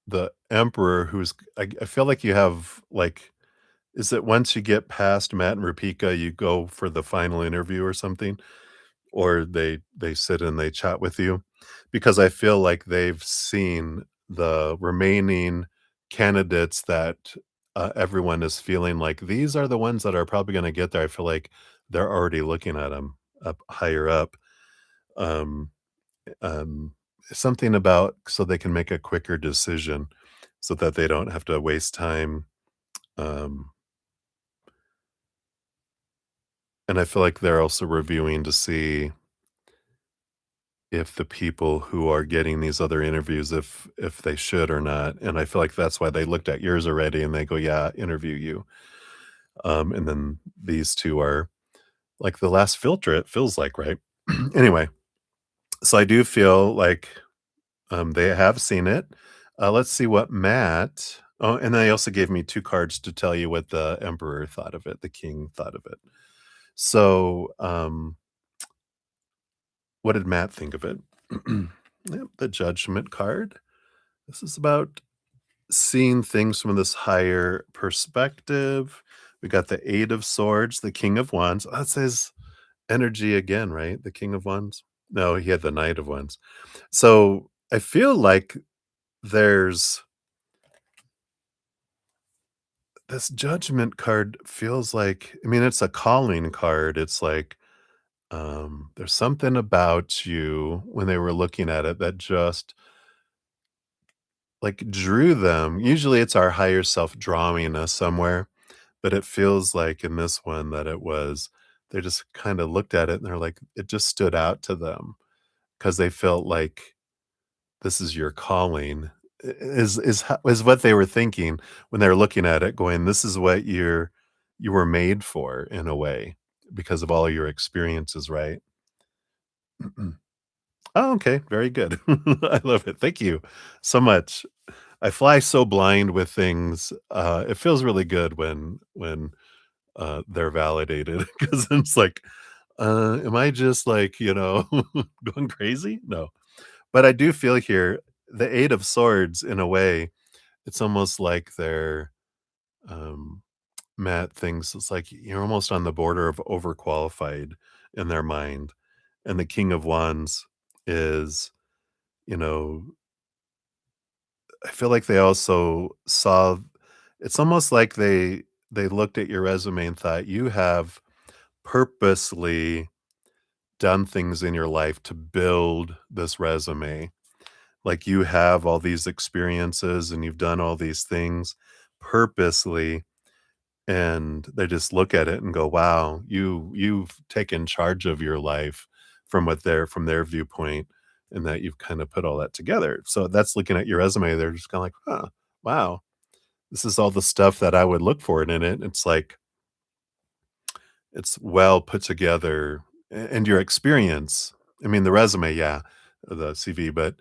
the emperor who's I feel like you have, like is it once you get past Matt and Rapika, you go for the final interview or something? Or they sit and they chat with you? Because I feel like they've seen the remaining candidates that, everyone is feeling like these are the ones that are probably gonna get there. I feel like they're already looking at them up higher up. Um, um, Something about so they can make a quicker decision so that they don't have to waste time, um, and I feel like they're also reviewing to see if the people who are getting these other interviews, if they should or not, and I feel like that's why they looked at yours already and they go, "Yeah, interview you." And then these 2 are like the last filter, it feels like, right? Anyway, so I do feel like, they have seen it. Let's see what Matt and they also gave me 2 cards to tell you what the emperor thought of it, the king thought of it. So, what did Matt think of it? Yep, the judgment card. This is about seeing things from this higher perspective. We got the 8 of swords, the king of wands. That says energy again, right? The king of wands? No, he had the knight of wands. So, I feel like there's this judgment card feels like I mean, it's a calling card. It's like, there's something about you when they were looking at it that just, like, drew them. Usually, it's our higher self drawing us somewhere. But it feels like in this one that it was they just kinda looked at it and they're like it just stood out to them because they felt like this is your calling, I is what they were thinking when they were looking at it going, "This is what you were made for in a way because of all your experiences," right? Oh, okay, very good. I love it. Thank you so much. I fly so blind with things, it feels really good when they're validated because it's like, am I just like, going crazy? No. But I do feel here the 8 of swords in a way, it's almost like they're um Matt thinks it's like you're almost on the border of overqualified in their mind. And the King of Wands is, you know, I feel like they also saw it's almost like they looked at your resume and thought you have purposely done things in your life to build this resume. Like you have all these experiences and you've done all these things purposely and they just look at it and go, "Wow, you've taken charge of your life from their viewpoint and that you've kind of put all that together." So that's looking at your resume, they're just kind of like, "Huh, wow. This is all the stuff that I would look for in it." It's like it's well put together and your experience I mean, the resume, yeah, the CV, but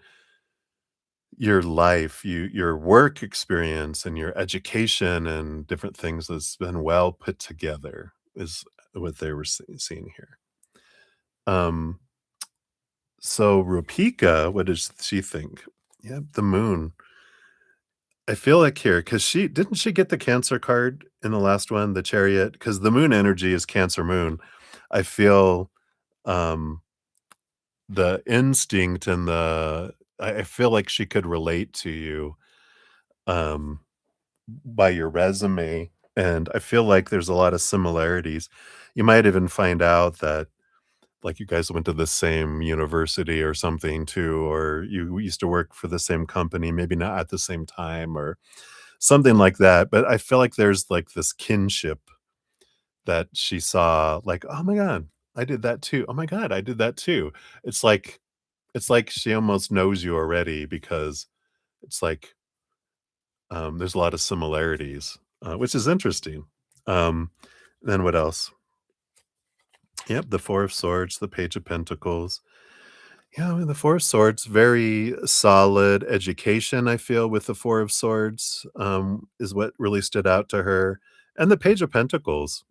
your life, your work experience and your education and different things has been well put together is what they were seeing here. Um, so Rupika, what does she think? Yep, the moon. I feel like here, because she didn't she get the Cancer card in the last one, the Chariot? Because the moon energy is Cancer moon. I feel um the instinct and I feel like she could relate to you um by your resume and I feel like there's a lot of similarities. You might even find out that like you guys went to the same university or something too, or you used to work for the same company, maybe not at the same time or something like that. But I feel like there's like this kinship that she saw, like, oh my God, I did that too. Oh my God, I did that too. It's like she almost knows you already because it's like, there's a lot of similarities, which is interesting. Um, then what else? Yep, the 4 of Swords, the Page of Pentacles. Yeah, with the Four of Swords, very solid education, I feel, with the Four of Swords, is what really stood out to her. And the Page of Pentacles,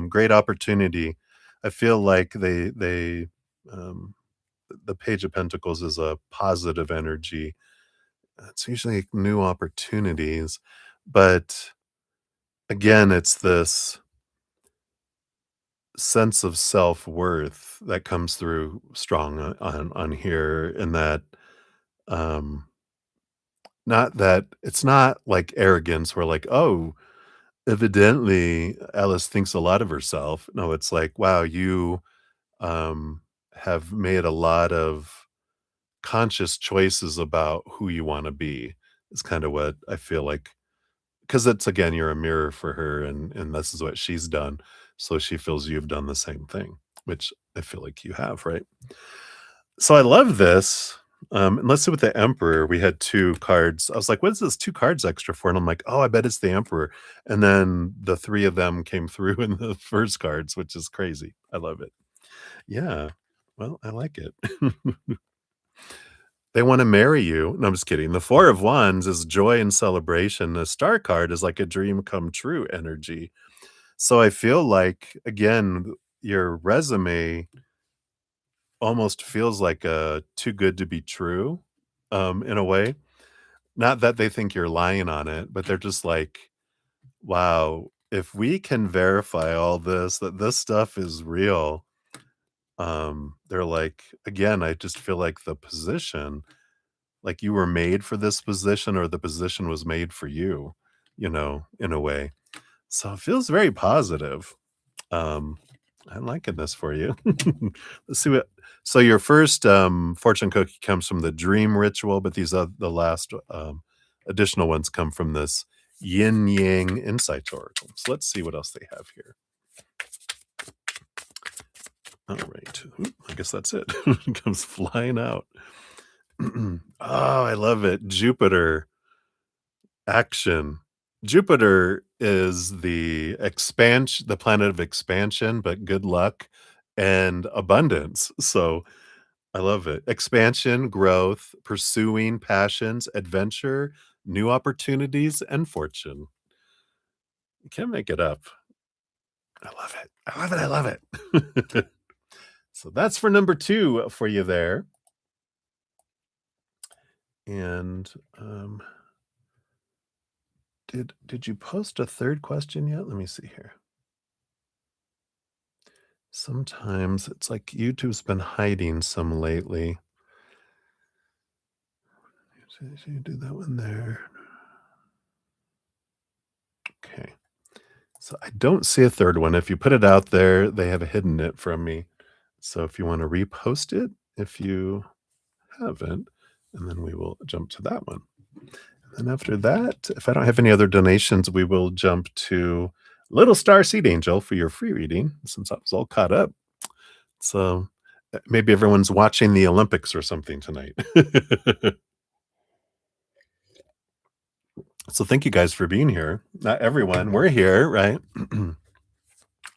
great opportunity. I feel like um, the Page of Pentacles is a positive energy. It's usually new opportunities, but again, it's this sense of self-worth that comes through strong on here, and that, um not that it's not like arrogance where like, "Oh, evidently Alice thinks a lot of herself." No, it's like, "Wow, you, um, have made a lot of conscious choices about who you wanna be," is kinda what I feel like, because it's again, you're a mirror for her, and this is what she's done, so she feels you've done the same thing, which I feel like you have, right? So I love this. And let's see with the Emperor, we had 2 cards. I was like, "What is this 2 cards extra for?" And I'm like, "Oh, I bet it's the Emperor." And then the 3 of them came through in the first cards, which is crazy. I love it. Yeah. Well, I like it. They wanna marry you. No, I'm just kidding. The 4 of Wands is joy and celebration. The Star card is like a dream come true energy. So I feel like, again, your resume almost feels like a too good to be true, in a way. Not that they think you're lying on it, but they're just like, "Wow, if we can verify all this, that this stuff is real," they're like again, I just feel like the position, like you were made for this position or the position was made for you, in a way. So it feels very positive. Um, I'm liking this for you. Let's see what so your first, fortune cookie comes from the dream ritual, but these are the last, additional ones come from this yin yang insights oracle. So let's see what else they have here. All right. Oop, I guess that's it. It comes flying out. Oh, I love it. Jupiter action. Jupiter is the planet of expansion, but good luck and abundance. So I love it. Expansion, growth, pursuing passions, adventure, new opportunities, and fortune. You can't make it up. I love it. I love it. I love it. So that's for number 2 for you there. And did you post a third question yet? Let me see here. Sometimes it's like YouTube's been hiding some lately. So you do that one there. Okay. So I don't see a third one. If you put it out there, they have hidden it from me. So if you want to repost it, if you haven't, and then we will jump to that one. And after that, if I don't have any other donations, we will jump to Little Star Seed Angel for your free reading, since I was all caught up. So maybe everyone's watching the Olympics or something tonight. So thank you guys for being here. Not everyone, we're here, right? I've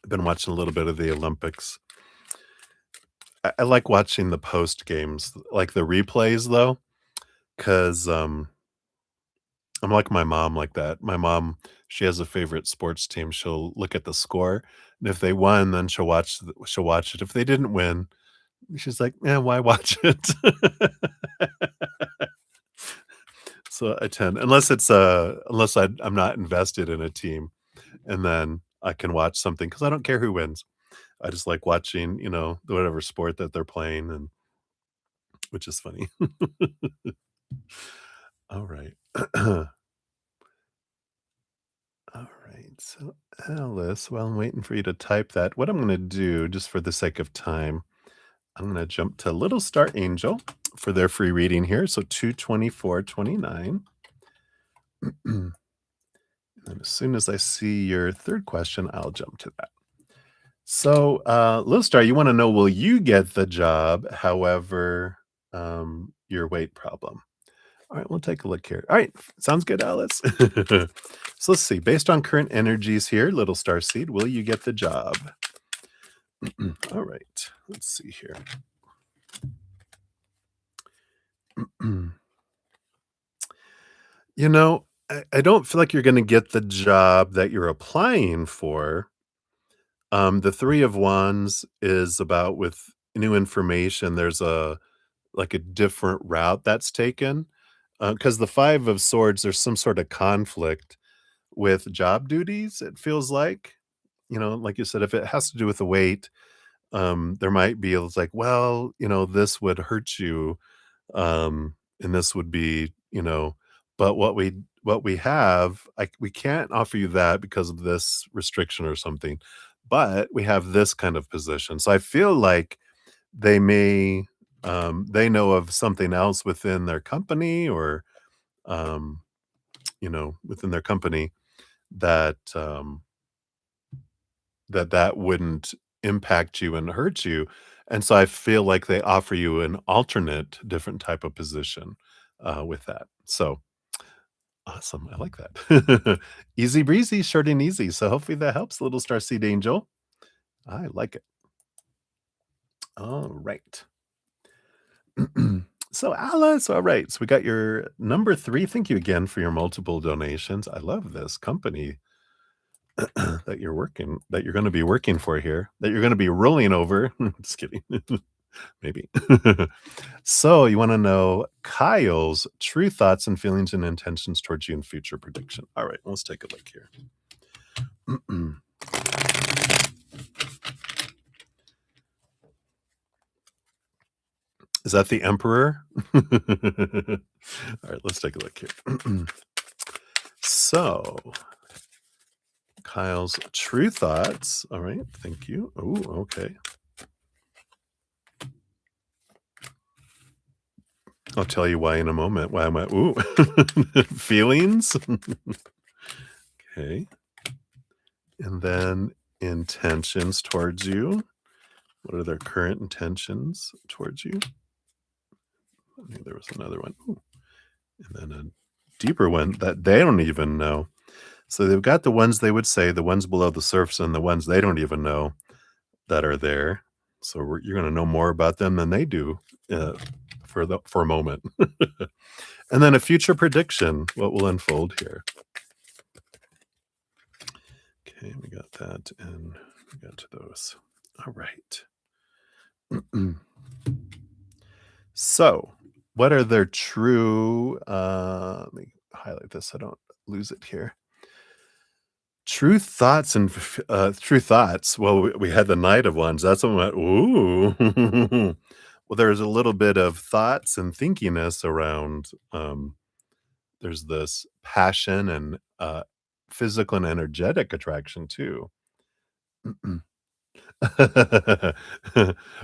been watching a little bit of the Olympics. I like watching the post games, like the replays though, because I'm like my mom like that. My mom, she has a favorite sports team. She'll look at the score, and if they won, then she'll watch it. If they didn't win, she's like, "Yeah, why watch it?" So I tend, unless I'm not invested in a team, and then I can watch something because I don't care who wins. I just like watching, whatever sport that they're playing, and which is funny. All right. All right. So, Alice, while I'm waiting for you to type that, what I'm going to do, just for the sake of time, I'm going to jump to Little Star Angel for their free reading here. So 224.29. And as soon as I see your third question, I'll jump to that. So, Little Star, you want to know, will you get the job? However, your weight problem. All right, we'll take a look here. All right, sounds good, Alice. So let's see. Based on current energies here, Little Star Seed, will you get the job? All right, let's see here. I don't feel like you're gonna get the job that you're applying for. The 3 of Wands is about with new information, there's a different route that's taken, because the 5 of Swords, there's some sort of conflict with job duties, it feels like. Like you said, if it has to do with the weight, there might be it's like, "Well, this would hurt you, and this would be," but what we have, we can't offer you that because of this restriction or something, but we have this kind of position. So I feel like they know of something else within their company or, um, within their company that, that wouldn't impact you and hurt you, and so I feel like they offer you an alternate different type of position, with that. So, awesome, I like that. Easy breezy, short and easy, so hopefully that helps, little starseed angel. I like it. Alright. So, Alice, alright, so we got your number 3. Thank you again for your multiple donations. I love this company that you're gonna be working for here, that you're gonna be rolling over. Just kidding. Maybe. So, you wanna know Kyle's true thoughts and feelings and intentions towards you in future prediction. Alright, let's take a look here. Is that the Emperor? Alright, let's take a look here. So, Kyle's true thoughts. Alright, thank you. Oh, okay. I'll tell you why in a moment, why I went, "Ooh." Feelings? Okay. And then intentions towards you. What are their current intentions towards you? I think there was another one. Ooh. And then a deeper one that they don't even know. So they've got the ones they would say, the ones below the surface, and the ones they don't even know that are there. So you're going to know more about them than they do for a moment. And then a future prediction, what will unfold here. Okay, we got that, and we got to those. All right. So, what are their true, let me highlight this so I don't lose it here. True thoughts and true thoughts. Well, we had the Knight of Wands. That's when we went, ooh. Well, there's a little bit of thoughts and thinkiness around. There's this passion and physical and energetic attraction too.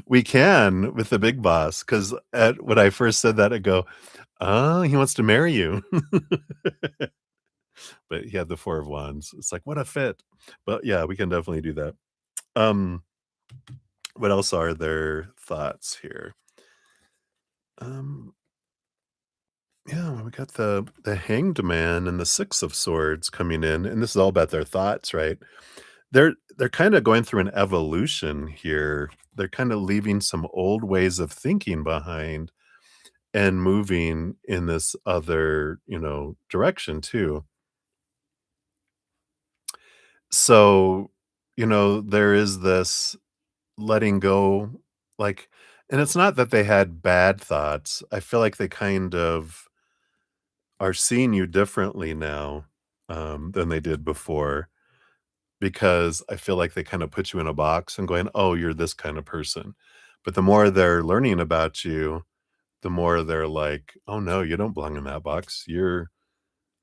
We can with the big boss because when I first said that, I go, "Oh, he wants to marry you." But he had the 4 of Wands. It's like, what a fit. But yeah, we can definitely do that. Um, what else are their thoughts here? Um, yeah, well, we got the Hanged Man and the 6 of Swords coming in, and this is all about their thoughts, right? They're kinda going through an evolution here. They're kinda leaving some old ways of thinking behind and moving in this other, direction too. So, there is this letting go, like, and it's not that they had bad thoughts. I feel like they kind of are seeing you differently now, than they did before, because I feel like they kinda put you in a box and going, "Oh, you're this kind of person." But the more they're learning about you, the more they're like, "Oh, no, you don't belong in that box.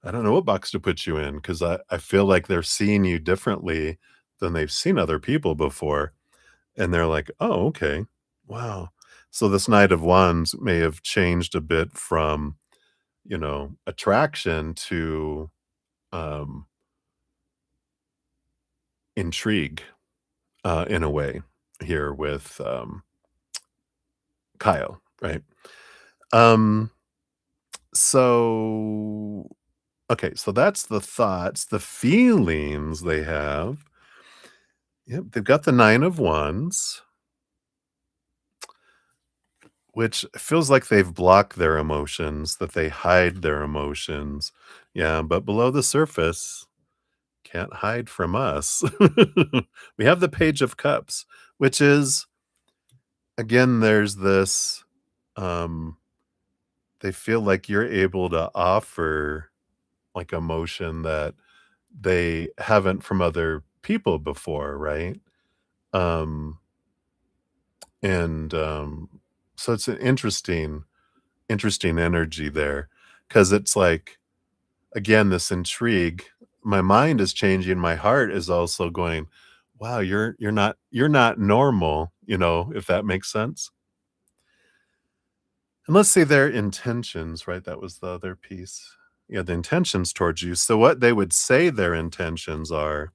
I don't know what box to put you in," 'cause I feel like they're seeing you differently than they've seen other people before, and they're like, "Oh, okay. Wow." So this Knight of Wands may have changed a bit from, attraction to, um, intrigue, in a way here with, Kyle, right? Um, so okay, so that's the thoughts, the feelings they have. Yep, they've got the 9 of Wands. which feels like they've blocked their emotions, that they hide their emotions. Yeah, but below the surface, can't hide from us. We have the Page of Cups, which is again, there's this, um, they feel like you're able to offer, like, emotion that they haven't from other people before, right? Um, and so it's an interesting energy there, because it's like, again, this intrigue. My mind is changing, my heart is also going, "Wow, you're not normal," if that makes sense? And let's say their intentions, right? That was the other piece. Yeah, the intentions towards you. So what they would say their intentions are,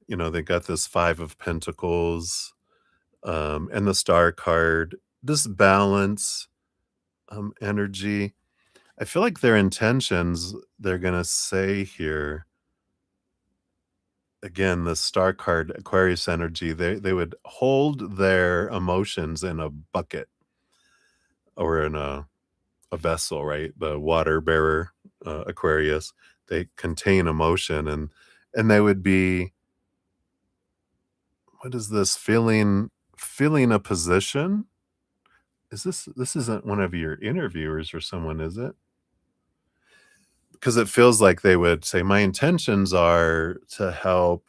they got this 5 of Pentacles, and the Star card, this balance, energy. I feel like their intentions, they're gonna say here, again, the Star card, Aquarius energy, they would hold their emotions in a bucket or in a vessel, right? The water bearer, Aquarius, they contain emotion, and they would be, what is this, feeling a position? This isn't one of your interviewers or someone, is it? Because it feels like they would say, "My intentions are to help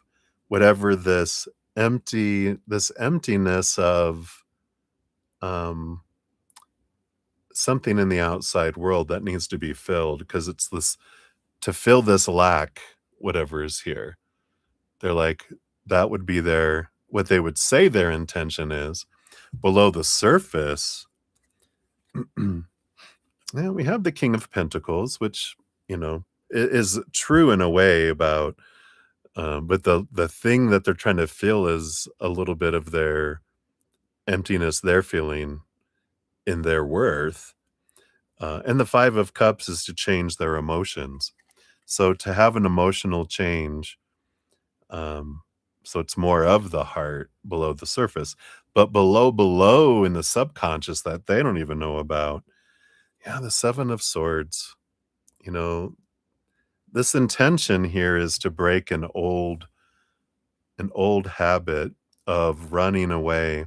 whatever this emptiness of, um, something in the outside world that needs to be filled, because it's this to fill this lack, whatever is here." They're like, that would be what they would say their intention is. Below the surface, yeah, we have the King of Pentacles, which, is true in a way about, but the thing that they're trying to fill is a little bit of their emptiness they're feeling in their worth. And the Five of Cups is to change their emotions. So to have an emotional change, um, so it's more of the heart below the surface, but below in the subconscious that they don't even know about. Yeah, the Seven of Swords. You know, this intention here is to break an old habit of running away.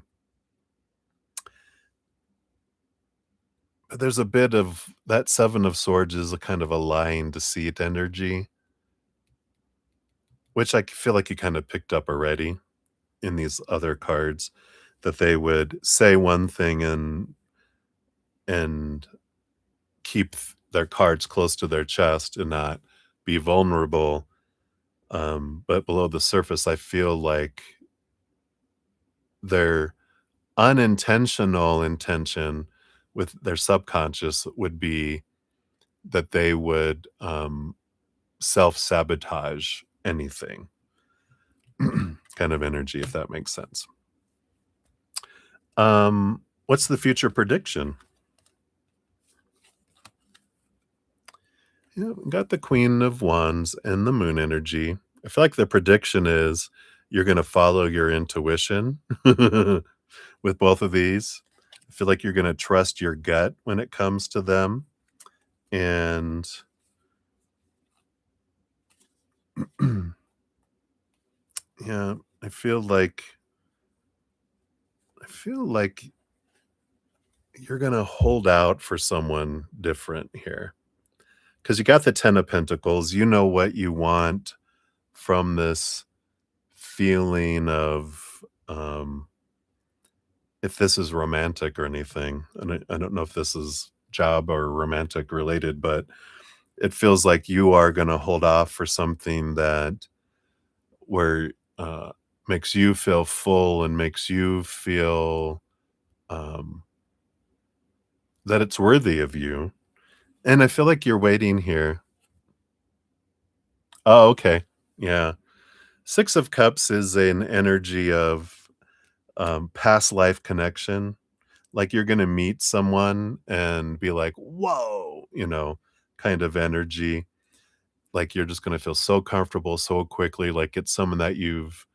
But there's a bit of that Seven of Swords is a kind of a lying deceit energy, which I feel like you kind of picked up already in these other cards, that they would say one thing and keep their cards close to their chest and not be vulnerable. But below the surface, I feel like their unintentional intention with their subconscious would be that they would, self-sabotage anything, kind of energy, if that makes sense. What's the future prediction? Yeah, got the Queen of Wands and the Moon energy. I feel like the prediction is you're gonna follow your intuition with both of these. I feel like you're gonna trust your gut when it comes to them, and yeah, I feel like you're gonna hold out for someone different here, because you got the 10 of Pentacles, you know what you want from this feeling of, if this is romantic or anything, and I don't know if this is job or romantic related, but it feels like you are gonna hold off for something that where, makes you feel full and makes you feel, um, that it's worthy of you, and I feel like you're waiting here. Oh, okay. Yeah. Six of Cups is an energy of, past life connection. Like you're gonna meet someone and be like, "Whoa," kind of energy. Like you're just gonna feel so comfortable so quickly, like it's someone that you've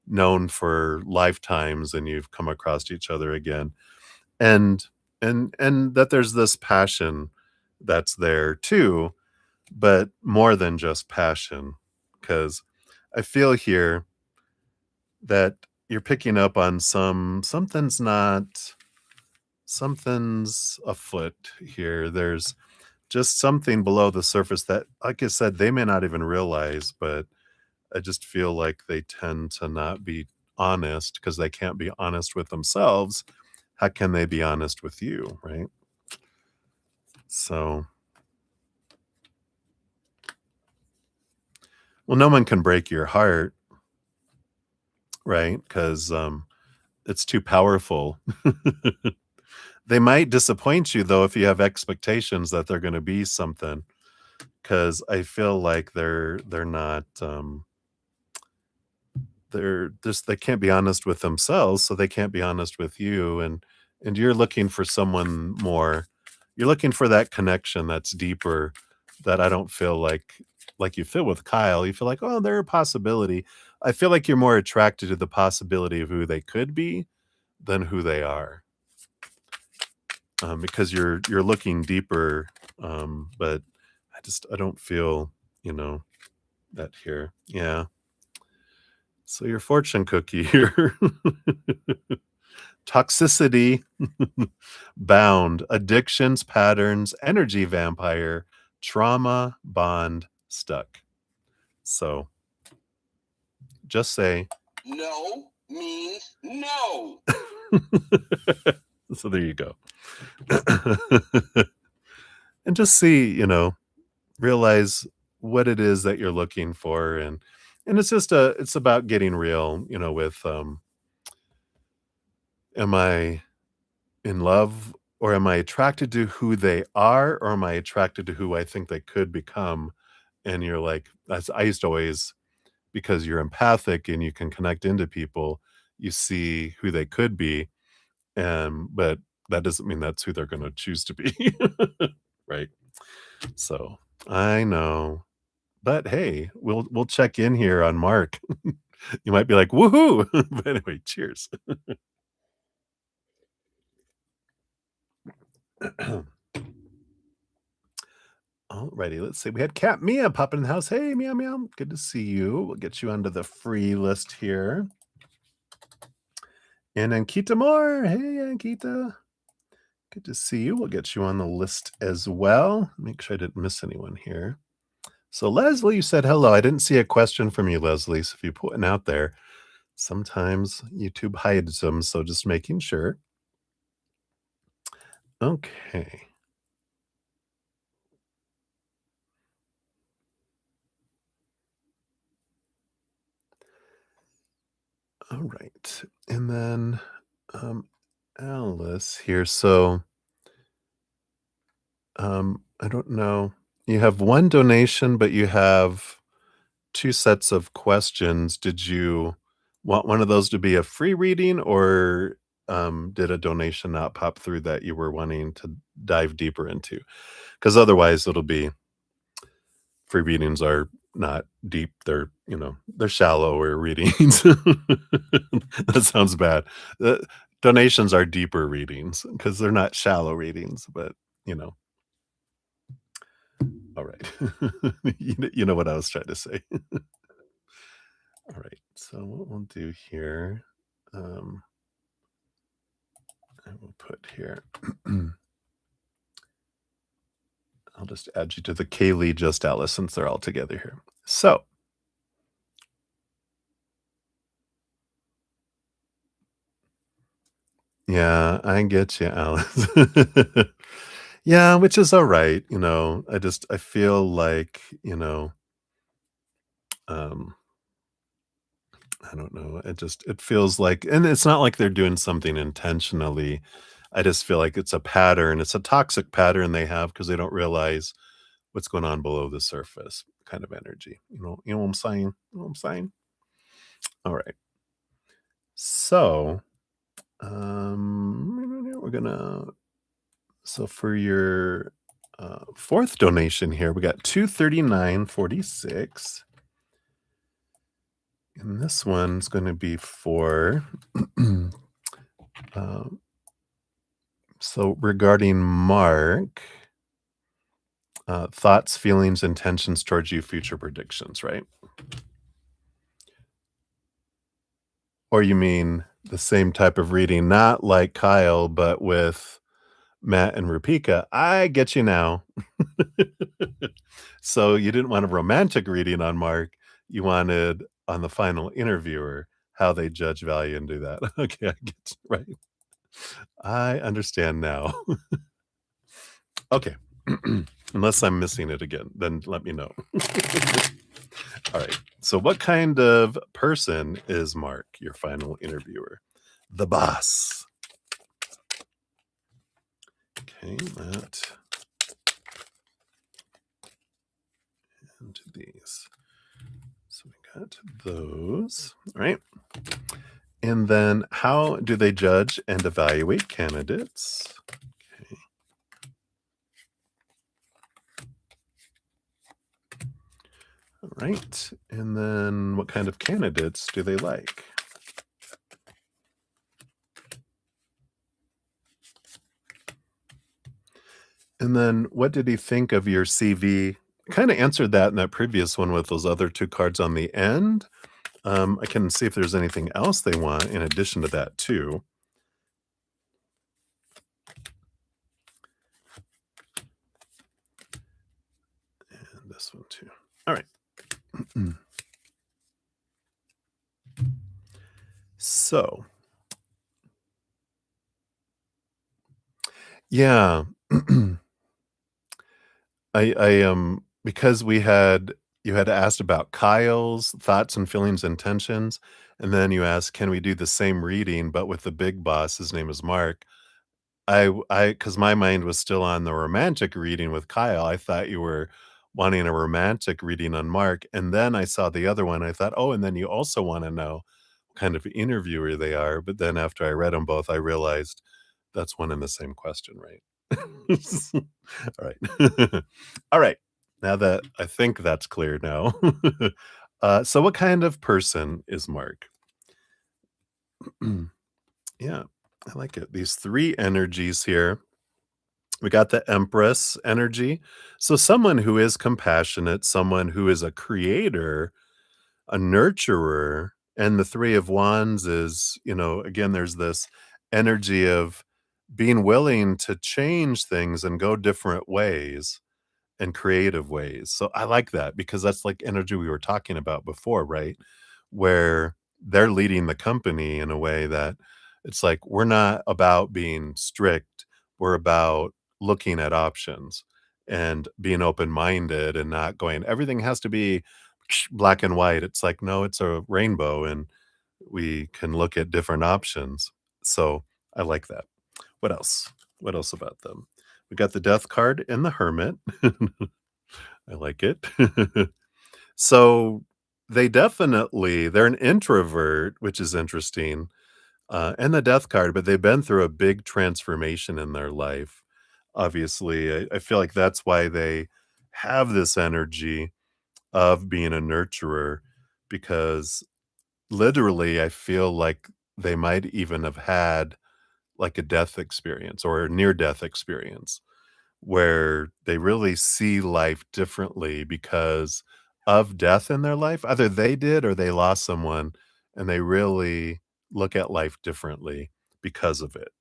known for lifetimes and you've come across each other again. And and that there's this passion that's there too, but more than just passion, because I feel here that you're picking up on something's afoot here. There's just something below the surface that, like I said, they may not even realize, but I just feel like they tend to not be honest because they can't be honest with themselves. How can they be honest with you, right? So, well, no one can break your heart, right? Because it's too powerful. They might disappoint you though if you have expectations that they're going to be something. Because I feel like they're not they're just they can't be honest with themselves, so they can't be honest with you, and you're looking for someone more. You're looking for that connection that's deeper that I don't feel like you feel with Kyle. You feel like, "Oh, they're a possibility." I feel like you're more attracted to the possibility of who they could be than who they are, because you're looking deeper, but I don't feel, you know, that here. Yeah. So your fortune cookie here. Toxicity, bound, addictions, patterns, energy vampire, trauma, bond, stuck. So just say no means no. So there you go. And just see, realize what it is that you're looking for, and it's about getting real, with am I in love, or am I attracted to who they are, or am I attracted to who I think they could become? And you're like, as I used to always, because you're empathic and you can connect into people, you see who they could be, but that doesn't mean that's who they're going to choose to be. Right? So I know, but hey, we'll check in here on Mark. You might be like, woohoo! But anyway, cheers. Alrighty, let's see. We had Cat Mia popping in the house. Hey, meow meow. Good to see you. We'll get you onto the free list here. And Ankita Moore. Hey, Ankita. Good to see you. We'll get you on the list as well. Make sure I didn't miss anyone here. So, Leslie, you said hello. I didn't see a question from you, Leslie. So, if you put one out there, sometimes YouTube hides them. So, just making sure. Okay. All right. And then Alice here. So, I don't know. You have one donation, but you have two sets of questions. Did you want one of those to be a free reading, or did a donation not pop through that you were wanting to dive deeper into? Because otherwise, it'll be free readings are not deep. They're shallower readings. That sounds bad. Donations are deeper readings because they're not shallow readings, but you know. All right. You know what I was trying to say. All right. So what we'll do here, I will put here. I'll just add you to the Kaylee Just Alice since they're all together here. So yeah, I get you, Alice. Yeah, which is all right. I feel like, um, I don't know. It feels like, and it's not like they're doing something intentionally. I just feel like it's a pattern. It's a toxic pattern they have because they don't realize what's going on below the surface kind of energy. You know what I'm saying? You know what I'm saying? All right. So, we're gonna so for your fourth donation here, we got 239.46. And this one's going to be for um, so regarding Mark, thoughts, feelings, intentions towards you, future predictions, right? Or you mean the same type of reading, not like Kyle, but with Matt and Rupika? I get you now. So you didn't want a romantic reading on Mark. You wanted on the final interviewer how they judge value and do that. Okay, I get you, right. I understand now. Okay. Unless I'm missing it again, then let me know. All right. So, what kind of person is Mark, your final interviewer? The boss. Okay, that into these. So we got those. All right. And then how do they judge and evaluate candidates? Okay. All right. And then what kind of candidates do they like? And then what did he think of your CV? Kind of answered that in that previous one with those other two cards on the end. I can see if there's anything else they want in addition to that too. And this one too. All right. So, yeah. Because we had you had asked about Kyle's thoughts and feelings, intentions, and then you asked, "Can we do the same reading, but with the big boss?" His name is Mark. Because my mind was still on the romantic reading with Kyle. I thought you were wanting a romantic reading on Mark, and then I saw the other one. I thought, "Oh, and then you also wanna know what kind of interviewer they are," but then after I read them both, I realized that's one and the same question, right? All right. All right. Now that I think that's clear now. So what kind of person is Mark? Yeah, I like it. These 3 energies here. We got the Empress energy. So someone who is compassionate, someone who is a creator, a nurturer, and the 3 of Wands is, again, there's this energy of being willing to change things and go different ways and creative ways. So I like that because that's like energy we were talking about before, right? Where they're leading the company in a way that it's like we're not about being strict, we're about looking at options and being open-minded and not going everything has to be black and white. It's like no, it's a rainbow and we can look at different options. So I like that. What else? What else about them? We got the Death card and the Hermit. I like it. So, they're an introvert, which is interesting, and the Death card, but they've been through a big transformation in their life. Obviously, I feel like that's why they have this energy of being a nurturer because literally, I feel like they might even have had, like, a death experience or a near-death experience where they really see life differently because of death in their life. Either they did or they lost someone, and they really look at life differently because of it.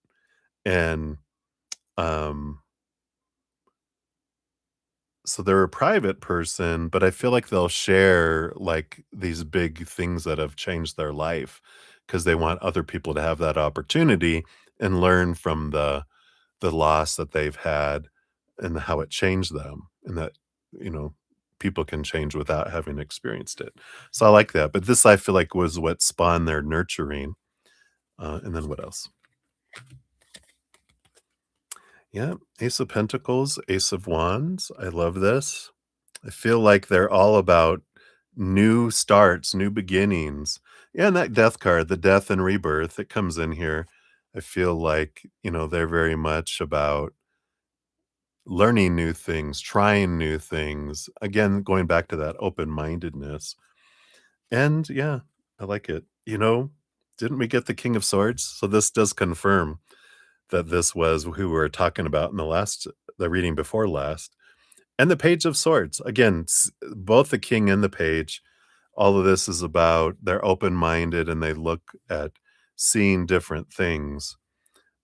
And, um, so they're a private person, but I feel like they'll share, like, these big things that have changed their life because they want other people to have that opportunity and learn from the loss that they've had and how it changed them and that, you know, people can change without having experienced it. So I like that. But this I feel like was what spawned their nurturing. And then what else? Yeah, Ace of Pentacles, Ace of Wands. I love this. I feel like they're all about new starts, new beginnings. Yeah, and that death card, the death and rebirth, it comes in here. I feel like, they're very much about learning new things, trying new things. Again, going back to that open-mindedness. And yeah. I like it. Didn't we get the King of Swords? So this does confirm that this was who we were talking about in the reading before last. And the Page of Swords. Again, both the king and the page. All of this is about they're open-minded and they look at seeing different things,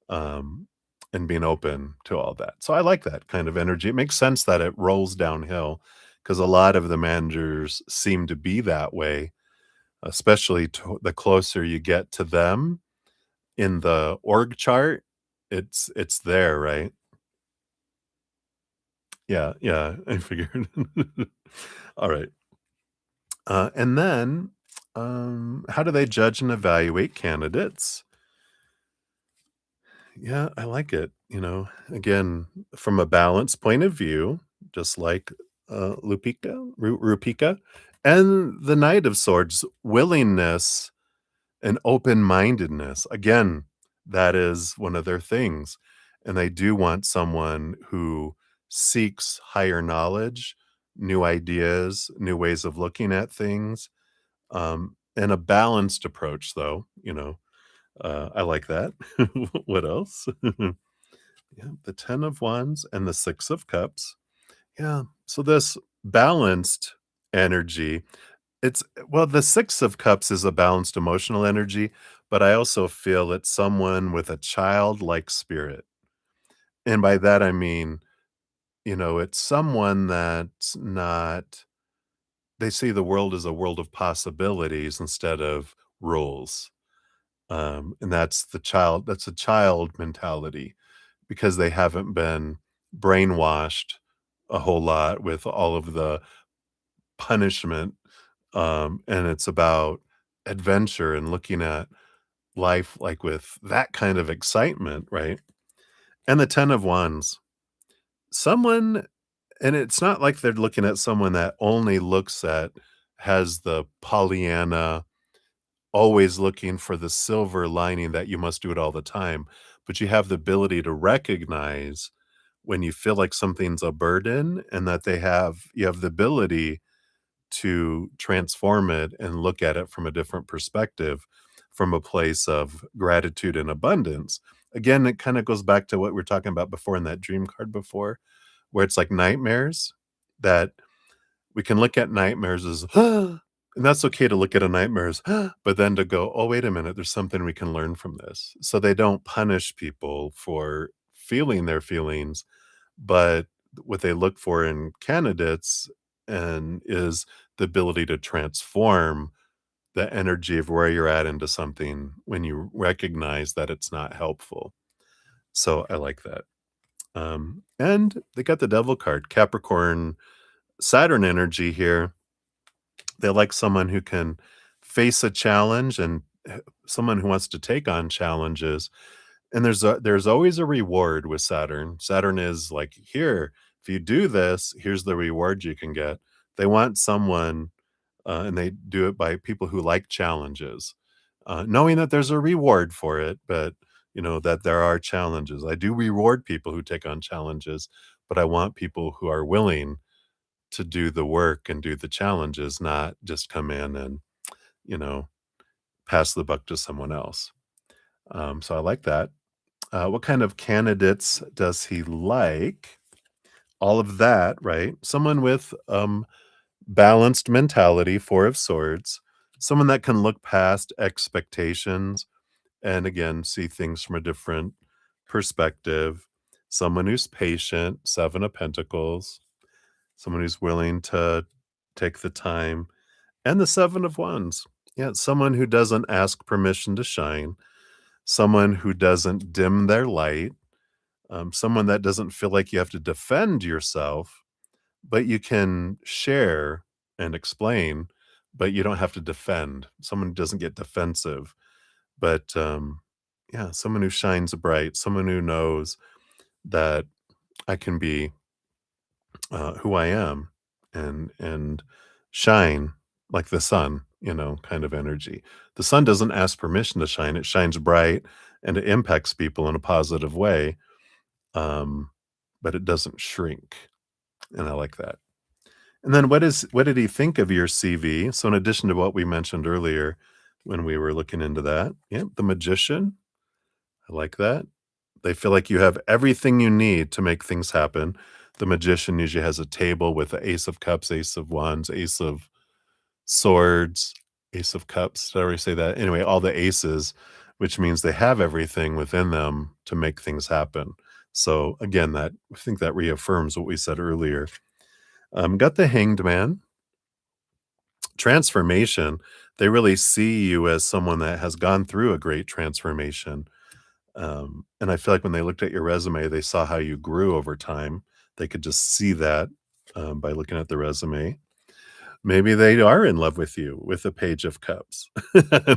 um, and being open to all that. So I like that kind of energy. It makes sense that it rolls downhill because a lot of the managers seem to be that way, especially the closer you get to them in the org chart. It's there, right? Yeah, yeah, I figured. All right. And then, how do they judge and evaluate candidates? Yeah, I like it. Again, from a balance point of view, just like Rupika, and the Knight of Swords, willingness and open mindedness. Again, that is one of their things. And they do want someone who seeks higher knowledge, new ideas, new ways of looking at things, and a balanced approach, though. I like that. What else? Yeah, the 10 of Wands and the 6 of Cups. Yeah. So this balanced energy, it's well, the 6 of Cups is a balanced emotional energy, but I also feel it's someone with a childlike spirit. And by that I mean, it's someone that's not they see the world as a world of possibilities instead of rules. And that's a child mentality because they haven't been brainwashed a whole lot with all of the punishment. And it's about adventure and looking at life like with that kind of excitement, right? And the 10 of Wands, someone, and it's not like they're looking at someone that only has the Pollyanna, always looking for the silver lining that you must do it all the time, but you have the ability to recognize when you feel like something's a burden and that you have the ability to transform it and look at it from a different perspective, from a place of gratitude and abundance. Again, it kind of goes back to what we were talking about before in that dream card before, where it's like nightmares that we can look at nightmares as, and that's okay to look at a nightmare as, but then to go, oh, wait a minute, there's something we can learn from this. So they don't punish people for feeling their feelings, but what they look for in candidates and is the ability to transform the energy of where you're at into something when you recognize that it's not helpful. So I like that. And they got the devil card, Capricorn, Saturn energy here. They like someone who can face a challenge and someone who wants to take on challenges. And there's always a reward with Saturn. Saturn is like, here, if you do this, here's the reward you can get. They want someone, and they do it by people who like challenges, knowing that there's a reward for it, but that there are challenges. I do reward people who take on challenges, but I want people who are willing to do the work and do the challenges, not just come in and, you know, pass the buck to someone else. So I like that. What kind of candidates does he like? All of that, right? Someone with balanced mentality, 4 of Swords, someone that can look past expectations and again see things from a different perspective, someone who's patient, 7 of Pentacles, someone who's willing to take the time, and the 7 of Wands. Yeah, someone who doesn't ask permission to shine, someone who doesn't dim their light, someone that doesn't feel like you have to defend yourself, but you can share and explain, but you don't have to defend. Someone who doesn't get defensive, but yeah, someone who shines bright, someone who knows that I can be who I am and shine like the sun, kind of energy. The sun doesn't ask permission to shine; it shines bright and it impacts people in a positive way, um, but it doesn't shrink, and I like that. And then what did he think of your CV? So in addition to what we mentioned earlier, when we were looking into that. Yep, the magician. I like that. They feel like you have everything you need to make things happen. The magician usually has a table with the ace of cups, ace of wands, ace of swords, ace of cups. Did I already say that? Anyway, all the aces, which means they have everything within them to make things happen. So again, that I think that reaffirms what we said earlier. Got the hanged man. Transformation. They really see you as someone that has gone through a great transformation. And I feel like when they looked at your resume, they saw how you grew over time. They could just see that by looking at the resume. Maybe they are in love with you with the Page of Cups.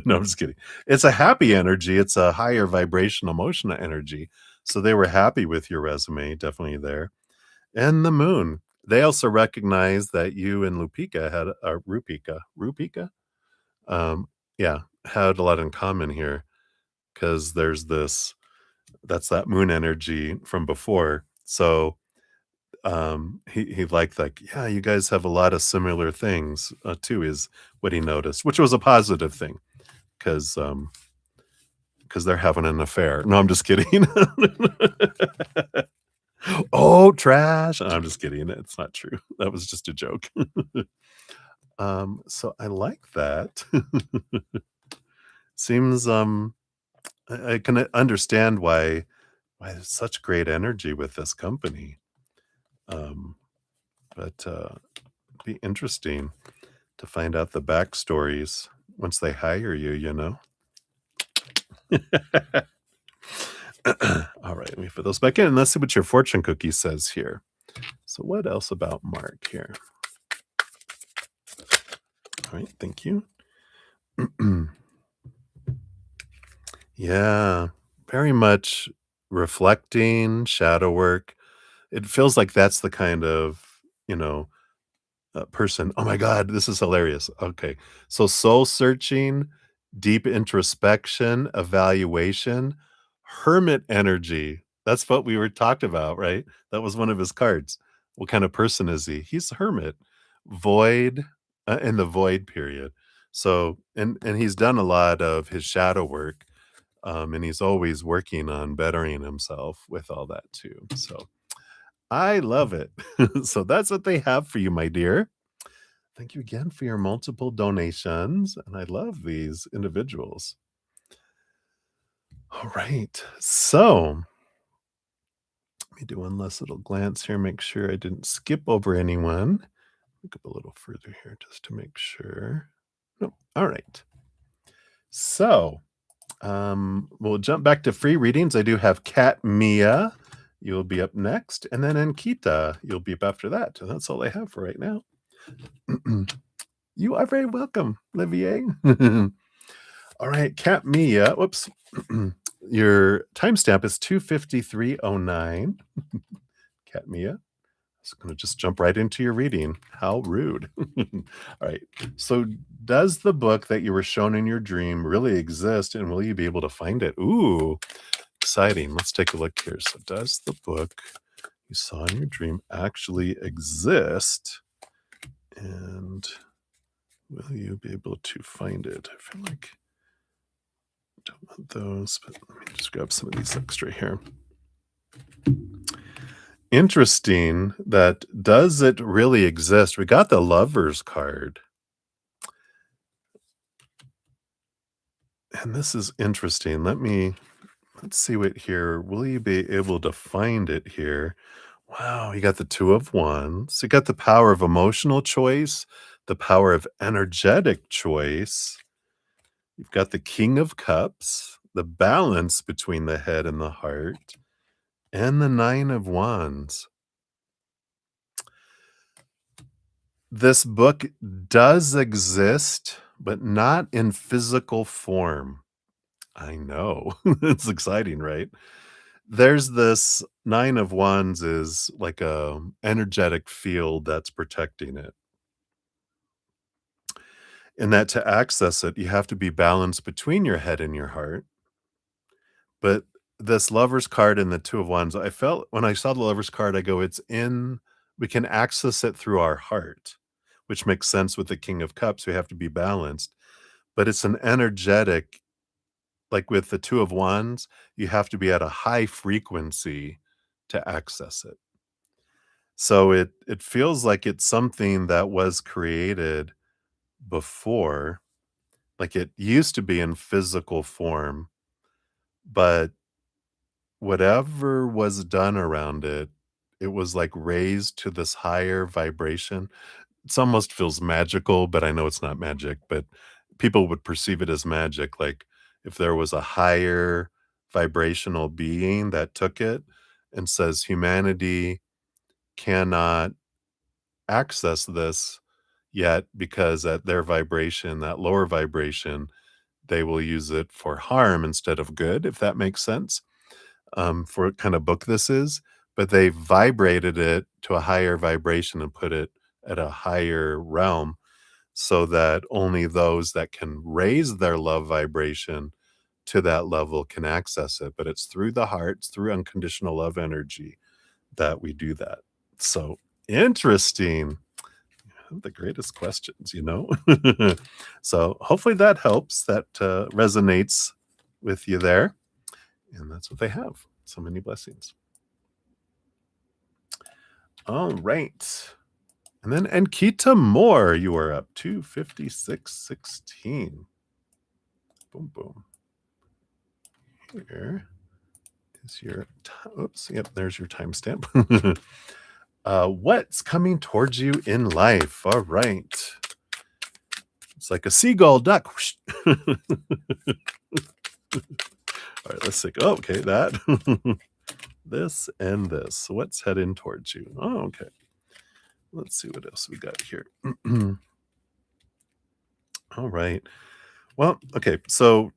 No, I'm just kidding. It's a happy energy. It's a higher vibration, emotional energy. So they were happy with your resume, definitely there. And the moon. They also recognize that you and Lupika had Rupika, um, yeah, had a lot in common here because there's this that's that moon energy from before. So he liked like, yeah, you guys have a lot of similar things too, is what he noticed, which was a positive thing because they're having an affair. No, I'm just kidding. Oh, trash. I'm just kidding. It's not true. That was just a joke. So I like that. Seems I can understand why there's such great energy with this company. Um, but be interesting to find out the backstories once they hire you, you know? All right, let me put those back in and let's see what your fortune cookie says here. So what else about Mark here? All right, thank you. Yeah, very much reflecting, shadow work. It feels like that's the kind of, you know, person. Oh my God, this is hilarious. Okay. So soul searching, deep introspection, evaluation, hermit energy. That's what we were talked about, right? That was one of his cards. What kind of person is he? He's a hermit. Void in the void period. So and he's done a lot of his shadow work. And he's always working on bettering himself with all that too. So I love it. So that's what they have for you, my dear. Thank you again for your multiple donations, and I love these individuals. All right, so let me do one last little glance here, make sure I didn't skip over anyone. Look up a little further here just to make sure. No, all right. So, we'll jump back to free readings. I do have Kat Mia. You'll be up next, and then Ankita, you'll be up after that. And that's all I have for right now. You are very welcome, Olivier. All right, Cat Mia. Whoops. Your timestamp is 2:53:09. Cat Mia. It's going to just jump right into your reading. How rude. All right. So, does the book that you were shown in your dream really exist and will you be able to find it? Ooh, exciting. Let's take a look here. So, does the book you saw in your dream actually exist? And will you be able to find it? I feel like I don't want those, but let me just grab some of these extra here. Interesting that does it really exist? We got the Lovers card. And this is interesting. Let's see what here. Will you be able to find it here? Wow, you got the Two of Wands. You got the power of emotional choice, the power of energetic choice. You've got the King of Cups, the balance between the head and the heart, and the Nine of Wands. This book does exist, but not in physical form. I know. It's exciting, right? There's this Nine of Wands is like a energetic field that's protecting it. And that to access it, you have to be balanced between your head and your heart. But this Lovers card and the Two of Wands, I felt when I saw the Lovers card, I go, we can access it through our heart, which makes sense with the King of Cups. We have to be balanced. but it's an energetic, like with the 2 of wands, you have to be at a high frequency to access it. So it feels like it's something that was created before, like it used to be in physical form, but whatever was done around it, it was like raised to this higher vibration. It's almost feels magical, but I know it's not magic, but people would perceive it as magic. Like if there was a higher vibrational being that took it and says humanity cannot access this yet because at their vibration, that lower vibration, they will use it for harm instead of good, if that makes sense, for what kind of book this is. But they vibrated it to a higher vibration and put it at a higher realm so that only those that can raise their love vibration to that level can access it. But it's through the heart, it's through unconditional love energy that we do that. So interesting. The greatest questions, you know? So hopefully that helps, that resonates with you there. And that's what they have. So many blessings. All right. And then Ankita Moore, you are up 256.16. Boom, boom. Here is your, oops, yep, there's your timestamp. What's coming towards you in life? All right. It's like a seagull duck. All right, let's see. Oh, okay, that. This and this. What's heading towards you? Oh, okay. Let's see what else we got here. All right. Well, okay. So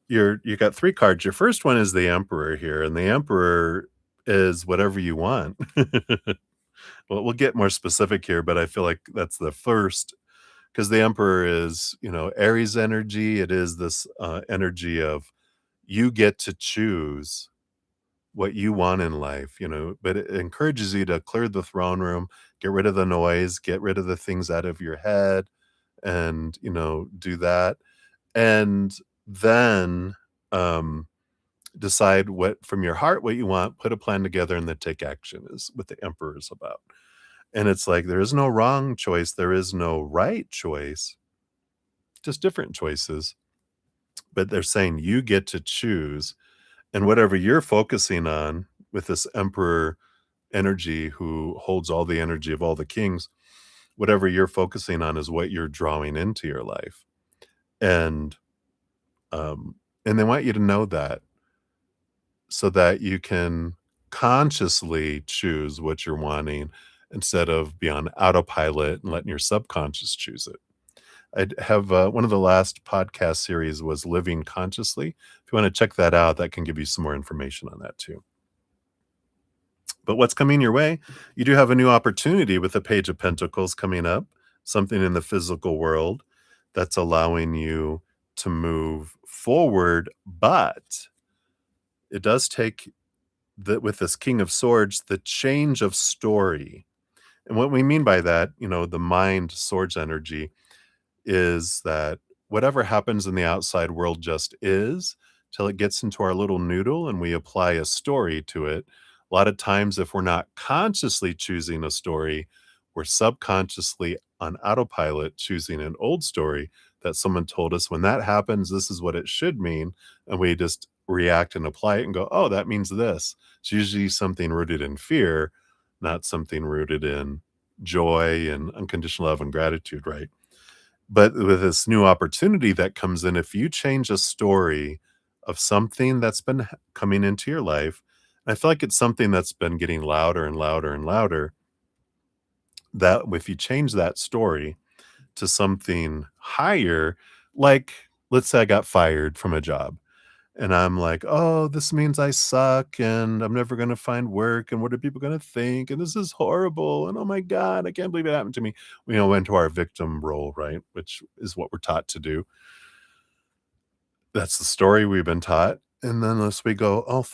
you got 3 cards. Your first one is the Emperor here, and the Emperor is whatever you want. Well, we'll get more specific here, but I feel like that's the first because the Emperor is, Aries energy. It is this energy of you get to choose what you want in life, but it encourages you to clear the throne room, get rid of the noise, get rid of the things out of your head, and, do that. And then decide what from your heart what you want, put a plan together, and then take action is what the Emperor is about. And it's like there is no wrong choice, there is no right choice, just different choices. But they're saying you get to choose, and whatever you're focusing on with this Emperor energy who holds all the energy of all the kings, whatever you're focusing on is what you're drawing into your life. And and they want you to know that so that you can consciously choose what you're wanting instead of be on autopilot and letting your subconscious choose it. I'd have one of the last podcast series was Living Consciously. If you want to check that out, that can give you some more information on that too. But what's coming your way? You do have a new opportunity with the Page of Pentacles coming up, something in the physical world that's allowing you to move forward, but it does take with this King of Swords, the change of story. And what we mean by that, the mind swords energy is that whatever happens in the outside world just is till it gets into our little noodle and we apply a story to it. A lot of times, if we're not consciously choosing a story, we're subconsciously on autopilot choosing an old story that someone told us. When that happens, this is what it should mean. And we just react and apply it and go, oh, that means this. It's usually something rooted in fear, not something rooted in joy and unconditional love and gratitude, right? But with this new opportunity that comes in, if you change a story of something that's been coming into your life, I feel like it's something that's been getting louder and louder and louder, that if you change that story to something higher, like let's say I got fired from a job and I'm like, oh, this means I suck and I'm never going to find work. And what are people going to think? And this is horrible. And oh my God, I can't believe it happened to me. We went to our victim role, right? Which is what we're taught to do. That's the story we've been taught. And then unless we go, oh,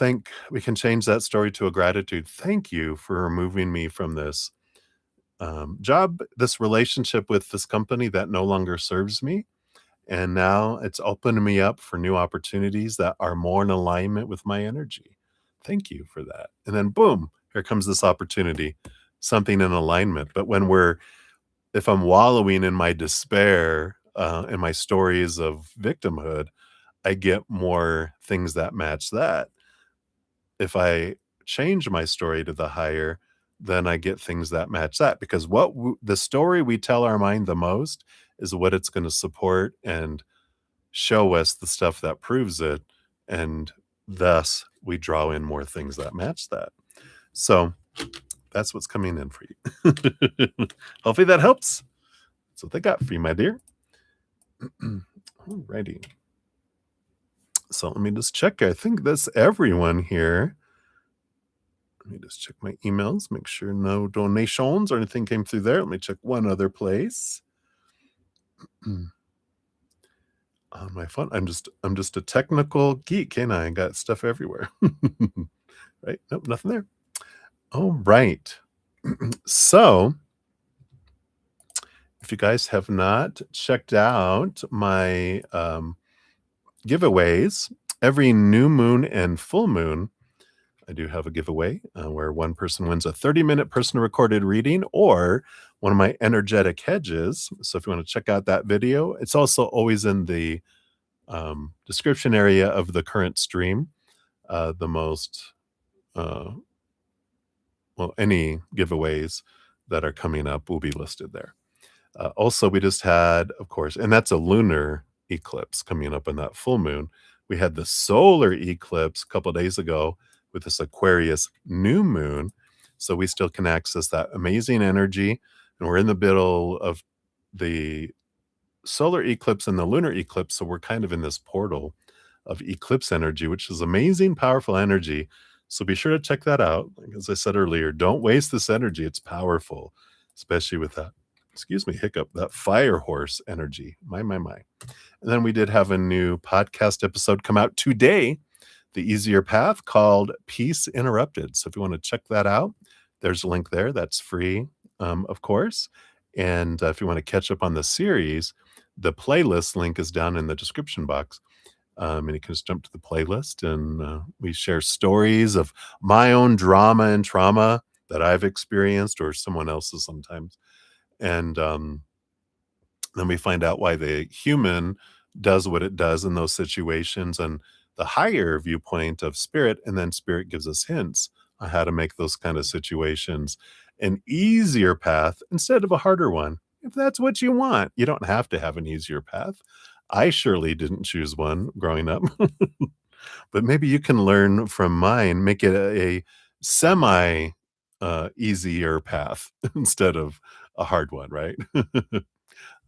we can change that story to a gratitude. Thank you for removing me from this job, this relationship with this company that no longer serves me. And now it's opening me up for new opportunities that are more in alignment with my energy. Thank you for that. And then boom, here comes this opportunity, something in alignment. But if I'm wallowing in my despair, and my stories of victimhood, I get more things that match that. If I change my story to the higher, then I get things that match that, because the story we tell our mind the most is what it's going to support and show us the stuff that proves it, and thus we draw in more things that match that. So that's what's coming in for you. Hopefully that helps. That's what they got for you, my dear. Alrighty. So let me just check. I think that's everyone here. Let me just check my emails, make sure no donations or anything came through there. Let me check one other place. On my phone. I'm just a technical geek, and I got stuff everywhere. Right? Nope, nothing there. All right. So, if you guys have not checked out my giveaways, every new moon and full moon, I do have a giveaway where one person wins a 30-minute personal recorded reading or one of my energetic hedges. So if you want to check out that video, it's also always in the description area of the current stream. The most, uh, well, any giveaways that are coming up will be listed there. Also, we just had, of course, and that's a lunar eclipse coming up in that full moon. We had the solar eclipse a couple days ago with this Aquarius new moon. So we still can access that amazing energy. And we're in the middle of the solar eclipse and the lunar eclipse. So we're kind of in this portal of eclipse energy, which is amazing, powerful energy. So be sure to check that out. Like as I said earlier, don't waste this energy. It's powerful, especially with that, excuse me, hiccup, that fire horse energy. My. And then we did have a new podcast episode come out today, The Easier Path, called Peace Interrupted. So if you want to check that out, there's a link there. That's free, of course. And if you want to catch up on the series, the playlist link is down in the description box. And you can just jump to the playlist, and we share stories of my own drama and trauma that I've experienced or someone else's sometimes. And then we find out why the human does what it does in those situations and the higher viewpoint of spirit. And then spirit gives us hints on how to make those kind of situations an easier path instead of a harder one. If that's what you want, you don't have to have an easier path. I surely didn't choose one growing up, but maybe you can learn from mine, make it a semi easier path instead of a hard one, right? All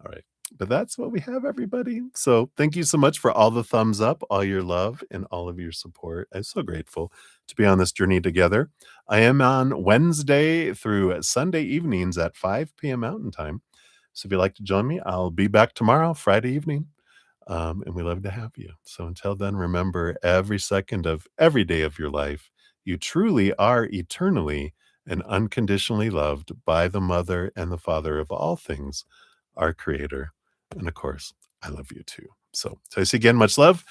right. But that's what we have, everybody. So thank you so much for all the thumbs up, all your love, and all of your support. I'm so grateful to be on this journey together. I am on Wednesday through Sunday evenings at 5 p.m. Mountain Time. So if you'd like to join me, I'll be back tomorrow, Friday evening. And we love to have you. So until then, remember every second of every day of your life, you truly are eternally and unconditionally loved by the Mother and the Father of all things, our Creator. And of course, I love you too. So, I say again, much love.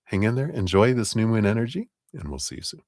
Hang in there. Enjoy this new moon energy, and we'll see you soon.